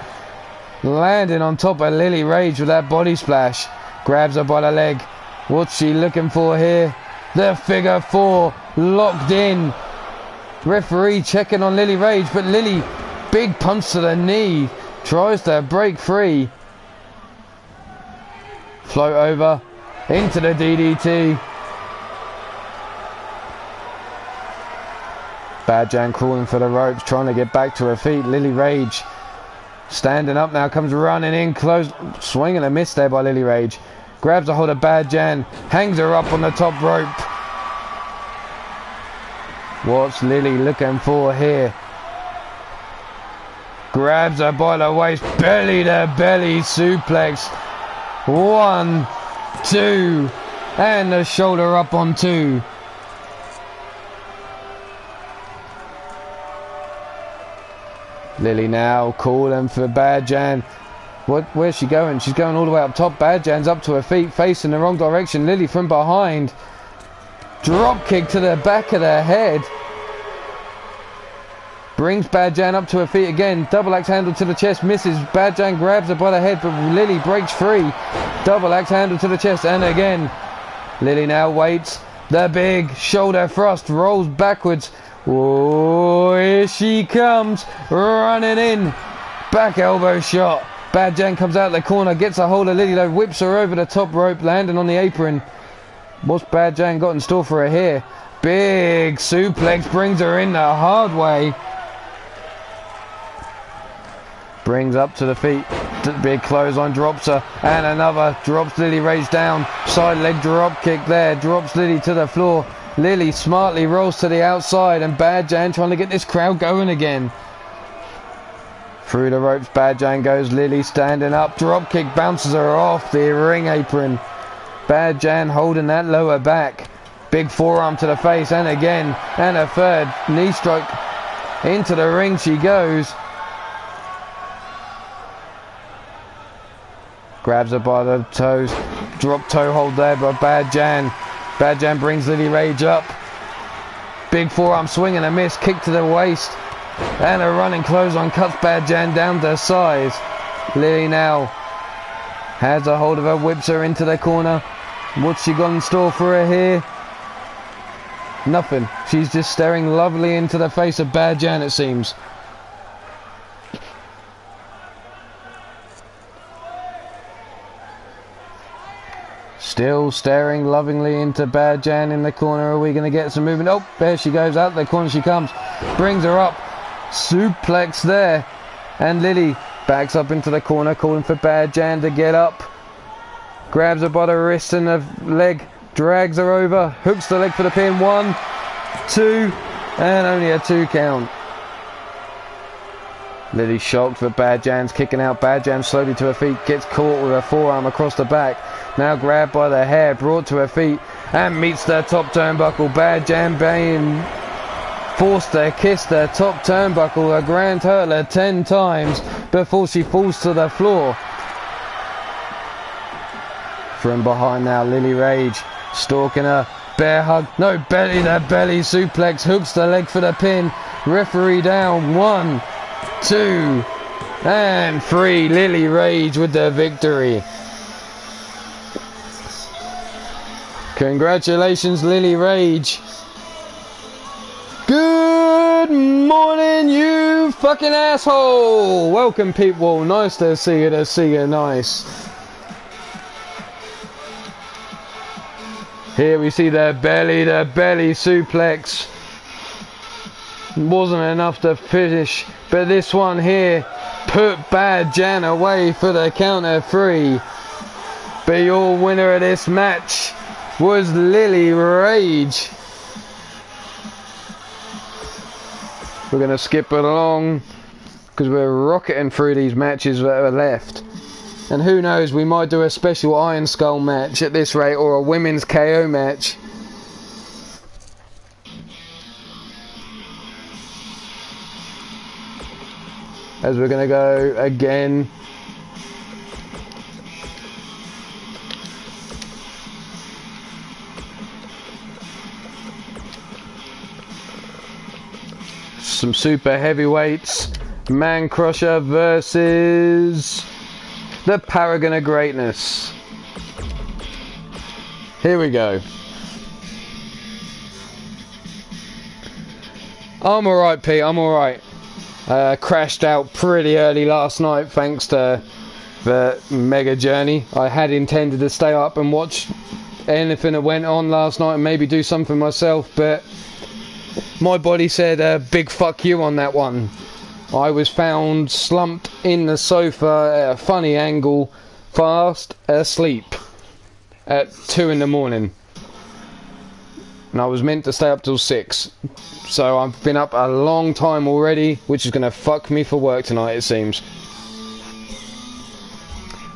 Landing on top of Lily Rage with that body splash. Grabs her by the leg. What's she looking for here? The figure four. Locked in. Referee checking on Lily Rage. But Lily, big punch to the knee. Tries to break free. Float over. Into the DDT. Bad Jan crawling for the ropes. Trying to get back to her feet. Lily Rage. Standing up now. Comes running in. Close. Swing and a miss there by Lily Rage. Grabs a hold of Bad Jan. Hangs her up on the top rope. What's Lily looking for here? Grabs her by the waist, belly to belly suplex. 1, 2, and the shoulder up on 2. Lily now calling for Bad Jan. Where's she going? She's going all the way up top. Bad Jan's up to her feet, facing the wrong direction. Lily from behind. Drop kick to the back of the head. Brings Bad Jan up to her feet again. Double axe handle to the chest. Misses. Bad Jan grabs her by the head, but Lily breaks free. Double axe handle to the chest. And again. Lily now waits. The big shoulder thrust. Rolls backwards. Oh, here she comes. Running in. Back elbow shot. Bad Jan comes out the corner. Gets a hold of Lily though. Whips her over the top rope. Landing on the apron. What's Bad Jan got in store for her here? Big suplex. Brings her in the hard way. Brings up to the feet. Big clothesline, drops her. And another. Drops Lily Rage down. Side leg drop kick there. Drops Lily to the floor. Lily smartly rolls to the outside. And Bad Jan trying to get this crowd going again. Through the ropes, Bad Jan goes. Lily standing up. Drop kick bounces her off the ring apron. Bad Jan holding that lower back. Big forearm to the face. And again. And a third knee strike. Into the ring she goes. Grabs her by the toes. Drop toe hold there by Bad Jan. Bad Jan brings Lily Rage up. Big forearm swing and a miss. Kick to the waist. And a running clothesline cuts Bad Jan down to size. Lily now has a hold of her. Whips her into the corner. What's she got in store for her here? Nothing. She's just staring lovely into the face of Bad Jan, it seems. Still staring lovingly into Bad Jan in the corner. Are we going to get some movement? Oh, there she goes. Out the corner she comes. Brings her up. Suplex there. And Lily backs up into the corner, calling for Bad Jan to get up. Grabs her by the wrist and the leg. Drags her over. Hooks the leg for the pin. 1, 2, and only a 2 count. Lily shocked, but Bad Jan's kicking out. Bad Jan slowly to her feet, gets caught with her forearm across the back. Now grabbed by the hair, brought to her feet, and meets the top turnbuckle. Bad Jan being forced to kiss the top turnbuckle, a grand total of 10 times before she falls to the floor. From behind now, Lily Rage stalking her. Bear hug, no, belly to belly suplex, hooks the leg for the pin. Referee down. 1, 2, and 3. Lily Rage with the victory. Congratulations, Lily Rage. Good morning, you fucking asshole. Welcome, people. Nice to see you, nice. Here we see the belly to belly suplex. Wasn't enough to finish, but this one here put Bad Jan away for the counter 3. But your winner of this match was Lily Rage. We're going to skip it along because we're rocketing through these matches that are left. And who knows, we might do a special Iron Skull match at this rate, or a women's KO match. As we're going to go again. Some super heavyweights. Man Crusher versus the Paragon of Greatness. Here we go. I'm alright, Pete, I'm alright. Crashed out pretty early last night thanks to the Mega Journey. I had intended to stay up and watch anything that went on last night and maybe do something myself, but my body said a big fuck you on that one. I was found slumped in the sofa at a funny angle, fast asleep at 2 in the morning. And I was meant to stay up till 6. So I've been up a long time already, which is going to fuck me for work tonight, it seems.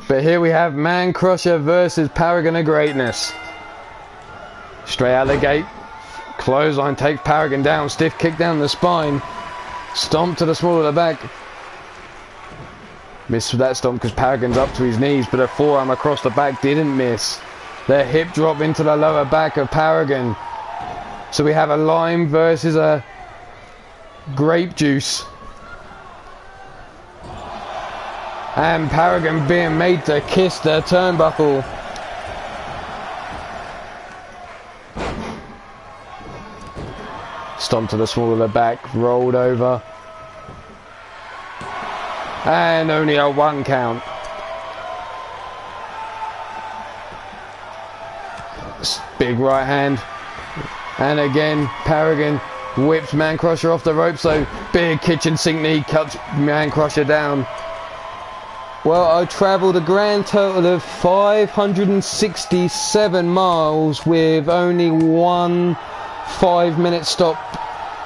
But here we have Man Crusher versus Paragon of Greatness. Straight out the gate. Clothesline takes Paragon down. Stiff kick down the spine. Stomp to the small of the back. Missed that stomp because Paragon's up to his knees, but a forearm across the back didn't miss. The hip drop into the lower back of Paragon. So we have a lime versus a grape juice. And Paragon being made to kiss the turnbuckle. Stomp to the small of the back, rolled over. And only a 1 count. Big right hand. And again, Paragon whips Man Crusher off the rope, so big kitchen sink knee cuts Man Crusher down. Well, I travelled a grand total of 567 miles with only one 5-minute stop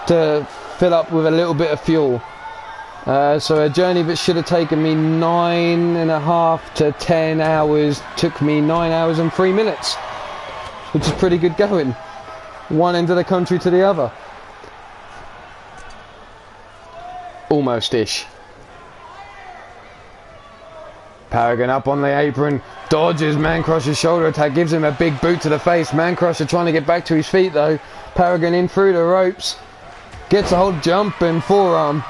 to fill up with a little bit of fuel. So a journey that should have taken me 9.5 to 10 hours took me 9 hours and 3 minutes, which is pretty good going. One end of the country to the other. Almost-ish. Paragon up on the apron, dodges Man Crusher's shoulder attack, gives him a big boot to the face. Man Crusher trying to get back to his feet though. Paragon in through the ropes. Gets a hold, jump and forearm.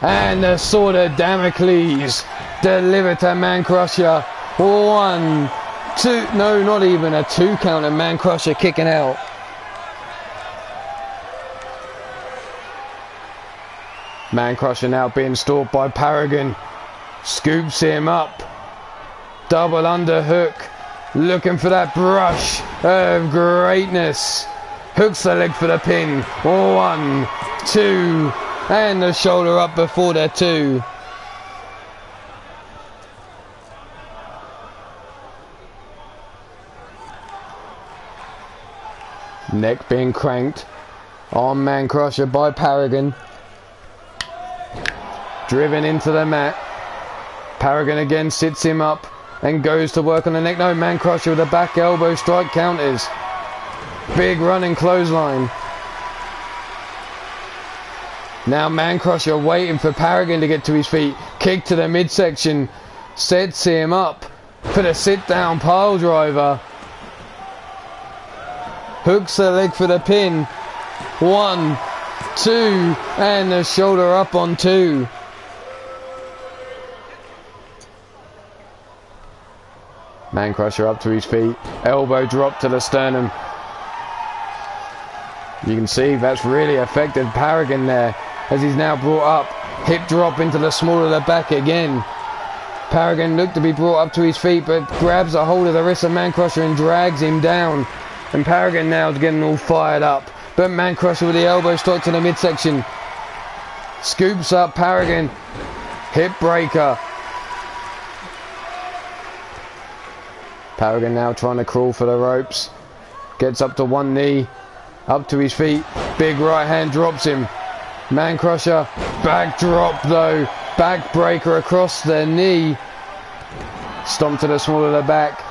And the sword of Damocles delivered to Man Crusher. 1, 2, no, not even a 2 count, and Man Crusher kicking out. Man Crusher now being stalked by Paragon. Scoops him up. Double underhook. Looking for that brush of greatness. Hooks the leg for the pin. 1, 2, and the shoulder up before the 2. Neck being cranked on Man Crusher by Paragon. Driven into the mat. Paragon again sits him up and goes to work on the neck. No, Man Crusher with a back elbow strike counters. Big running clothesline. Now Man Crusher waiting for Paragon to get to his feet. Kick to the midsection. Sets him up for the sit down pile driver. Hooks the leg for the pin. 1, 2, and the shoulder up on 2. Man Crusher up to his feet. Elbow drop to the sternum. You can see that's really affected Paragon there as he's now brought up. Hip drop into the small of the back again. Paragon looked to be brought up to his feet, but grabs a hold of the wrist of Man Crusher and drags him down. And Paragon now is getting all fired up. But Man Crusher with the elbow strike to the midsection. Scoops up Paragon. Hip breaker. Paragon now trying to crawl for the ropes. Gets up to one knee. Up to his feet. Big right hand drops him. Man Crusher. Back drop though. Back breaker across the knee. Stomp to the small of the back.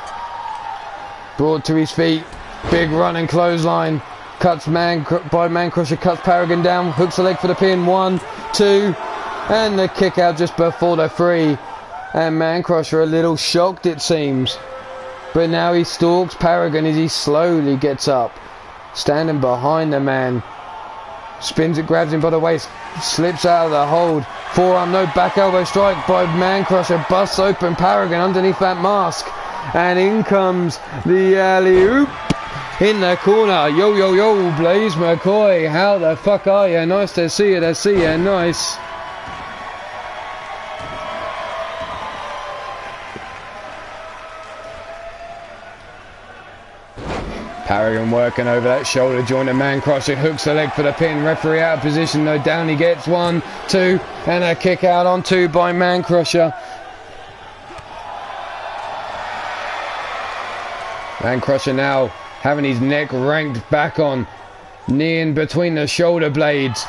Brought to his feet. Big run and clothesline. Cuts Man Crusher. Cuts Paragon down. Hooks the leg for the pin. 1, 2. And the kick out just before the 3. And Man Crusher a little shocked it seems. But now he stalks Paragon as he slowly gets up. Standing behind the man. Spins it, grabs him by the waist. Slips out of the hold. Forearm, no back elbow strike by Man Crusher. Busts open Paragon underneath that mask. And in comes the alley-oop in the corner. Yo, yo, yo, Blaze McCoy. How the fuck are you? Nice to see you, Nice. Paragon working over that shoulder joint of Man Crusher. Hooks the leg for the pin. Referee out of position though. Down he gets. 1, 2. And a kick out on 2 by Man Crusher. Man Crusher now having his neck ranked back on. Knee in between the shoulder blades.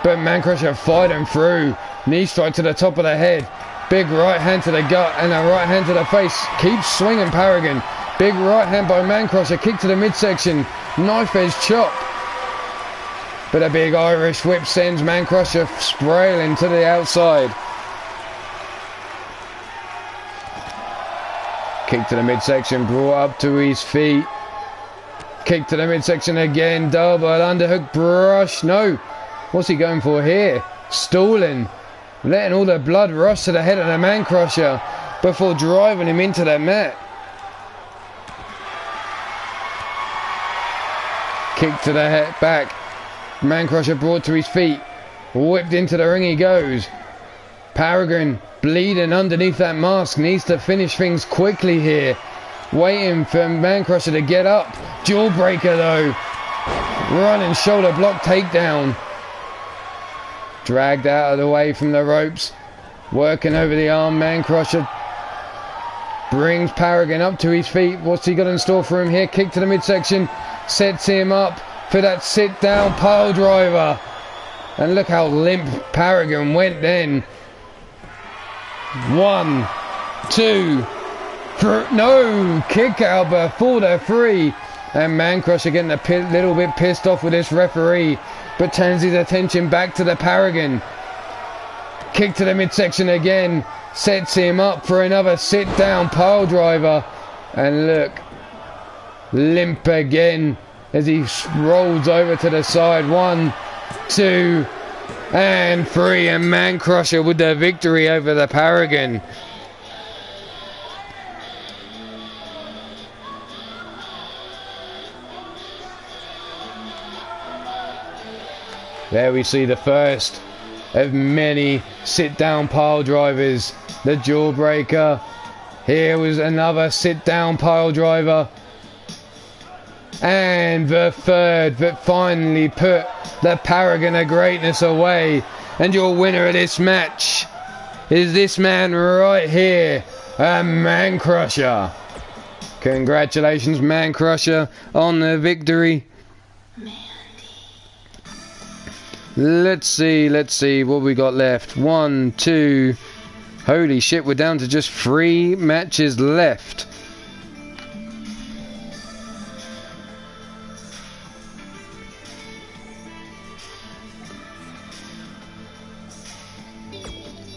But Man Crusher fighting through. Knee strike to the top of the head. Big right hand to the gut and a right hand to the face. Keeps swinging Paragon. Big right hand by Man Crusher. Kick to the midsection. Knife edge chop. But a big Irish whip sends Man Crusher sprailing to the outside. Kick to the midsection. Brought up to his feet. Kick to the midsection again. Double underhook brush. No. What's he going for here? Stalling. Letting all the blood rush to the head of the Man Crusher before driving him into the mat. Kick to the head back. Man Crusher brought to his feet. Whipped into the ring he goes. Paragon bleeding underneath that mask. Needs to finish things quickly here. Waiting for Man Crusher to get up. Jawbreaker though. Running shoulder block takedown. Dragged out of the way from the ropes. Working over the arm. Man Crusher brings Paragon up to his feet. What's he got in store for him here? Kick to the midsection. Sets him up for that sit down pile driver. And look how limp Paragon went then. 1, 2, 3. No! Kick out before the 3. And Man Crusher getting a little bit pissed off with this referee. But turns his attention back to the Paragon. Kick to the midsection again. Sets him up for another sit down pile driver. And look. Limp again as he rolls over to the side. 1, 2, and 3. And Man Crusher with the victory over the Paragon. There we see the first of many sit-down pile drivers. The Jawbreaker. Here was another sit-down pile driver. And the third that finally put the Paragon of Greatness away. And your winner of this match is this man right here, a Man Crusher. Congratulations, Man Crusher, on the victory. Let's see what we got left. 1, 2. Holy shit, we're down to just 3 matches left.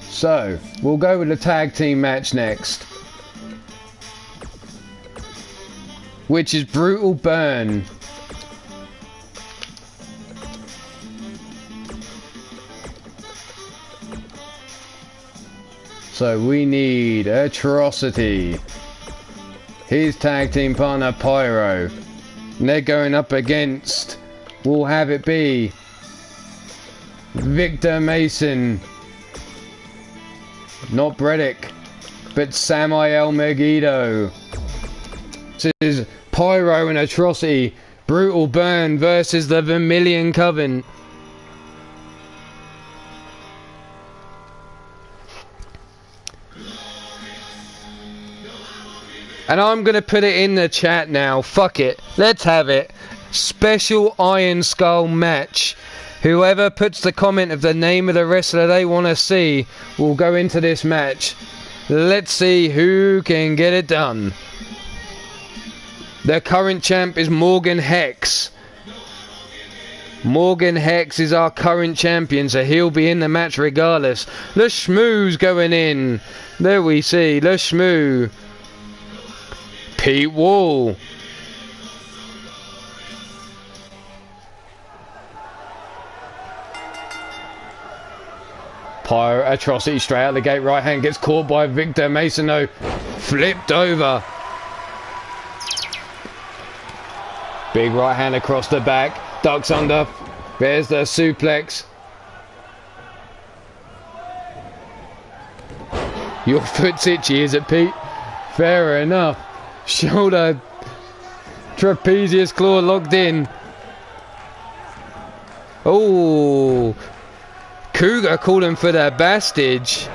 So, we'll go with the tag team match next. Which is Brutal Burn. So we need Atrocity. His tag team partner Pyro. And they're going up against, we'll have it be, Victor Mason. Not Breddick, but Samael Megiddo. This is Pyro and Atrocity Brutal Burn versus the Vermilion Coven. And I'm going to put it in the chat now. Fuck it. Let's have it. Special Iron Skull match. Whoever puts the comment of the name of the wrestler they want to see will go into this match. Let's see who can get it done. The current champ is Morgan Hex. Morgan Hex is our current champion, so he'll be in the match regardless. The Shmoo's going in. There we see the Shmoo. Pete Wall. Pyro Atrocity straight out the gate, right hand gets caught by Victor Mason though. Flipped over. Big right hand across the back. Ducks under. There's the suplex. Your foot's itchy, is it, Pete? Fair enough. Shoulder. Trapezius claw locked in. Oh. Cougar calling for the Bastage.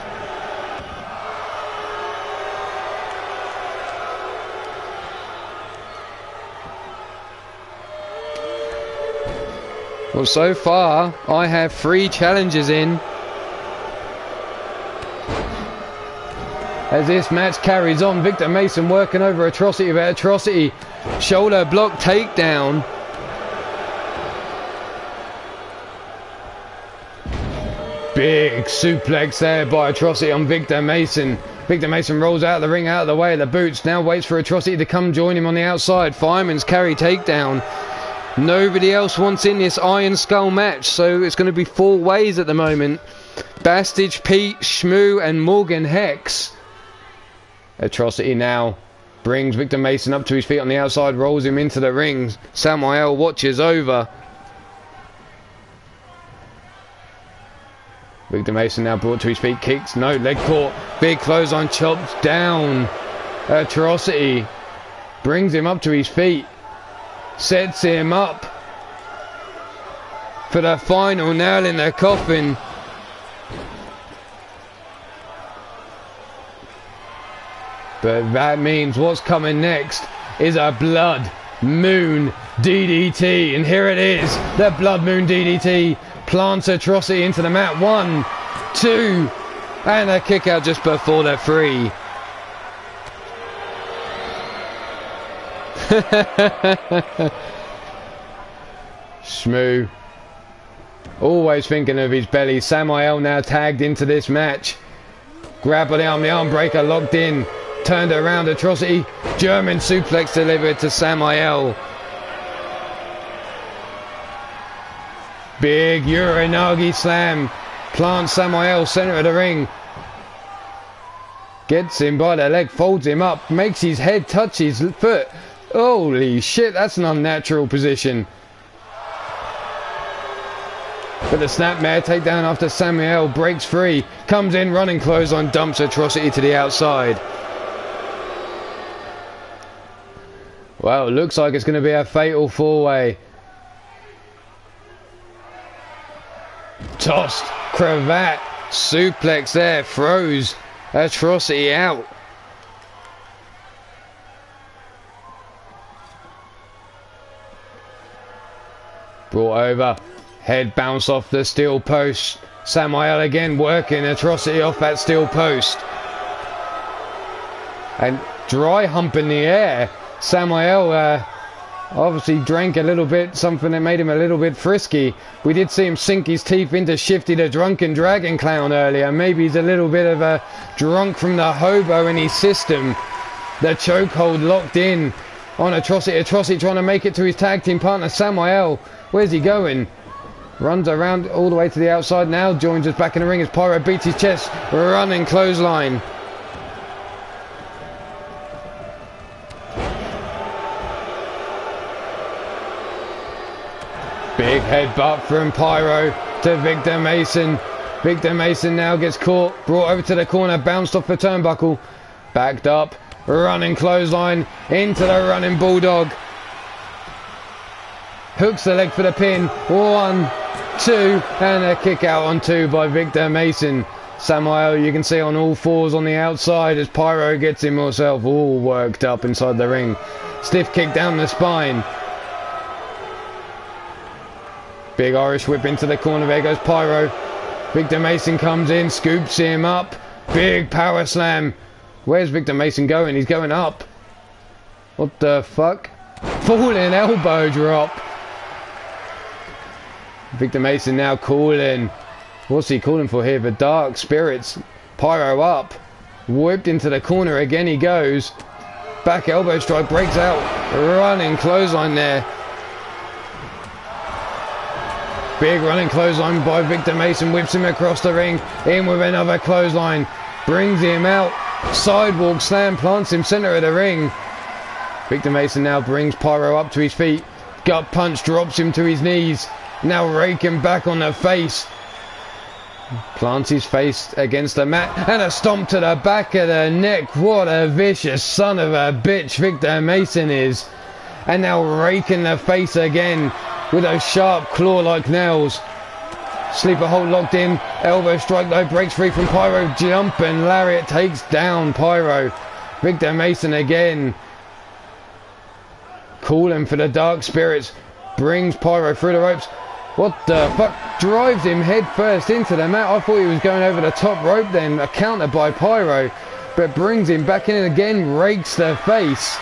Well, so far, I have 3 challenges in. As this match carries on, Victor Mason working over Atrocity, but Atrocity shoulder block takedown. Big suplex there by Atrocity on Victor Mason. Victor Mason rolls out of the ring, out of the way of the boots. Now waits for Atrocity to come join him on the outside. Fireman's carry takedown. Nobody else wants in this Iron Skull match, so it's going to be 4 ways at the moment. Bastage, Pete, Shmoo and Morgan Hex. Atrocity now brings Victor Mason up to his feet on the outside, rolls him into the ring. Samuel watches over. Victor Mason now brought to his feet, kicks, no, leg caught, big clothesline, chops down. Atrocity brings him up to his feet, sets him up for the final nail in the coffin. But that means what's coming next is a Blood Moon DDT. And here it is, the Blood Moon DDT. Plants Atrocity into the mat. 1, 2, and a kick out just before the 3. Shmoo. Always thinking of his belly. Samuel now tagged into this match. Grab on the arm breaker locked in. Turned around, Atrocity. German suplex delivered to Samuel. Big Uranagi slam. Plants Samuel center of the ring. Gets him by the leg, folds him up, makes his head touch his foot. Holy shit, that's an unnatural position. But the snapmare takedown after Samuel breaks free. Comes in, running clothesline, dumps Atrocity to the outside. Well, it looks like it's going to be a fatal 4-way. Tossed, cravat, suplex there, throws Atrocity out. Brought over, head bounce off the steel post. Samuel again working Atrocity off that steel post. And dry hump in the air. Samuel obviously drank a little bit, something that made him a little bit frisky. We did see him sink his teeth into Shifty the Drunken Dragon Clown earlier. Maybe he's a little bit of a drunk from the hobo in his system. The chokehold locked in on Atrocity. Atrocity trying to make it to his tag team partner Samuel. Where's he going? Runs around all the way to the outside now. Joins us back in the ring as Pyro beats his chest. Running clothesline. Big headbutt from Pyro to Victor Mason. Victor Mason now gets caught. Brought over to the corner. Bounced off the turnbuckle. Backed up. Running clothesline into the running bulldog. hooks the leg for the pin. 1, 2, and a kick out on 2 by Victor Mason. Samuel, you can see on all fours on the outside as Pyro gets himself all worked up inside the ring. Stiff kick down the spine. Big Irish whip into the corner. There goes Pyro. Victor Mason comes in, scoops him up. Big power slam. Where's Victor Mason going? He's going up. What the fuck? Falling elbow drop. Victor Mason now calling. What's he calling for here? The Dark Spirits. Pyro up. Whipped into the corner again he goes. Back elbow strike breaks out. Running clothesline there. Big running clothesline by Victor Mason. Whips him across the ring. In with another clothesline. Brings him out. Sidewalk slam. Plants him center of the ring. Victor Mason now brings Pyro up to his feet. Gut punch drops him to his knees. Now raking back on the face. Plants his face against the mat and a stomp to the back of the neck. What a vicious son of a bitch Victor Mason is. And now raking the face again with those sharp claw-like nails. Sleeper hold locked in. Elbow strike though, breaks free from Pyro. Jump and lariat takes down Pyro. Victor Mason again. Calling for the Dark Spirits. Brings Pyro through the ropes. What the fuck? Drives him head first into the mat. I thought he was going over the top rope then. A counter by Pyro. But brings him back in again. Rakes the face.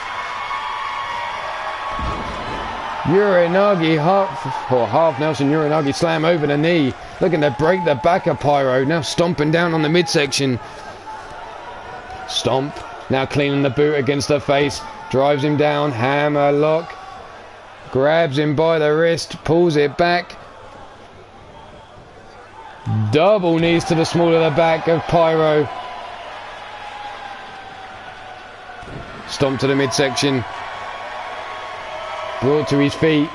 Uranagi half Nelson Uranagi slam over the knee. Looking to break the back of Pyro. Now stomping down on the midsection. Stomp. Now cleaning the boot against the face. Drives him down. Hammer lock. Grabs him by the wrist. Pulls it back. Double knees to the small of the back of Pyro. Stomp to the midsection. Brought to his feet.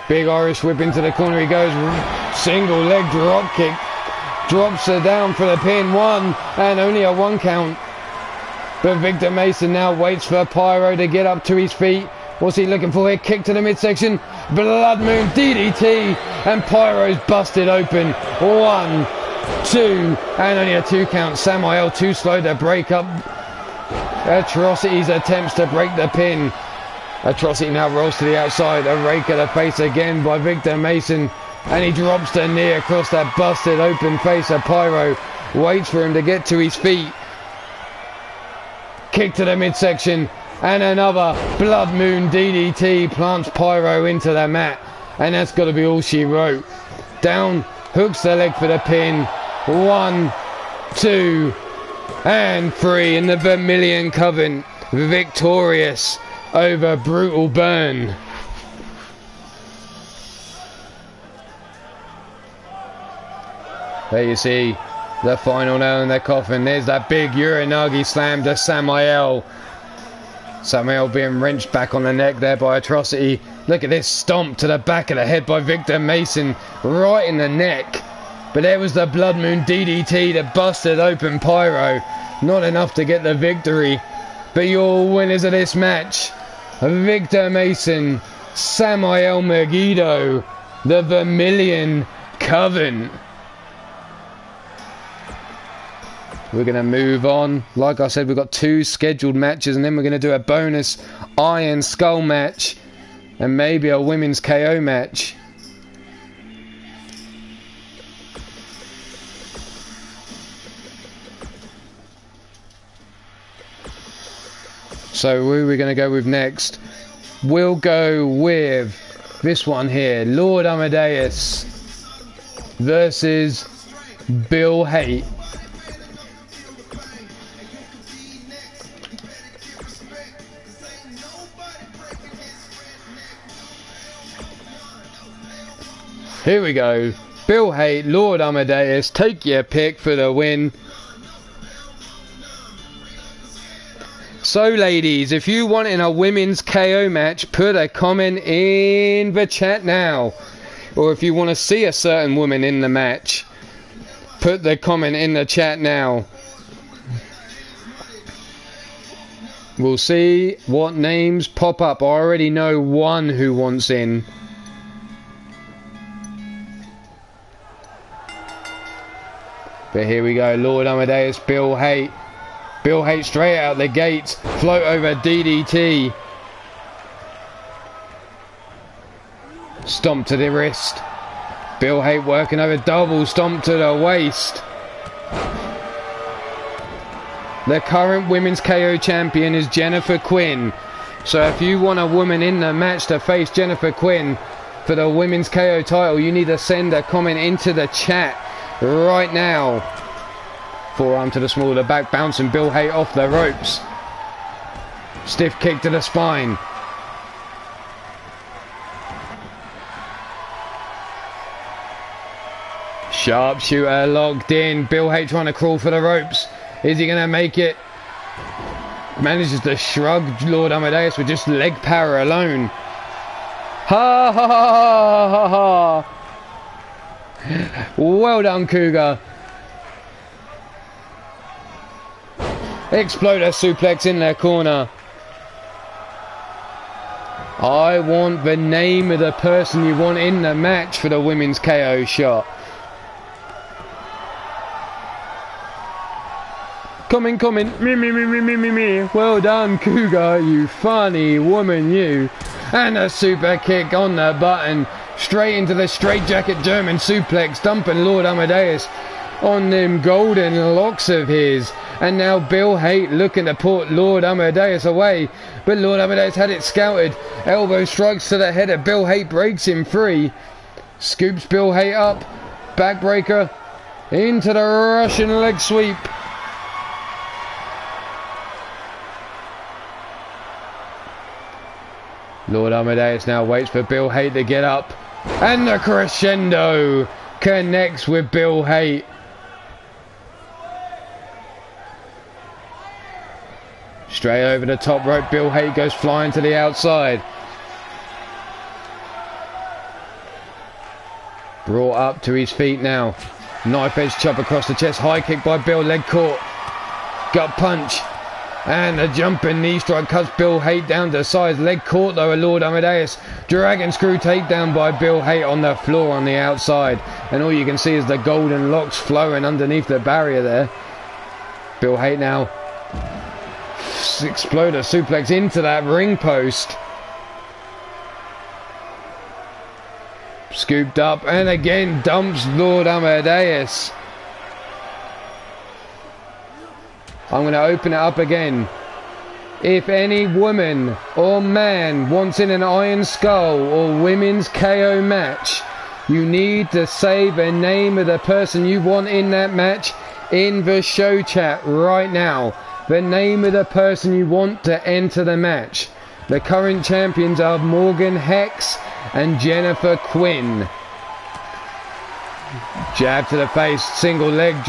Big Irish whip into the corner he goes. Single leg drop kick. Drops her down for the pin. 1 and only a 1 count. But Victor Mason now waits for Pyro to get up to his feet. What's he looking for here? Kick to the midsection. Blood Moon DDT. And Pyro's busted open. 1, 2. And only a 2 count. Samuel too slow to break up. Atrocity's attempts to break the pin. Atrocity now rolls to the outside. A rake of the face again by Victor Mason. And he drops the knee across that busted open face of Pyro. Waits for him to get to his feet. Kick to the midsection. And another Blood Moon DDT plants Pyro into the mat. And that's got to be all she wrote. Down, hooks the leg for the pin. 1, 2, and 3. And the Vermilion Coven victorious over Brutal Burn. There you see the final nail in the coffin. There's that big Uranagi slam to Samuel. Samuel being wrenched back on the neck there by Atrocity. Look at this stomp to the back of the head by Victor Mason. Right in the neck. But there was the Blood Moon DDT that busted open Pyro. Not enough to get the victory. But your winners of this match, Victor Mason, Samuel Megiddo, the Vermilion Coven. We're going to move on. Like I said, we've got 2 scheduled matches, and then we're going to do a bonus Iron Skull match and maybe a women's KO match. So who are we going to go with next? We'll go with this one here. Lord Amadeus versus Bill Haight. Here we go. Bill Haight, Lord Amadeus, take your pick for the win. So ladies, if you want in a women's KO match, put a comment in the chat now. Or if you want to see a certain woman in the match, put the comment in the chat now. We'll see what names pop up. I already know one who wants in. But here we go, Lord Amadeus, Bill Haight. Bill Haight straight out the gates, float over DDT. Stomp to the wrist. Bill Haight working over double stomp to the waist. The current women's KO champion is Jennifer Quinn. So if you want a woman in the match to face Jennifer Quinn for the women's KO title, you need to send a comment into the chat right now. Forearm to the small of the back, bouncing Bill Haight off the ropes. Stiff kick to the spine. Sharpshooter locked in. Bill Haight trying to crawl for the ropes. Is he going to make it? Manages to shrug Lord Amadeus with just leg power alone. Ha ha ha ha ha. Well done, Cougar. Exploder suplex in their corner. I want the name of the person you want in the match for the women's KO shot. Coming. Me. Well done, Cougar, you funny woman, you. And a super kick on the button. Straight into the straitjacket German suplex, dumping Lord Amadeus on them golden locks of his. And now Bill Haight looking to put Lord Amadeus away. But Lord Amadeus had it scouted. Elbow strikes to the head of Bill Haight, breaks him free. Scoops Bill Haight up. Backbreaker into the Russian leg sweep. Lord Amadeus now waits for Bill Haight to get up. And the crescendo connects with Bill Haight. Straight over the top rope, Bill Haight goes flying to the outside. Brought up to his feet now. Knife edge chop across the chest. High kick by Bill, leg caught. Gut punch. And a jumping knee strike cuts Bill Haight down to size. Leg caught though, Lord Amadeus. Dragon screw takedown by Bill Haight on the floor on the outside. And all you can see is the golden locks flowing underneath the barrier there. Bill Haight now. Exploder suplex into that ring post. Scooped up and again dumps Lord Amadeus. I'm going to open it up again. If any woman or man wants in an Iron Skull or women's KO match, you need to say the name of the person you want in that match in the show chat right now. The name of the person you want to enter the match. The current champions are Morgan Hex and Jennifer Quinn. Jab to the face, single leg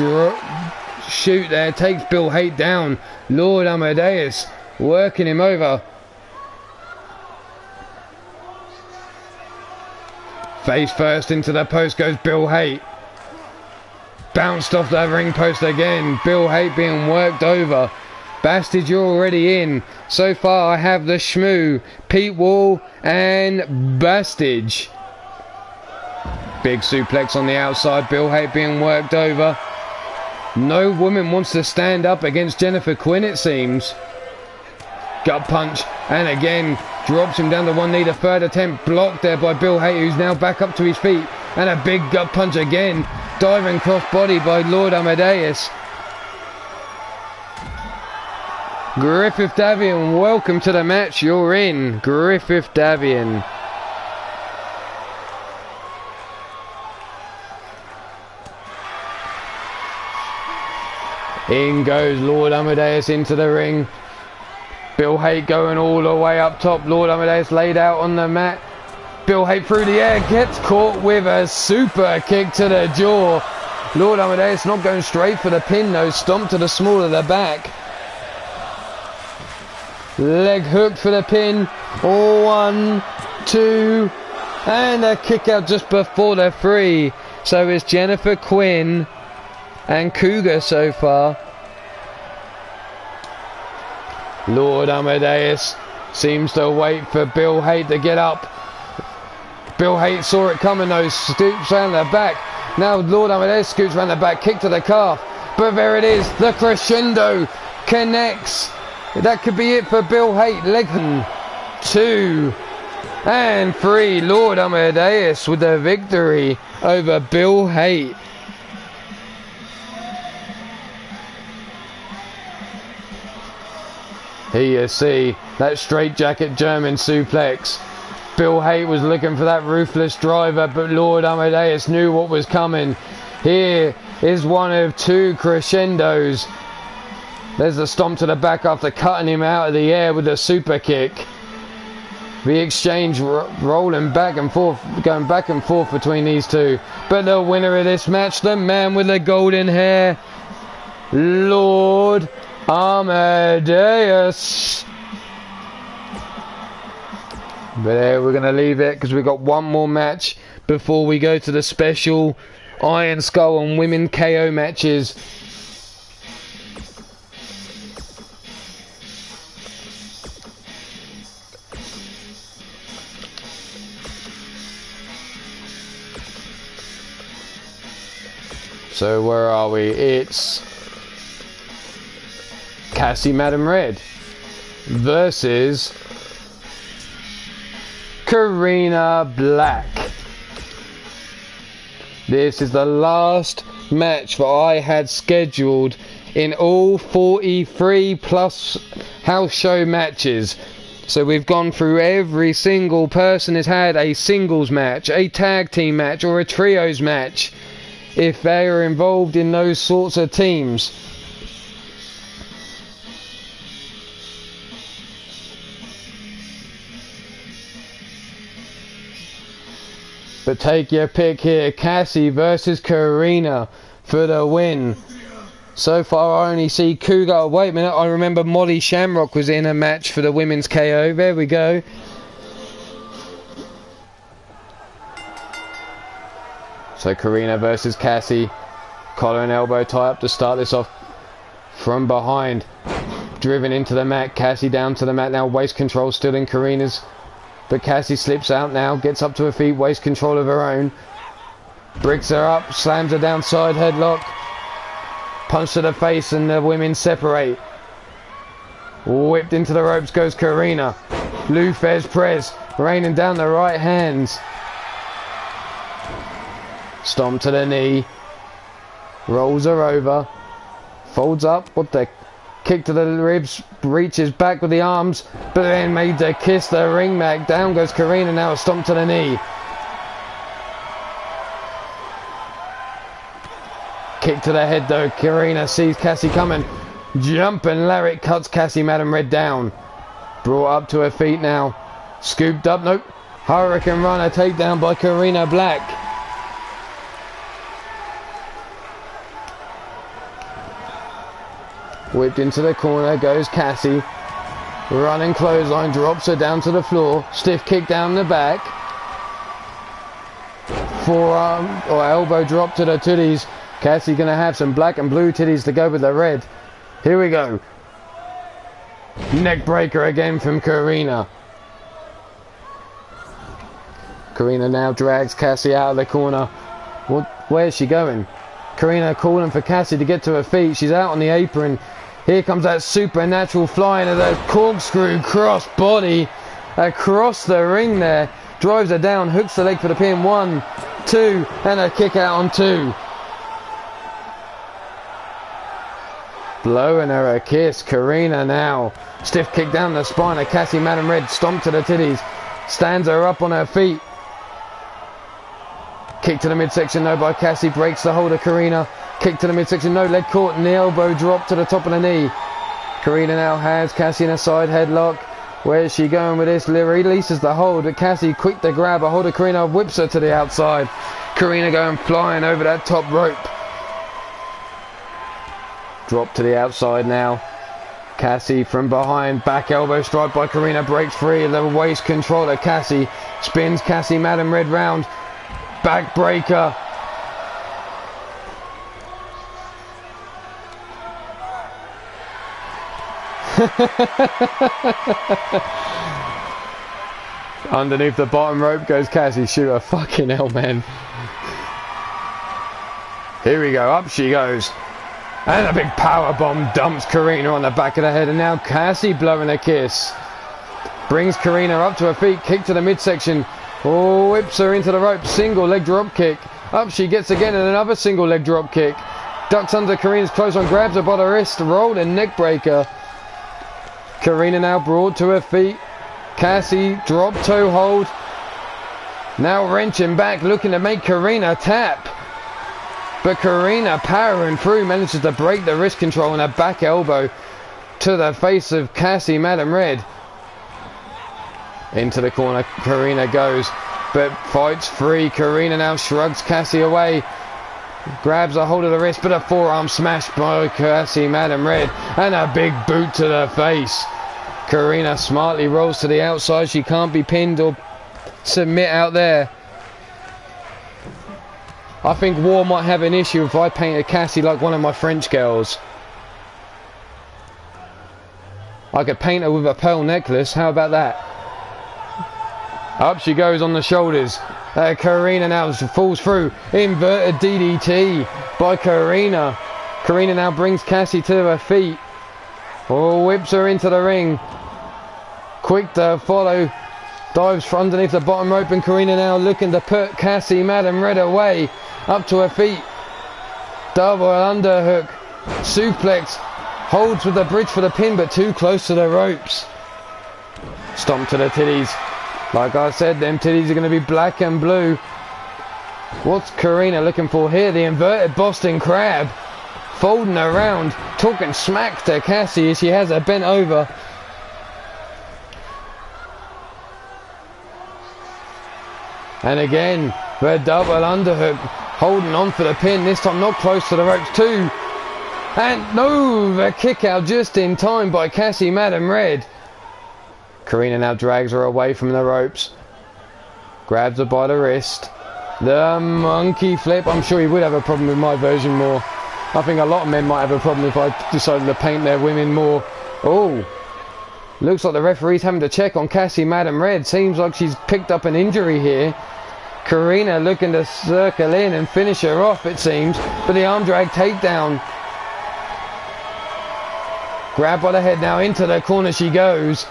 shoot there, takes Bill Haight down. Lord Amadeus working him over. Face first into the post goes Bill Haight. Bounced off the ring post again. Bill Haight being worked over. Bastage, you're already in. So far I have the Shmoo, Pete Wall and Bastage. Big suplex on the outside. Bill Haight being worked over. No woman wants to stand up against Jennifer Quinn, it seems. Gut punch, and again drops him down to one knee. The third attempt blocked there by Bill Haight, who's now back up to his feet. And a big gut punch again. Diving cross body by Lord Amadeus. Griffith Davian, welcome to the match. You're in. Griffith Davian. In goes Lord Amadeus into the ring. Bill Haight going all the way up top. Lord Amadeus laid out on the mat. Bill Haight through the air, gets caught with a super kick to the jaw. Lord Amadeus not going straight for the pin though. Stomp to the small of the back. Leg hook for the pin. 1, 2, and a kick out just before the 3. So it's Jennifer Quinn and Cougar so far. Lord Amadeus seems to wait for Bill Haight to get up. Bill Haight saw it coming though, stoops down the back. Now Lord Amadeus scoots around the back, kick to the calf. But there it is, the crescendo connects. That could be it for Bill Haight. Leg 2 and 3. Lord Amadeus with the victory over Bill Haight. Here you see that straightjacket German suplex. Bill Haight was looking for that ruthless driver, but Lord Amadeus knew what was coming. Here is one of 2 crescendos. There's the stomp to the back after cutting him out of the air with a super kick. The exchange rolling back and forth, going back and forth between these two. But the winner of this match, the man with the golden hair, Lord Amadeus. But there, we're going to leave it because we've got one more match before we go to the special Iron Skull and Women KO matches. So where are we? It's Cassie Madam Red versus Karina Black. This is the last match that I had scheduled in all 43 plus house show matches. So we've gone through every single person has had a singles match, a tag team match or a trios match, if they are involved in those sorts of teams. But take your pick here, Cassie versus Karina for the win. So far I only see Cougar. Wait a minute, I remember Molly Shamrock was in a match for the women's KO. There we go. So Karina versus Cassie. Collar and elbow tie up to start this off from behind. Driven into the mat. Cassie down to the mat now. Waist control still in Karina's. But Cassie slips out now. Gets up to her feet. Waist control of her own. Bricks her up. Slams her down side headlock. Punch to the face and the women separate. Whipped into the ropes goes Karina. Lou Fez Press. Raining down the right hands. Stomp to the knee. Rolls her over. Folds up. What the? Kick to the ribs. Reaches back with the arms. But then made to kiss the ring mat. Down goes Karina now. A stomp to the knee. Kick to the head though. Karina sees Cassie coming. Jump and Larry cuts Cassie Madam Red down. Brought up to her feet now. Scooped up. Nope. Hurricane Runner takedown by Karina Black. Whipped into the corner goes Cassie. Running clothesline, drops her down to the floor. Stiff kick down the back. Forearm or elbow drop to the titties. Cassie gonna have some black and blue titties to go with the red. Here we go. Neck breaker again from Karina. Karina now drags Cassie out of the corner. Where's she going? Karina calling for Cassie to get to her feet. She's out on the apron. Here comes that supernatural flying of that corkscrew cross body across the ring there. Drives her down, hooks the leg for the pin. 1, 2, and a kick out on 2. Blowing her a kiss. Karina now. Stiff kick down the spine of Cassie Madam Red. Stomp to the titties. Stands her up on her feet. Kick to the midsection, no, by Cassie. Breaks the hold of Karina. Kick to the midsection, no, leg caught, and the elbow drop to the top of the knee. Karina now has Cassie in a side headlock. Where's she going with this? Releases the hold, but Cassie quick to grab a hold of Karina, whips her to the outside. Karina going flying over that top rope. Drop to the outside now. Cassie from behind, back elbow strike by Karina, breaks free of the waist control of Cassie. Spins Cassie Madam Red round. Backbreaker. Underneath the bottom rope goes Cassie. Shoot her, fucking hell, man. Here we go, up she goes. And a big power bomb dumps Karina on the back of the head, and now Cassie blowing a kiss. Brings Karina up to her feet, kick to the midsection. Oh, whips her into the rope, single leg drop kick. Up she gets again, and another single leg drop kick. Ducks under Karina's clothesline, grabs her by the wrist, roll and neck breaker. Karina now brought to her feet. Cassie drop toe hold. Now wrenching back, looking to make Karina tap. But Karina powering through manages to break the wrist control and a back elbow to the face of Cassie Madam Red. Into the corner Karina goes, but fights free. Karina now shrugs Cassie away. Grabs a hold of the wrist, but a forearm smash by Cassie Madam Red. And a big boot to the face. Karina smartly rolls to the outside. She can't be pinned or submit out there. I think War might have an issue if I painted Cassie like one of my French girls. I could paint her with a pearl necklace. How about that? Up she goes on the shoulders. Karina now falls through. Inverted DDT by Karina. Karina now brings Cassie to her feet. Oh, whips her into the ring. Quick to follow. Dives underneath the bottom rope, and Karina now looking to put Cassie Madam Red away. Up to her feet. Double underhook. Suplex. Holds with the bridge for the pin, but too close to the ropes. Stomp to the titties. Like I said, them titties are going to be black and blue. What's Karina looking for here? The inverted Boston Crab. Folding around, talking smack to Cassie as she has her bent over. And again, the double underhook. Holding on for the pin, this time not close to the ropes too. And no, the kick out just in time by Cassie Madam Red. Karina now drags her away from the ropes. Grabs her by the wrist. The monkey flip. I'm sure he would have a problem with my version more. I think a lot of men might have a problem if I decided to paint their women more. Oh, looks like the referee's having to check on Cassie Madam Red. Seems like she's picked up an injury here. Karina looking to circle in and finish her off, it seems. But the arm drag takedown. Grab by the head now, into the corner she goes.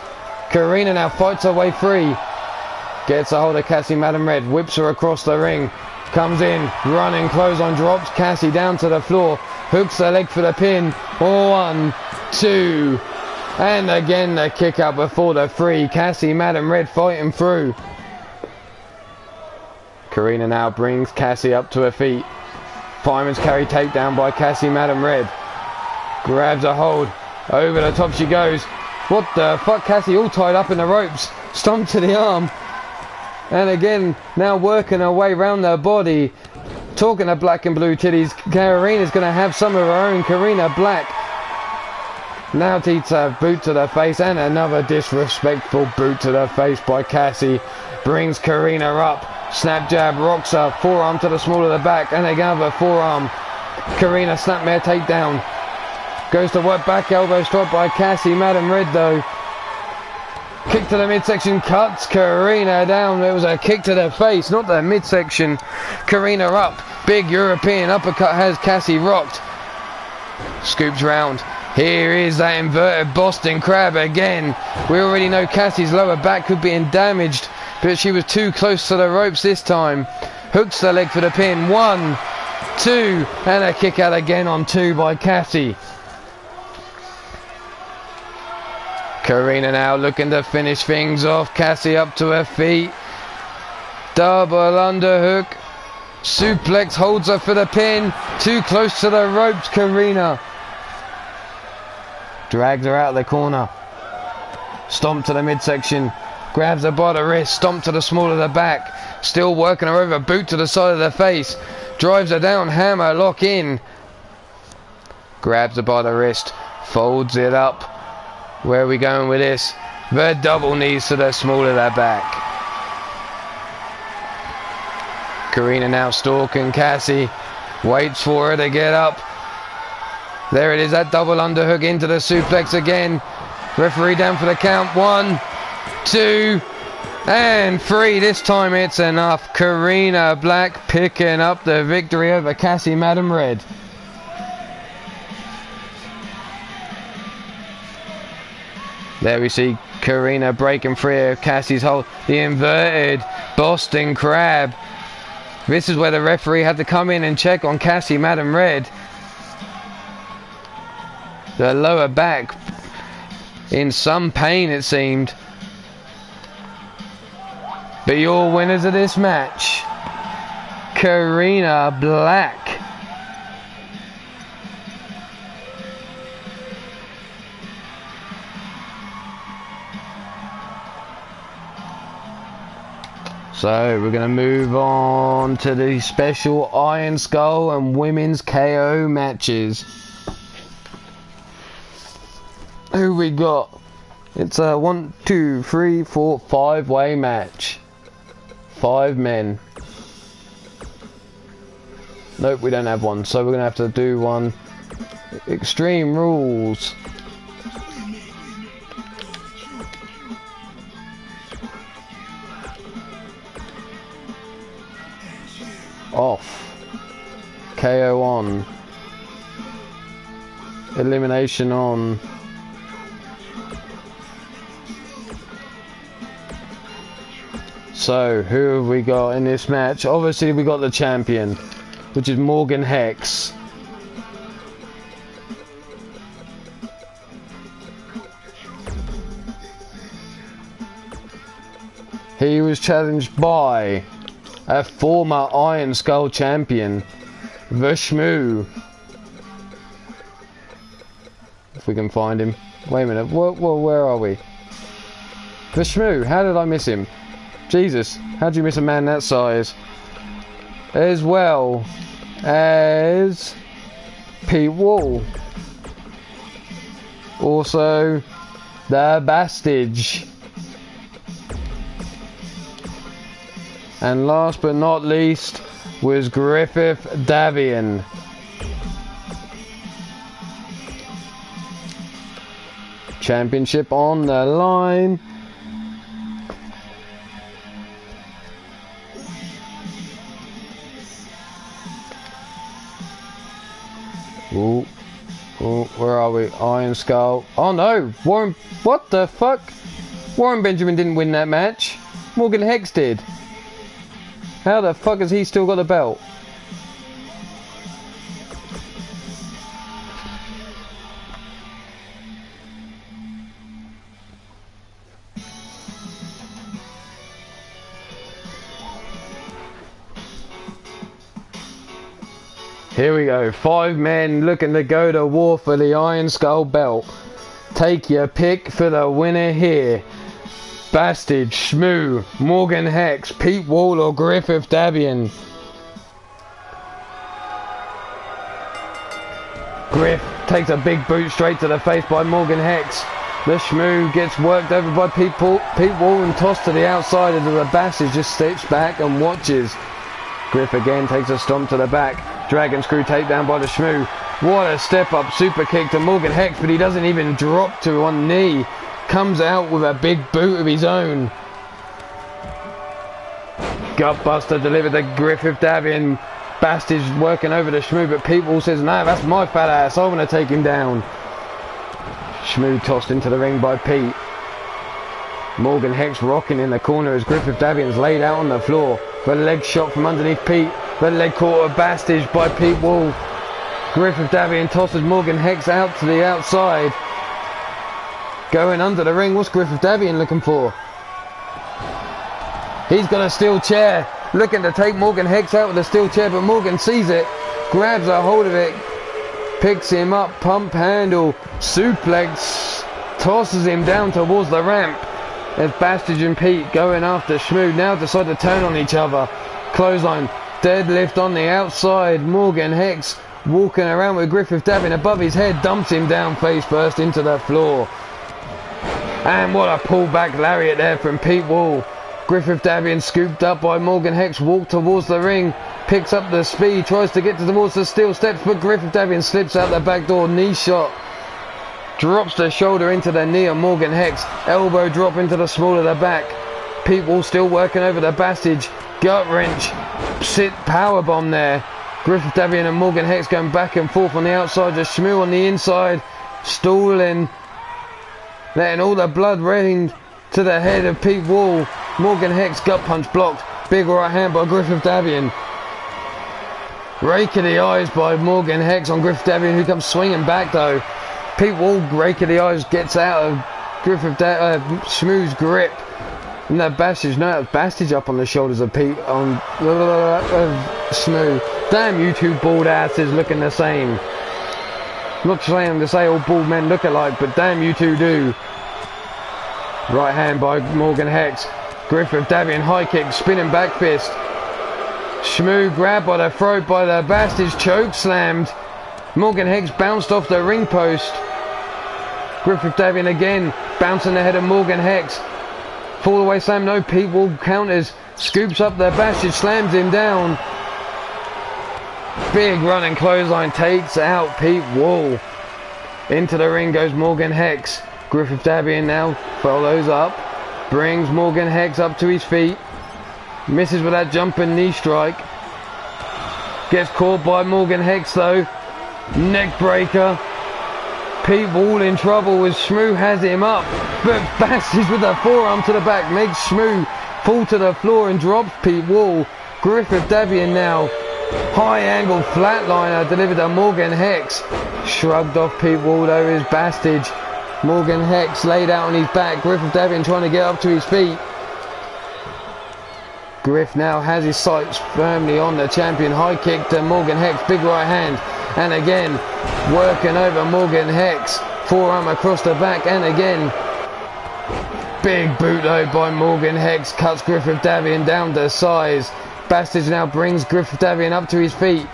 Karina now fights her way free. Gets a hold of Cassie Madam Red, whips her across the ring. Comes in, running clothesline, drops Cassie down to the floor. Hooks her leg for the pin. 1, 2. And again the kick out before the 3. Cassie Madam Red fighting through. Karina now brings Cassie up to her feet. Fireman's carry takedown by Cassie Madam Red. Grabs a hold. Over the top she goes. What the fuck? Cassie all tied up in the ropes. Stomp to the arm. And again, now working her way around her body. Talking to black and blue titties. Karina's going to have some of her own. Karina Black. Now takes a boot to the face. And another disrespectful boot to the face by Cassie. Brings Karina up. Snap jab, rocks her. Forearm to the small of the back. And another forearm. Karina snapmare takedown. Goes to work back elbow strike by Cassie Madam Red though. Kick to the midsection, cuts Karina down. It was a kick to the face, not the midsection. Karina up. Big European uppercut has Cassie rocked. Scoops round. Here is that inverted Boston Crab again. We already know Cassie's lower back could be damaged, but she was too close to the ropes this time. Hooks the leg for the pin. 1, 2, and a kick out again on 2 by Cassie. Karina now looking to finish things off. Cassie up to her feet. Double underhook. Suplex holds her for the pin. Too close to the ropes, Karina. Drags her out of the corner. Stomp to the midsection. Grabs her by the wrist. Stomp to the small of the back. Still working her over. Boot to the side of the face. Drives her down. Hammer lock in. Grabs her by the wrist. Folds it up. Where are we going with this? The double knees to the small of the back. Karina now stalking Cassie. Waits for her to get up. There it is, that double underhook into the suplex again. Referee down for the count. 1, 2. And 3, this time it's enough. Karina Black picking up the victory over Cassie Madam Red. There we see Karina breaking free of Cassie's hold. The inverted Boston Crab. This is where the referee had to come in and check on Cassie Madam Red. The lower back in some pain, it seemed. But your winners of this match, Karina Black. So we're going to move on to the special Iron Skull and Women's KO matches. Who we got? It's a 1, 2, 3, 4, 5-way match. 5 men. Nope, we don't have one, so we're going to have to do one. Extreme Rules. Off. KO on. Elimination on. So, who have we got in this match? Obviously, we got the champion, which is Morgan Hex. He was challenged by a former Iron Skull champion, the Shmoo. If we can find him. Wait a minute, where are we? The Shmoo, how did I miss him? Jesus, how'd you miss a man that size? As well as Pete Wall. Also, the Bastage. And last but not least was Griffith Davian. Championship on the line. Ooh, where are we? Iron Skull. Oh no, Warren, what the fuck? Warren Benjamin didn't win that match. Morgan Hex did. How the fuck has he still got the belt? Here we go. 5 men looking to go to war for the Iron Skull belt. Take your pick for the winner here. Bastage, Shmoo, Morgan Hex, Pete Wall or Griffith Davian. Griff takes a big boot straight to the face by Morgan Hex. The Shmoo gets worked over by Pete Wall and tossed to the outside, and the Bastage just steps back and watches. Griff again takes a stomp to the back. Dragon screw takedown by the Shmoo. What a step up super kick to Morgan Hex, but he doesn't even drop to one knee. Comes out with a big boot of his own. Gutbuster delivered to Griffith Davian. Bastage working over the Shmoo, but Pete Wall says, no, that's my fat ass, I want to take him down. Shmoo tossed into the ring by Pete. Morgan Hex rocking in the corner as Griffith Davian's laid out on the floor. The leg shot from underneath Pete. The leg caught of Bastage by Pete Wall. Griffith Davian tosses Morgan Hex out to the outside. Going under the ring, what's Griffith Davian looking for? He's got a steel chair, looking to take Morgan Hex out with a steel chair, but Morgan sees it, grabs a hold of it, picks him up, pump handle, suplex, tosses him down towards the ramp. As Bastage and Pete going after Shmoo now decide to turn on each other. Clothesline, deadlift on the outside, Morgan Hex walking around with Griffith Davian above his head, dumps him down face first into the floor. And what a pullback lariat there from Pete Wall. Griffith Davian scooped up by Morgan Hex, walked towards the ring, picks up the speed, tries to get towards the steel steps, but Griffith Davian slips out the back door, knee shot. Drops the shoulder into the knee of Morgan Hex, elbow drop into the small of the back. Pete Wall still working over the Bastard. Gut wrench. Sit powerbomb there. Griffith Davian and Morgan Hex going back and forth on the outside. Just Shmoo on the inside. Stalling. Letting all the blood rain to the head of Pete Wall. Morgan Hex gut punch blocked. Big right hand by Griffith Davian. Rake of the eyes by Morgan Hex on Griffith Davian, who comes swinging back though. Pete Wall, rake of the eyes, gets out of Griffith Shmoo's grip. And that Bastage, no, that Bastage up on the shoulders of Pete on Shmoo. Damn, you two bald asses looking the same. Not trying to say all bald men look alike, but damn, you two do. Right hand by Morgan Hex. Griffith Davian high kick, spinning back fist. Shmoo grabbed by the throat by the Bastage, choke slammed. Morgan Hex bounced off the ring post. Griffith Davian again, bouncing the head of Morgan Hex. Fall away slam, no, Pete Wall counters. Scoops up the Bastage, slams him down. Big running clothesline, takes out Pete Wall. Into the ring goes Morgan Hex. Griffith Davian now follows up. Brings Morgan Hex up to his feet. Misses with that jumping knee strike. Gets caught by Morgan Hex though. Neck breaker. Pete Wall in trouble as Shmoo has him up. But Bastage with a forearm to the back makes Shmoo fall to the floor and drops Pete Wall. Griffith Davian now. High angle flatliner delivered to Morgan Hex. Shrugged off Pete Wall though is Bastage. Morgan Hex laid out on his back. Griffith Davian trying to get up to his feet. Griff now has his sights firmly on the champion. High kick to Morgan Hex. Big right hand. And again, working over Morgan Hex. Forearm across the back. And again, big boot though by Morgan Hex. Cuts Griffith Davian down to size. Bastage now brings Griffith Davian up to his feet.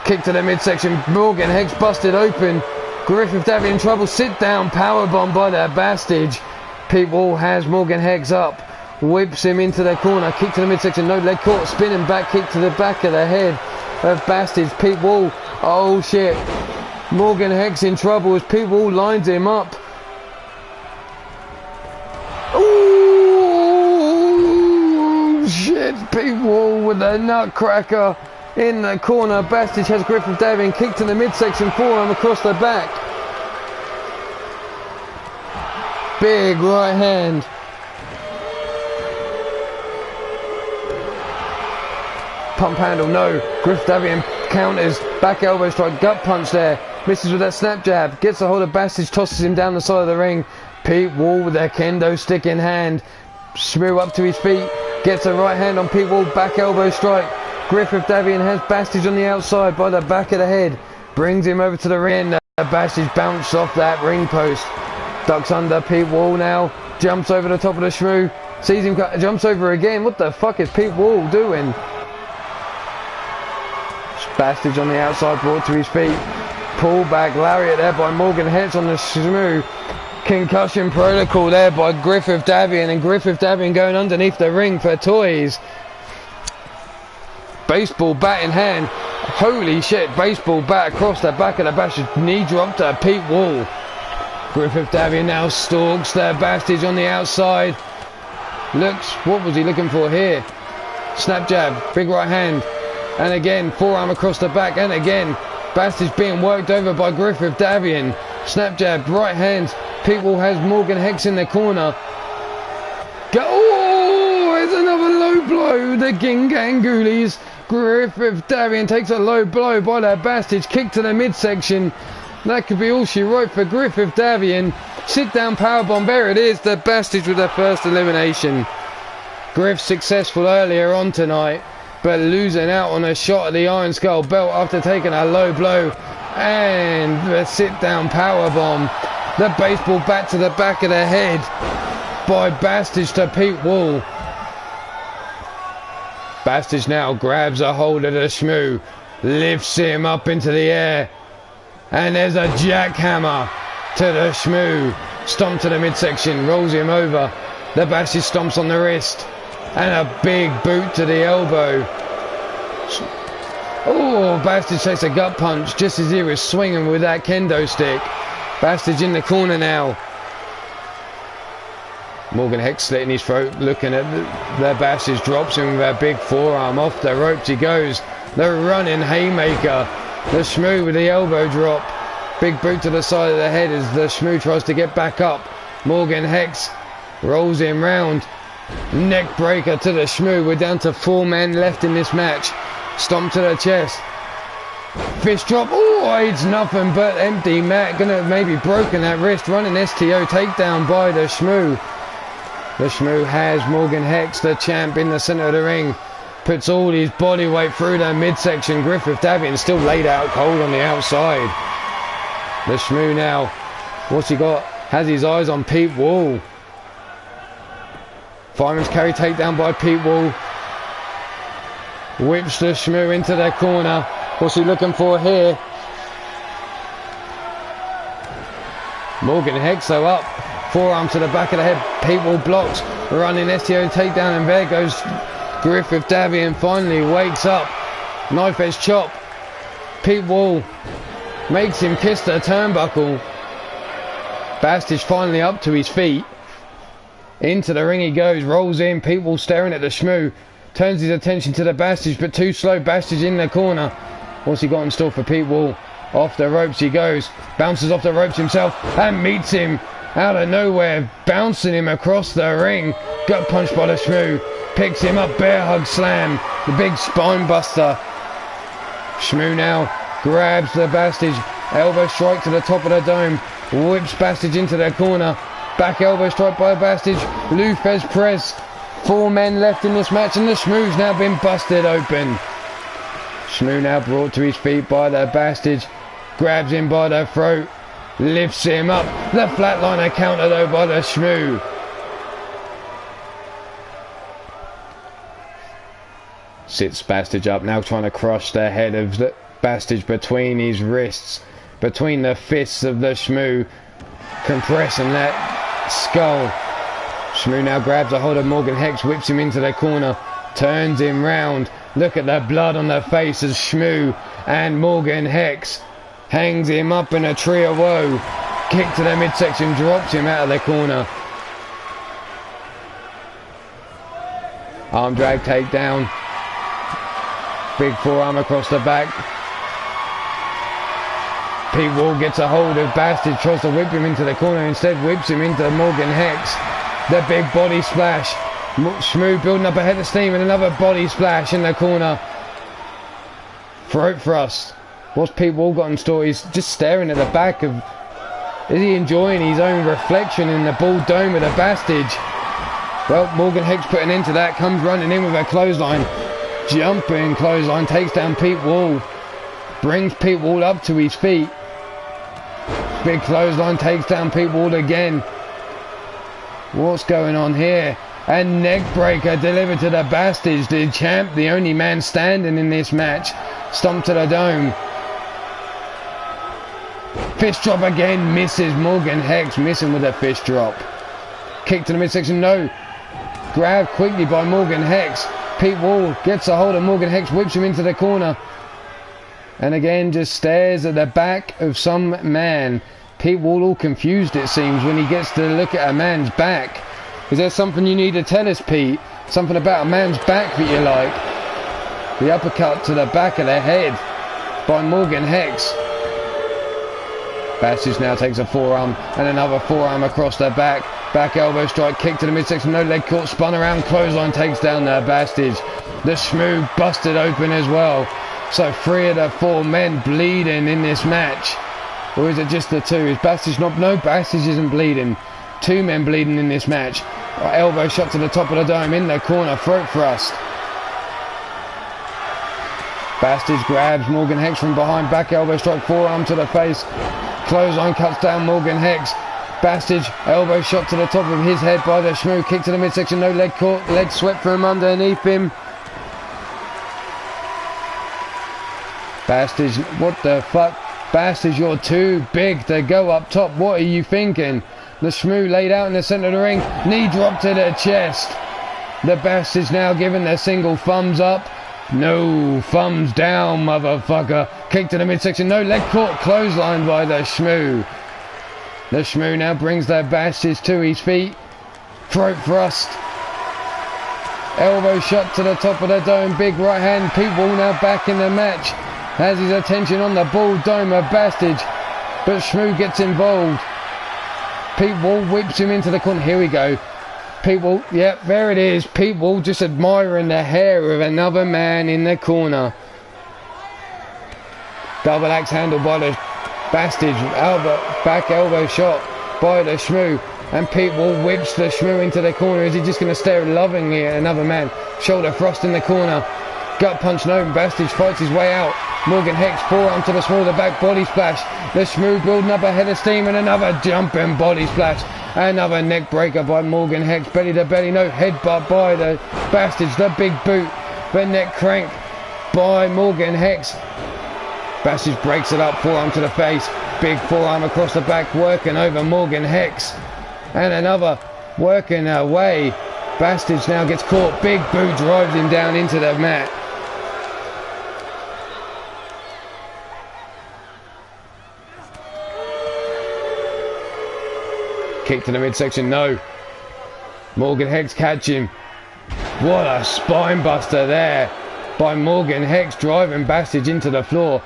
Kick to the midsection. Morgan Hex busted open. Griffith Davian in trouble. Sit down. Powerbomb by the Bastage. Pete Wall has Morgan Hex up. Whips him into the corner. Kick to the midsection. No leg caught. Spinning back. Kick to the back of the head of Bastage. Pete Wall. Oh shit. Morgan Hex in trouble as Pete Wall lines him up. Ooh shit. Pete Wall with a nutcracker in the corner. Bastage has Griffith Davian. Kick to the midsection. Forearm across the back. Big right hand. Pump handle, no. Griffith Davian counters. Back elbow strike, gut punch there. Misses with that snap jab. Gets a hold of Bastage, tosses him down the side of the ring. Pete Wall with their kendo stick in hand. Shmoo up to his feet. Gets a right hand on Pete Wall. Back elbow strike. Griffith Davian has Bastage on the outside by the back of the head. Brings him over to the ring. Bastage bounced off that ring post. Ducks under Pete Wall now. Jumps over the top of the Shmoo. Sees him, jumps over again. What the fuck is Pete Wall doing? Bastage on the outside, brought to his feet. Pull back lariat there by Morgan Hex on the Shmoo. Concussion protocol there by Griffith Davian, and Griffith Davian going underneath the ring for toys. Baseball bat in hand. Holy shit, baseball bat across the back of the Bastage. Knee drop to Pete Wall. Griffith Davian now stalks the Bastage on the outside. Looks, what was he looking for here? Snap jab, big right hand. And again, forearm across the back. And again, Bastage being worked over by Griffith Davian. Snap jab, right hand. Pete Wall has Morgan Hex in the corner. Oh, it's another low blow. The Gingangulis. Griffith Davian takes a low blow by the Bastage. Kick to the midsection. That could be all she wrote for Griffith Davian. Sit down powerbomb. There it is. The Bastage with their first elimination. Griff successful earlier on tonight, but losing out on a shot at the Iron Skull belt after taking a low blow. And the sit down powerbomb. The baseball bat to the back of the head by Bastage to Pete Wall. Bastage now grabs a hold of the Shmoo, lifts him up into the air, and there's a jackhammer to the Shmoo. Stomp to the midsection, rolls him over. The Bastage stomps on the wrist, and a big boot to the elbow. Oh, Bastage takes a gut punch just as he was swinging with that kendo stick. Bastage in the corner now. Morgan Hex slitting his throat, looking at the Bastard, drops him with a big forearm. Off the ropes he goes. The running haymaker. The Shmoo with the elbow drop. Big boot to the side of the head as the Shmoo tries to get back up. Morgan Hex rolls him round. Neck breaker to the Shmoo. We're down to 4 men left in this match. Stomp to the chest. Fist drop. Oh, it's nothing but empty mat. Gonna have maybe broken that wrist. Running STO takedown by the Shmoo. The Shmoo has Morgan Hex, the champ, in the centre of the ring. Puts all his body weight through the midsection. Griffith Davian still laid out cold on the outside. The Shmoo now, what's he got? Has his eyes on Pete Wall. Fireman's carry takedown by Pete Wall. Whips the Shmoo into the corner. What's he looking for here? Morgan Hex though up. Forearm to the back of the head. Pete Wall blocks. Running STO takedown, and there goes Griffith Davian. Finally wakes up. Knife edge chop. Pete Wall makes him kiss the turnbuckle. Bastard finally up to his feet. Into the ring he goes. Rolls in. Pete Wall staring at the Shmoo. Turns his attention to the Bastard, but too slow. Bastard in the corner. What's he got in store for Pete Wall? Off the ropes he goes. Bounces off the ropes himself and meets him out of nowhere, bouncing him across the ring. Gut punch by the Shmoo. Picks him up. Bear hug slam. The big spine buster. Shmoo now grabs the Bastard. Elbow strike to the top of the dome. Whips Bastard into the corner. Back elbow strike by Bastard. Lufez press. 4 men left in this match, and the Shmoo's now been busted open. Shmoo now brought to his feet by the Bastard. Grabs him by the throat. Lifts him up. The flatliner counter though by the Shmoo. Sits Bastard up, now trying to crush the head of the Bastard between his wrists. Between the fists of the Shmoo. Compressing that skull. Shmoo now grabs a hold of Morgan Hex, whips him into the corner, turns him round. Look at the blood on the face of Shmoo, and Morgan Hex hangs him up in a tree of woe. Kick to the midsection, drops him out of the corner. Arm drag takedown. Big forearm across the back. Pete Wall gets a hold of Bastard, tries to whip him into the corner, instead whips him into Morgan Hex. The big body splash. Shmoo building up a head of steam, and another body splash in the corner. Throat thrust. What's Pete Wall got in store? He's just staring at the back of... Is he enjoying his own reflection in the ball dome of the Bastard? Well, Morgan Hex put an end to that. Comes running in with a clothesline. Jumping clothesline. Takes down Pete Wall. Brings Pete Wall up to his feet. Big clothesline. Takes down Pete Wall again. What's going on here? A neck breaker delivered to the Bastards. The champ, the only man standing in this match. Stomp to the dome. Fist drop again. Misses. Morgan Hex missing with a fist drop. Kick to the midsection. No. Grabbed quickly by Morgan Hex. Pete Wall gets a hold of Morgan Hex. Whips him into the corner. And again just stares at the back of some man. Pete Wall all confused, it seems, when he gets to look at a man's back. Is there something you need to tell us, Pete? Something about a man's back that you like? The uppercut to the back of the head by Morgan Hex. Bastard now takes a forearm and another forearm across the back. Back elbow strike, kick to the midsection, no leg caught, spun around, clothesline takes down the Bastard. The Shmoo busted open as well. So 3 of the 4 men bleeding in this match. Or is it just the 2? Is Bastard not? No, Bastard isn't bleeding. 2 men bleeding in this match. Elbow shot to the top of the dome, in the corner, throat thrust. Bastard grabs Morgan Hex from behind, back elbow strike, forearm to the face. Clothesline cuts down Morgan Hex. Bastard elbow shot to the top of his head by the Shmoo. Kick to the midsection, no leg caught, leg swept from underneath him. Bastard, what the fuck? Bastard, you're too big to go up top. What are you thinking? The Shmoo laid out in the centre of the ring. Knee drop to the chest. The Bastard's now giving the single thumbs up. No, thumbs down, motherfucker. Kick to the midsection. No, leg caught. Clothesline by the Shmoo. The Shmoo now brings the Bastards to his feet. Throat thrust. Elbow shot to the top of the dome. Big right hand. Pete Wall now back in the match. Has his attention on the ball dome of Bastage. But Shmoo gets involved. Pete Wall whips him into the corner. Here we go. Pete Wall. Yep, there it is. Pete Wall just admiring the hair of another man in the corner. Double axe handle by the Bastage. Back elbow shot by the Shmoo. And Pete Wall whips the Shmoo into the corner. Is he just going to stare lovingly at another man? Shoulder thrust in the corner. Gut punch no. Bastage fights his way out. Morgan Hex forearm to the small of the back body splash. The Shmoo building up a head of steam and another jumping body splash. Another neck breaker by Morgan Hex. Belly to belly. No headbutt by the Bastage. The big boot. The neck crank by Morgan Hex. Bastage breaks it up. Forearm to the face. Big forearm across the back. Working over Morgan Hex. And another working away. Bastage now gets caught. Big boot drives him down into the mat. Kick to the midsection, no. Morgan Hex catch him. What a spine buster there by Morgan Hex, driving Bastage into the floor.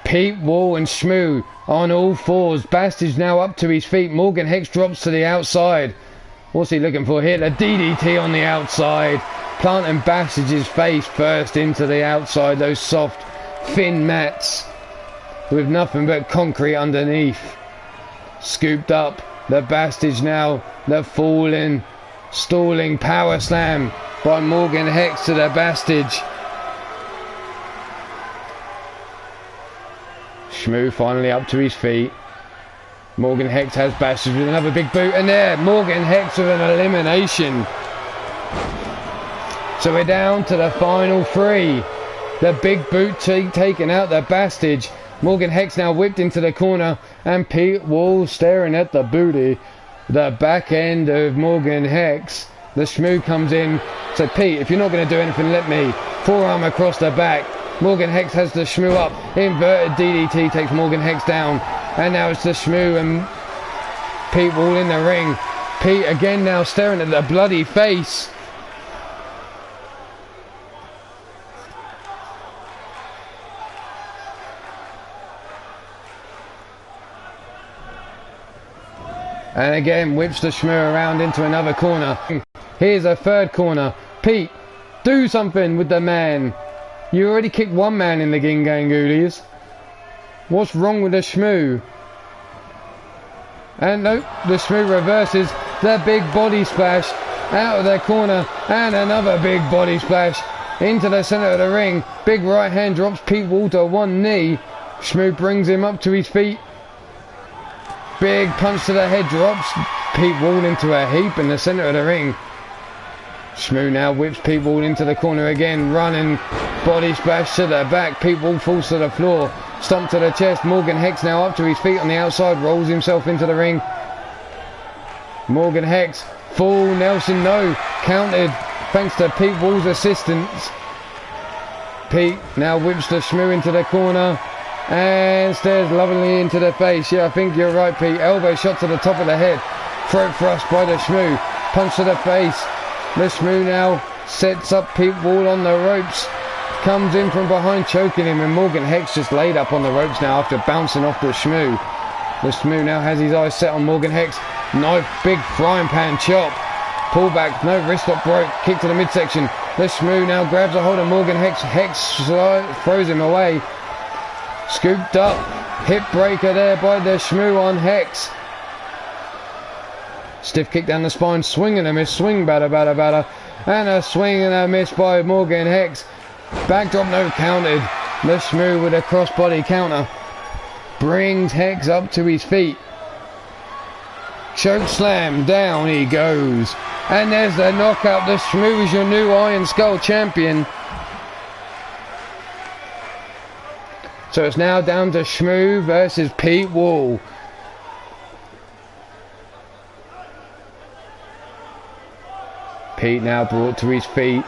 Pete Wall and Shmoo on all fours. Bastage now up to his feet. Morgan Hex drops to the outside. What's he looking for here? The DDT on the outside. Planting Bastage's face first into the outside. Those soft, thin mats with nothing but concrete underneath. Scooped up. The Bastage now, the falling, stalling power slam by Morgan Hex to the Bastage. Shmoo finally up to his feet. Morgan Hex has Bastage with another big boot, and there, Morgan Hex with an elimination. So we're down to the final three. The big boot taking out the Bastage. Morgan Hex now whipped into the corner, and Pete Wall staring at the booty. The back end of Morgan Hex. The Shmoo comes in. So Pete, if you're not going to do anything, let me. Forearm across the back. Morgan Hex has the Shmoo up. Inverted DDT takes Morgan Hex down. And now it's the Shmoo and Pete Wall in the ring. Pete again now staring at the bloody face. And again whips the Shmoo around into another corner. Here's a third corner. Pete, do something with the man. You already kicked one man in the Gingangoolies. What's wrong with the Shmoo? And nope, the Shmoo reverses the big body splash out of the corner. And another big body splash into the center of the ring. Big right hand drops Pete Wall to one knee. Shmoo brings him up to his feet. Big punch to the head, drops Pete Wall into a heap in the centre of the ring. Shmoo now whips Pete Wall into the corner again, running body splash to the back. Pete Wall falls to the floor, stomp to the chest. Morgan Hex now up to his feet on the outside, rolls himself into the ring. Morgan Hex, full Nelson, no, counted thanks to Pete Wall's assistance. Pete now whips the Shmoo into the corner. And stares lovingly into the face. Yeah, I think you're right, Pete. Elbow shot to the top of the head. Throat thrust by the Shmoo. Punch to the face. The Shmoo now sets up Pete Wall on the ropes. Comes in from behind, choking him. And Morgan Hex just laid up on the ropes now after bouncing off the Shmoo. The Shmoo now has his eyes set on Morgan Hex. Knife, big frying pan chop. Pull back, no wrist lock broke. Kick to the midsection. The Shmoo now grabs a hold of Morgan Hex. Hex throws him away. Scooped up, hip breaker there by the Shmoo on Hex. Stiff kick down the spine, swing and a miss, swing batter, and a swing and a miss by Morgan Hex. Backdrop no counted. The Shmoo with a crossbody counter brings Hex up to his feet. Choke slam, down he goes. And there's the knockout. The Shmoo is your new Iron Skull champion. So it's now down to Shmoo versus Pete Wall. Pete now brought to his feet.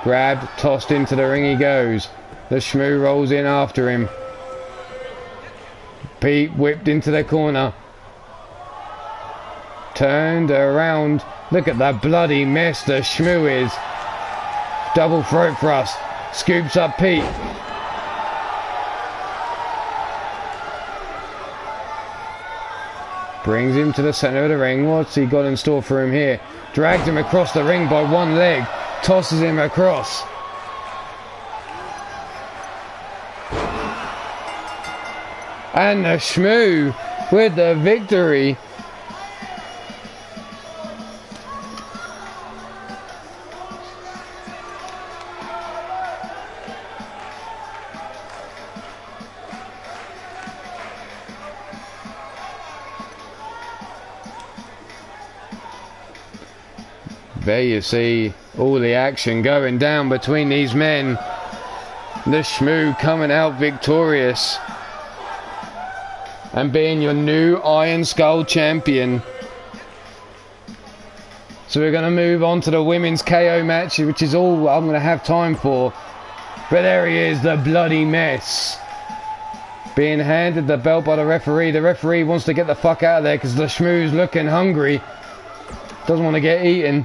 Grabbed, tossed into the ring he goes. The Shmoo rolls in after him. Pete whipped into the corner. Turned around. Look at the bloody mess the Shmoo is. Double throat thrust. Scoops up Pete. Brings him to the centre of the ring. What's he got in store for him here? Drags him across the ring by one leg. Tosses him across. And the Shmoo with the victory. There you see all the action going down between these men. The Shmoo coming out victorious and being your new Iron Skull champion. So we're going to move on to the women's KO match, which is all I'm going to have time for. But there he is, the bloody mess. Being handed the belt by the referee. The referee wants to get the fuck out of there because the Shmoo's looking hungry. Doesn't want to get eaten.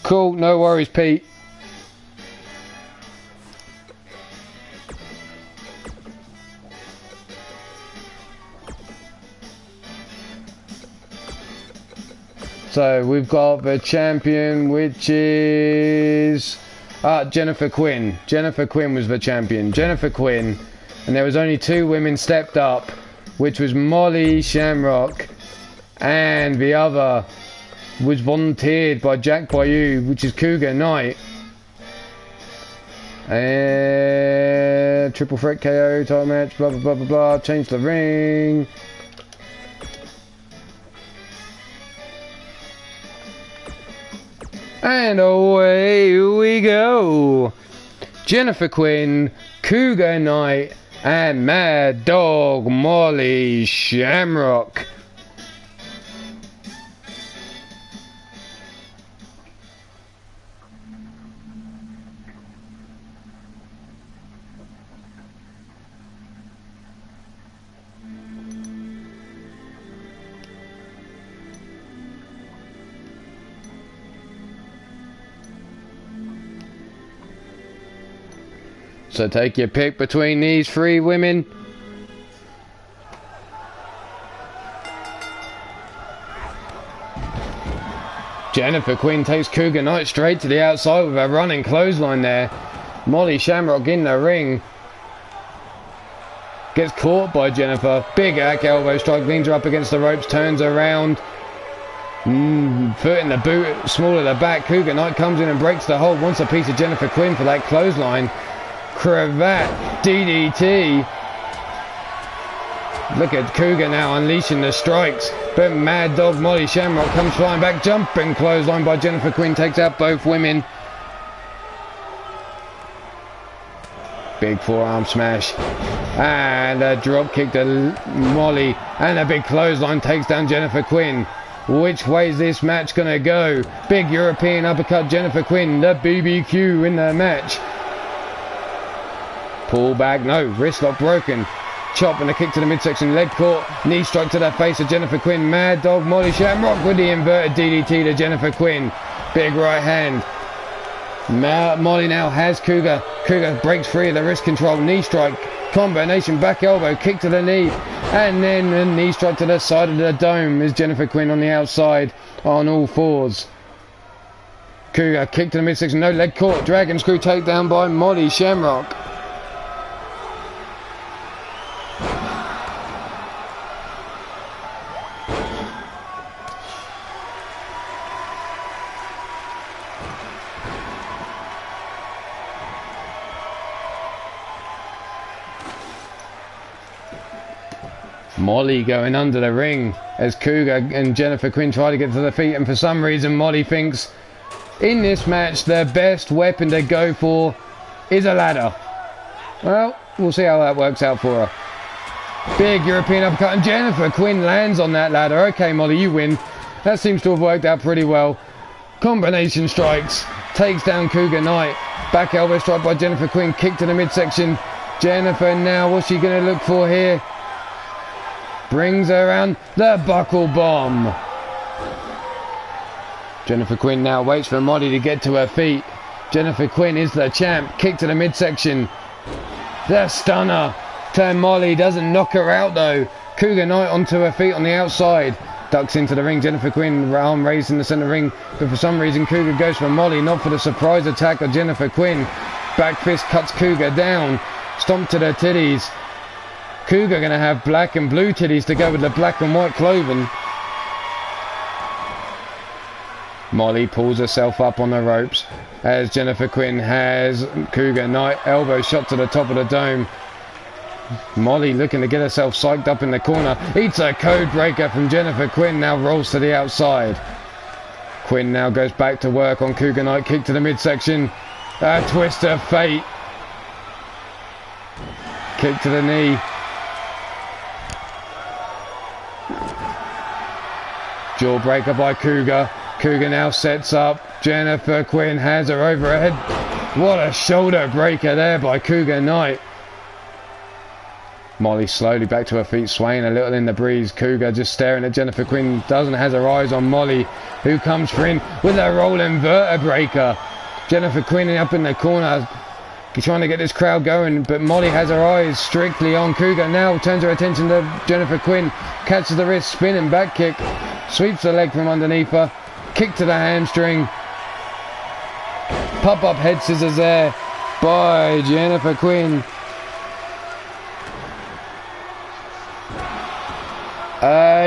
Cool, no worries, Pete. So we've got the champion, which is Jennifer Quinn. Jennifer Quinn was the champion. Jennifer Quinn. And there was only 2 women stepped up, which was Molly Shamrock, and the other was volunteered by Jack Bayou, which is Cougar Knight. And triple threat KO title match, blah blah blah blah blah. Change the ring. And away we go. Jennifer Quinn, Cougar Knight, and Mad Dog Molly Shamrock. So take your pick between these 3 women. Jennifer Quinn takes Cougar Knight straight to the outside with a running clothesline there. Molly Shamrock in the ring. Gets caught by Jennifer. Big hack elbow strike, leans her up against the ropes, turns around. Foot in the boot, small at the back. Cougar Knight comes in and breaks the hold. Wants a piece of Jennifer Quinn for that clothesline. Cravat DDT. Look at Cougar now unleashing the strikes. But Mad Dog Molly Shamrock comes flying back. Jumping clothesline by Jennifer Quinn. Takes out both women. Big forearm smash. And a drop kick to Molly. And a big clothesline takes down Jennifer Quinn. Which way is this match going to go? Big European uppercut Jennifer Quinn. The BBQ in the match. Pull back, no, wrist lock broken. Chop and a kick to the midsection, leg caught, knee strike to the face of Jennifer Quinn. Mad Dog Molly Shamrock with the inverted DDT to Jennifer Quinn. Big right hand. Molly now has Cougar. Cougar breaks free of the wrist control, knee strike, combination back elbow, kick to the knee, and then a knee strike to the side of the dome is Jennifer Quinn on the outside on all fours. Cougar kick to the midsection, no, leg caught, dragon screw takedown by Molly Shamrock. Molly going under the ring as Cougar and Jennifer Quinn try to get to the feet, and for some reason Molly thinks in this match the best weapon to go for is a ladder. Well, we'll see how that works out for her. Big European uppercut and Jennifer Quinn lands on that ladder. Okay, Molly, you win. That seems to have worked out pretty well. Combination strikes, takes down Cougar Knight. Back elbow strike by Jennifer Quinn, kick to the midsection. Jennifer now, what's she going to look for here? Brings her around the buckle bomb. Jennifer Quinn now waits for Molly to get to her feet. Jennifer Quinn is the champ. Kick to the midsection. The stunner to Molly. Doesn't knock her out though. Cougar Knight onto her feet on the outside. Ducks into the ring. Jennifer Quinn arm raised in the centre ring. But for some reason Cougar goes for Molly. Not for the surprise attack of Jennifer Quinn. Back fist cuts Cougar down. Stomp to the titties. Cougar going to have black and blue titties to go with the black and white clothing. Molly pulls herself up on the ropes as Jennifer Quinn has Cougar Knight elbow shot to the top of the dome. Molly looking to get herself psyched up in the corner. Eats a code breaker from Jennifer Quinn. Now rolls to the outside. Quinn now goes back to work on Cougar Knight. Kick to the midsection. A twist of fate. Kick to the knee. Jawbreaker by Cougar. Cougar now sets up. Jennifer Quinn has her over her head. What a shoulder breaker there by Cougar Knight. Molly slowly back to her feet, swaying a little in the breeze. Cougar just staring at Jennifer Quinn. Doesn't has her eyes on Molly, who comes for in with a rolling vertebraker. Jennifer Quinn up in the corner, trying to get this crowd going, but Molly has her eyes strictly on Cougar. Now turns her attention to Jennifer Quinn. Catches the wrist, spinning back kick. Sweeps the leg from underneath her. Kick to the hamstring. Pop-up head scissors there by Jennifer Quinn.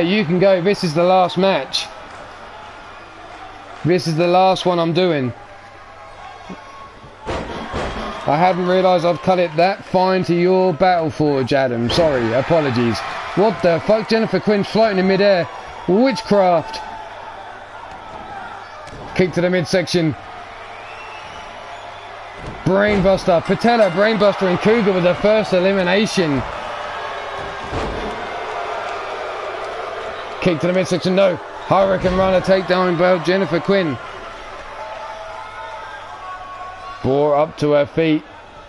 You can go. This is the last match. This is the last one I'm doing. I hadn't realised I've cut it that fine to your Battle Forge, Adam. Sorry, apologies. What the fuck? Jennifer Quinn floating in midair. Witchcraft. Kick to the midsection. Brainbuster. Patella brainbuster, and Cougar with the first elimination. Kick to the midsection. No. Hurricane Runner takedown by Jennifer Quinn. Bore up to her feet.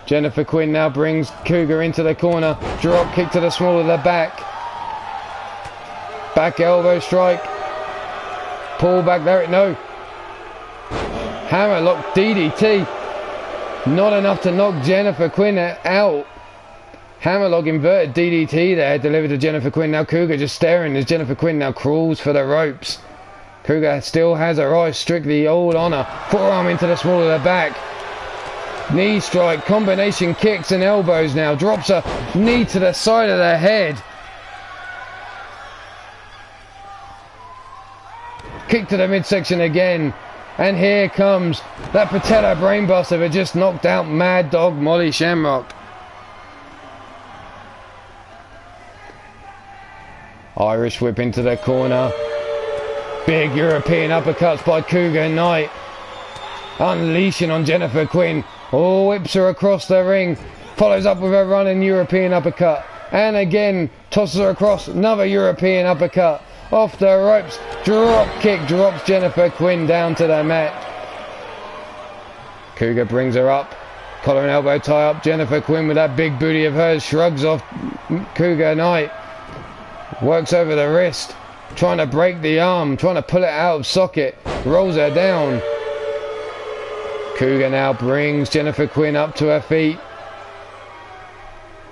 Jennifer Quinn now brings Cougar into the corner. Drop kick to the small of the back. Back elbow strike. Pull back there. No. Hammerlock DDT. Not enough to knock Jennifer Quinn out. Hammerlock inverted DDT there delivered to Jennifer Quinn. Now Cougar just staring as Jennifer Quinn now crawls for the ropes. Cougar still has her eyes strictly all on her. Forearm into the small of the back. Knee strike, combination kicks and elbows now. Drops a knee to the side of the head. Kick to the midsection again. And here comes that Patella brainbuster that just knocked out Mad Dog Molly Shamrock. Irish whip into the corner. Big European uppercuts by Cougar Knight. Unleashing on Jennifer Quinn. Oh, whips her across the ring. Follows up with a running European uppercut. And again, tosses her across. Another European uppercut. Off the ropes. Drop kick drops Jennifer Quinn down to the mat. Cougar brings her up. Collar and elbow tie up. Jennifer Quinn with that big booty of hers shrugs off Cougar Knight. Works over the wrist. Trying to break the arm. Trying to pull it out of socket. Rolls her down. Cougar now brings Jennifer Quinn up to her feet.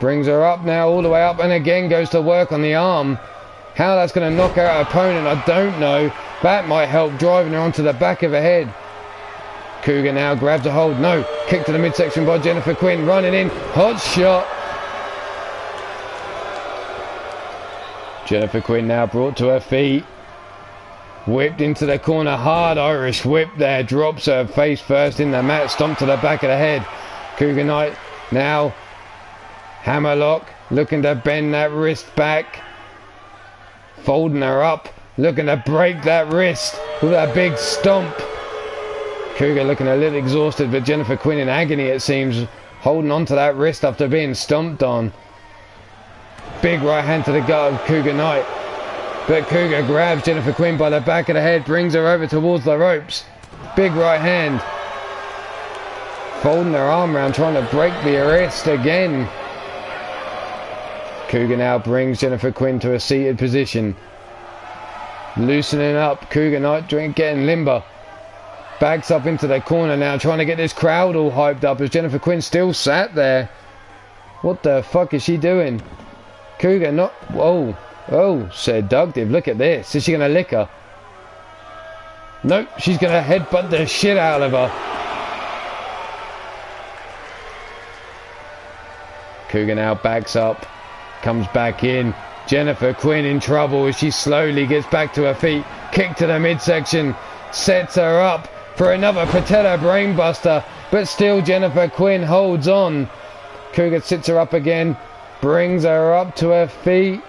Brings her up now all the way up and again goes to work on the arm. How that's going to knock out her opponent, I don't know. That might help driving her onto the back of her head. Cougar now grabs a hold. No. Kick to the midsection by Jennifer Quinn. Running in. Hot shot. Jennifer Quinn now brought to her feet. Whipped into the corner. Hard Irish whip there. Drops her face first in the mat. Stomp to the back of the head. Cougar Knight now. Hammerlock. Looking to bend that wrist back. Folding her up, looking to break that wrist with a big stomp. Cougar looking a little exhausted, but Jennifer Quinn in agony it seems, holding on to that wrist after being stomped on. Big right hand to the gut of Cougar Knight. But Cougar grabs Jennifer Quinn by the back of the head, brings her over towards the ropes. Big right hand. Folding her arm around, trying to break the wrist again. Cougar now brings Jennifer Quinn to a seated position. Loosening up. Cougar Knight getting limber. Backs up into the corner now, trying to get this crowd all hyped up as Jennifer Quinn still sat there. What the fuck is she doing? Cougar not... Whoa. Oh, seductive. Look at this. Is she going to lick her? Nope. She's going to headbutt the shit out of her. Cougar now backs up. Comes back in. Jennifer Quinn in trouble as she slowly gets back to her feet. Kick to the midsection. Sets her up for another patella brainbuster. But still Jennifer Quinn holds on. Cougar sits her up again. Brings her up to her feet.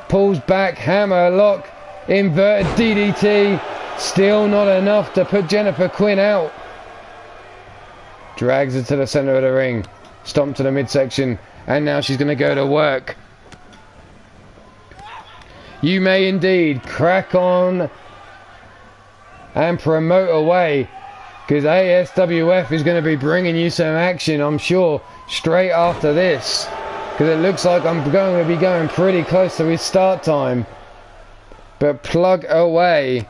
Pulls back. Hammer lock. Inverted DDT. Still not enough to put Jennifer Quinn out. Drags her to the center of the ring. Stomp to the midsection. And now she's going to go to work. You may indeed crack on and promote away, because ASWF is going to be bringing you some action, I'm sure, straight after this, because it looks like I'm going to be going pretty close to his start time. But plug away.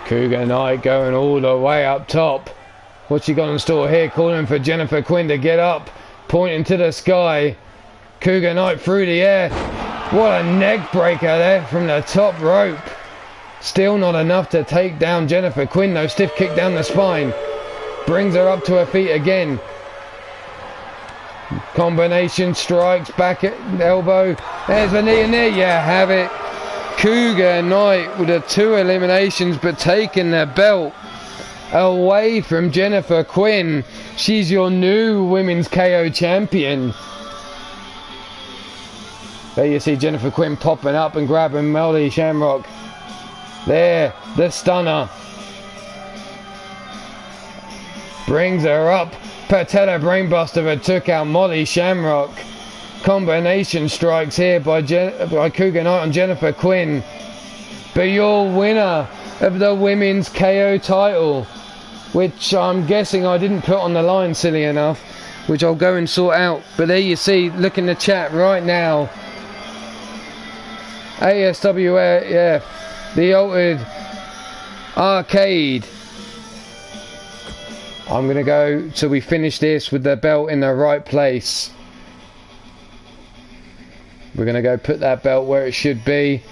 Cougar Knight going all the way up top. What's she got in store here? Calling for Jennifer Quinn to get up. Pointing to the sky. Cougar Knight through the air. What a neck breaker there from the top rope. Still not enough to take down Jennifer Quinn though. Stiff kick down the spine. Brings her up to her feet again. Combination strikes. Back at elbow. There's the knee, and there you have it. Cougar Knight with the 2 eliminations, but taking the belt away from Jennifer Quinn. She's your new Women's KO champion. There you see Jennifer Quinn popping up and grabbing Molly Shamrock. There, the stunner. Brings her up. Patella brainbuster that took out Molly Shamrock. Combination strikes here by Cougar Knight on Jennifer Quinn. But your winner of the Women's KO title, which I'm guessing I didn't put on the line silly enough, which I'll go and sort out. But there you see, look in the chat right now. ASWF, the Altered Arcade. I'm going to go till we finish this with the belt in the right place. We're going to go put that belt where it should be.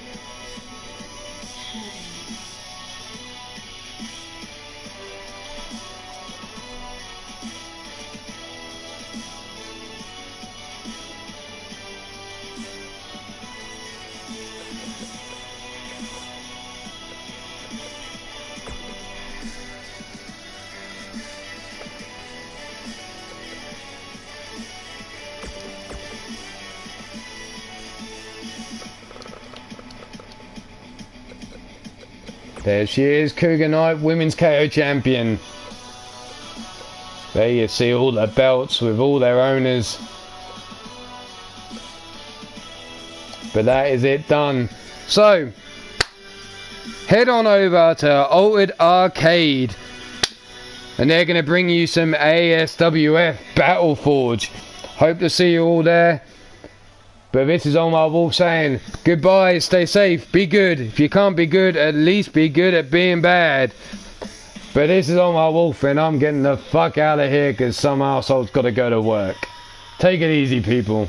There she is, Cougar Knight, Women's KO champion. There you see all the belts with all their owners. But that is it done. So, head on over to Altered Arcade. And they're going to bring you some ASWF Battle Forge. Hope to see you all there. But this is On My Wolf saying goodbye, stay safe, be good. If you can't be good, at least be good at being bad. But this is On My Wolf and I'm getting the fuck out of here because some arsehole's got to go to work. Take it easy, people.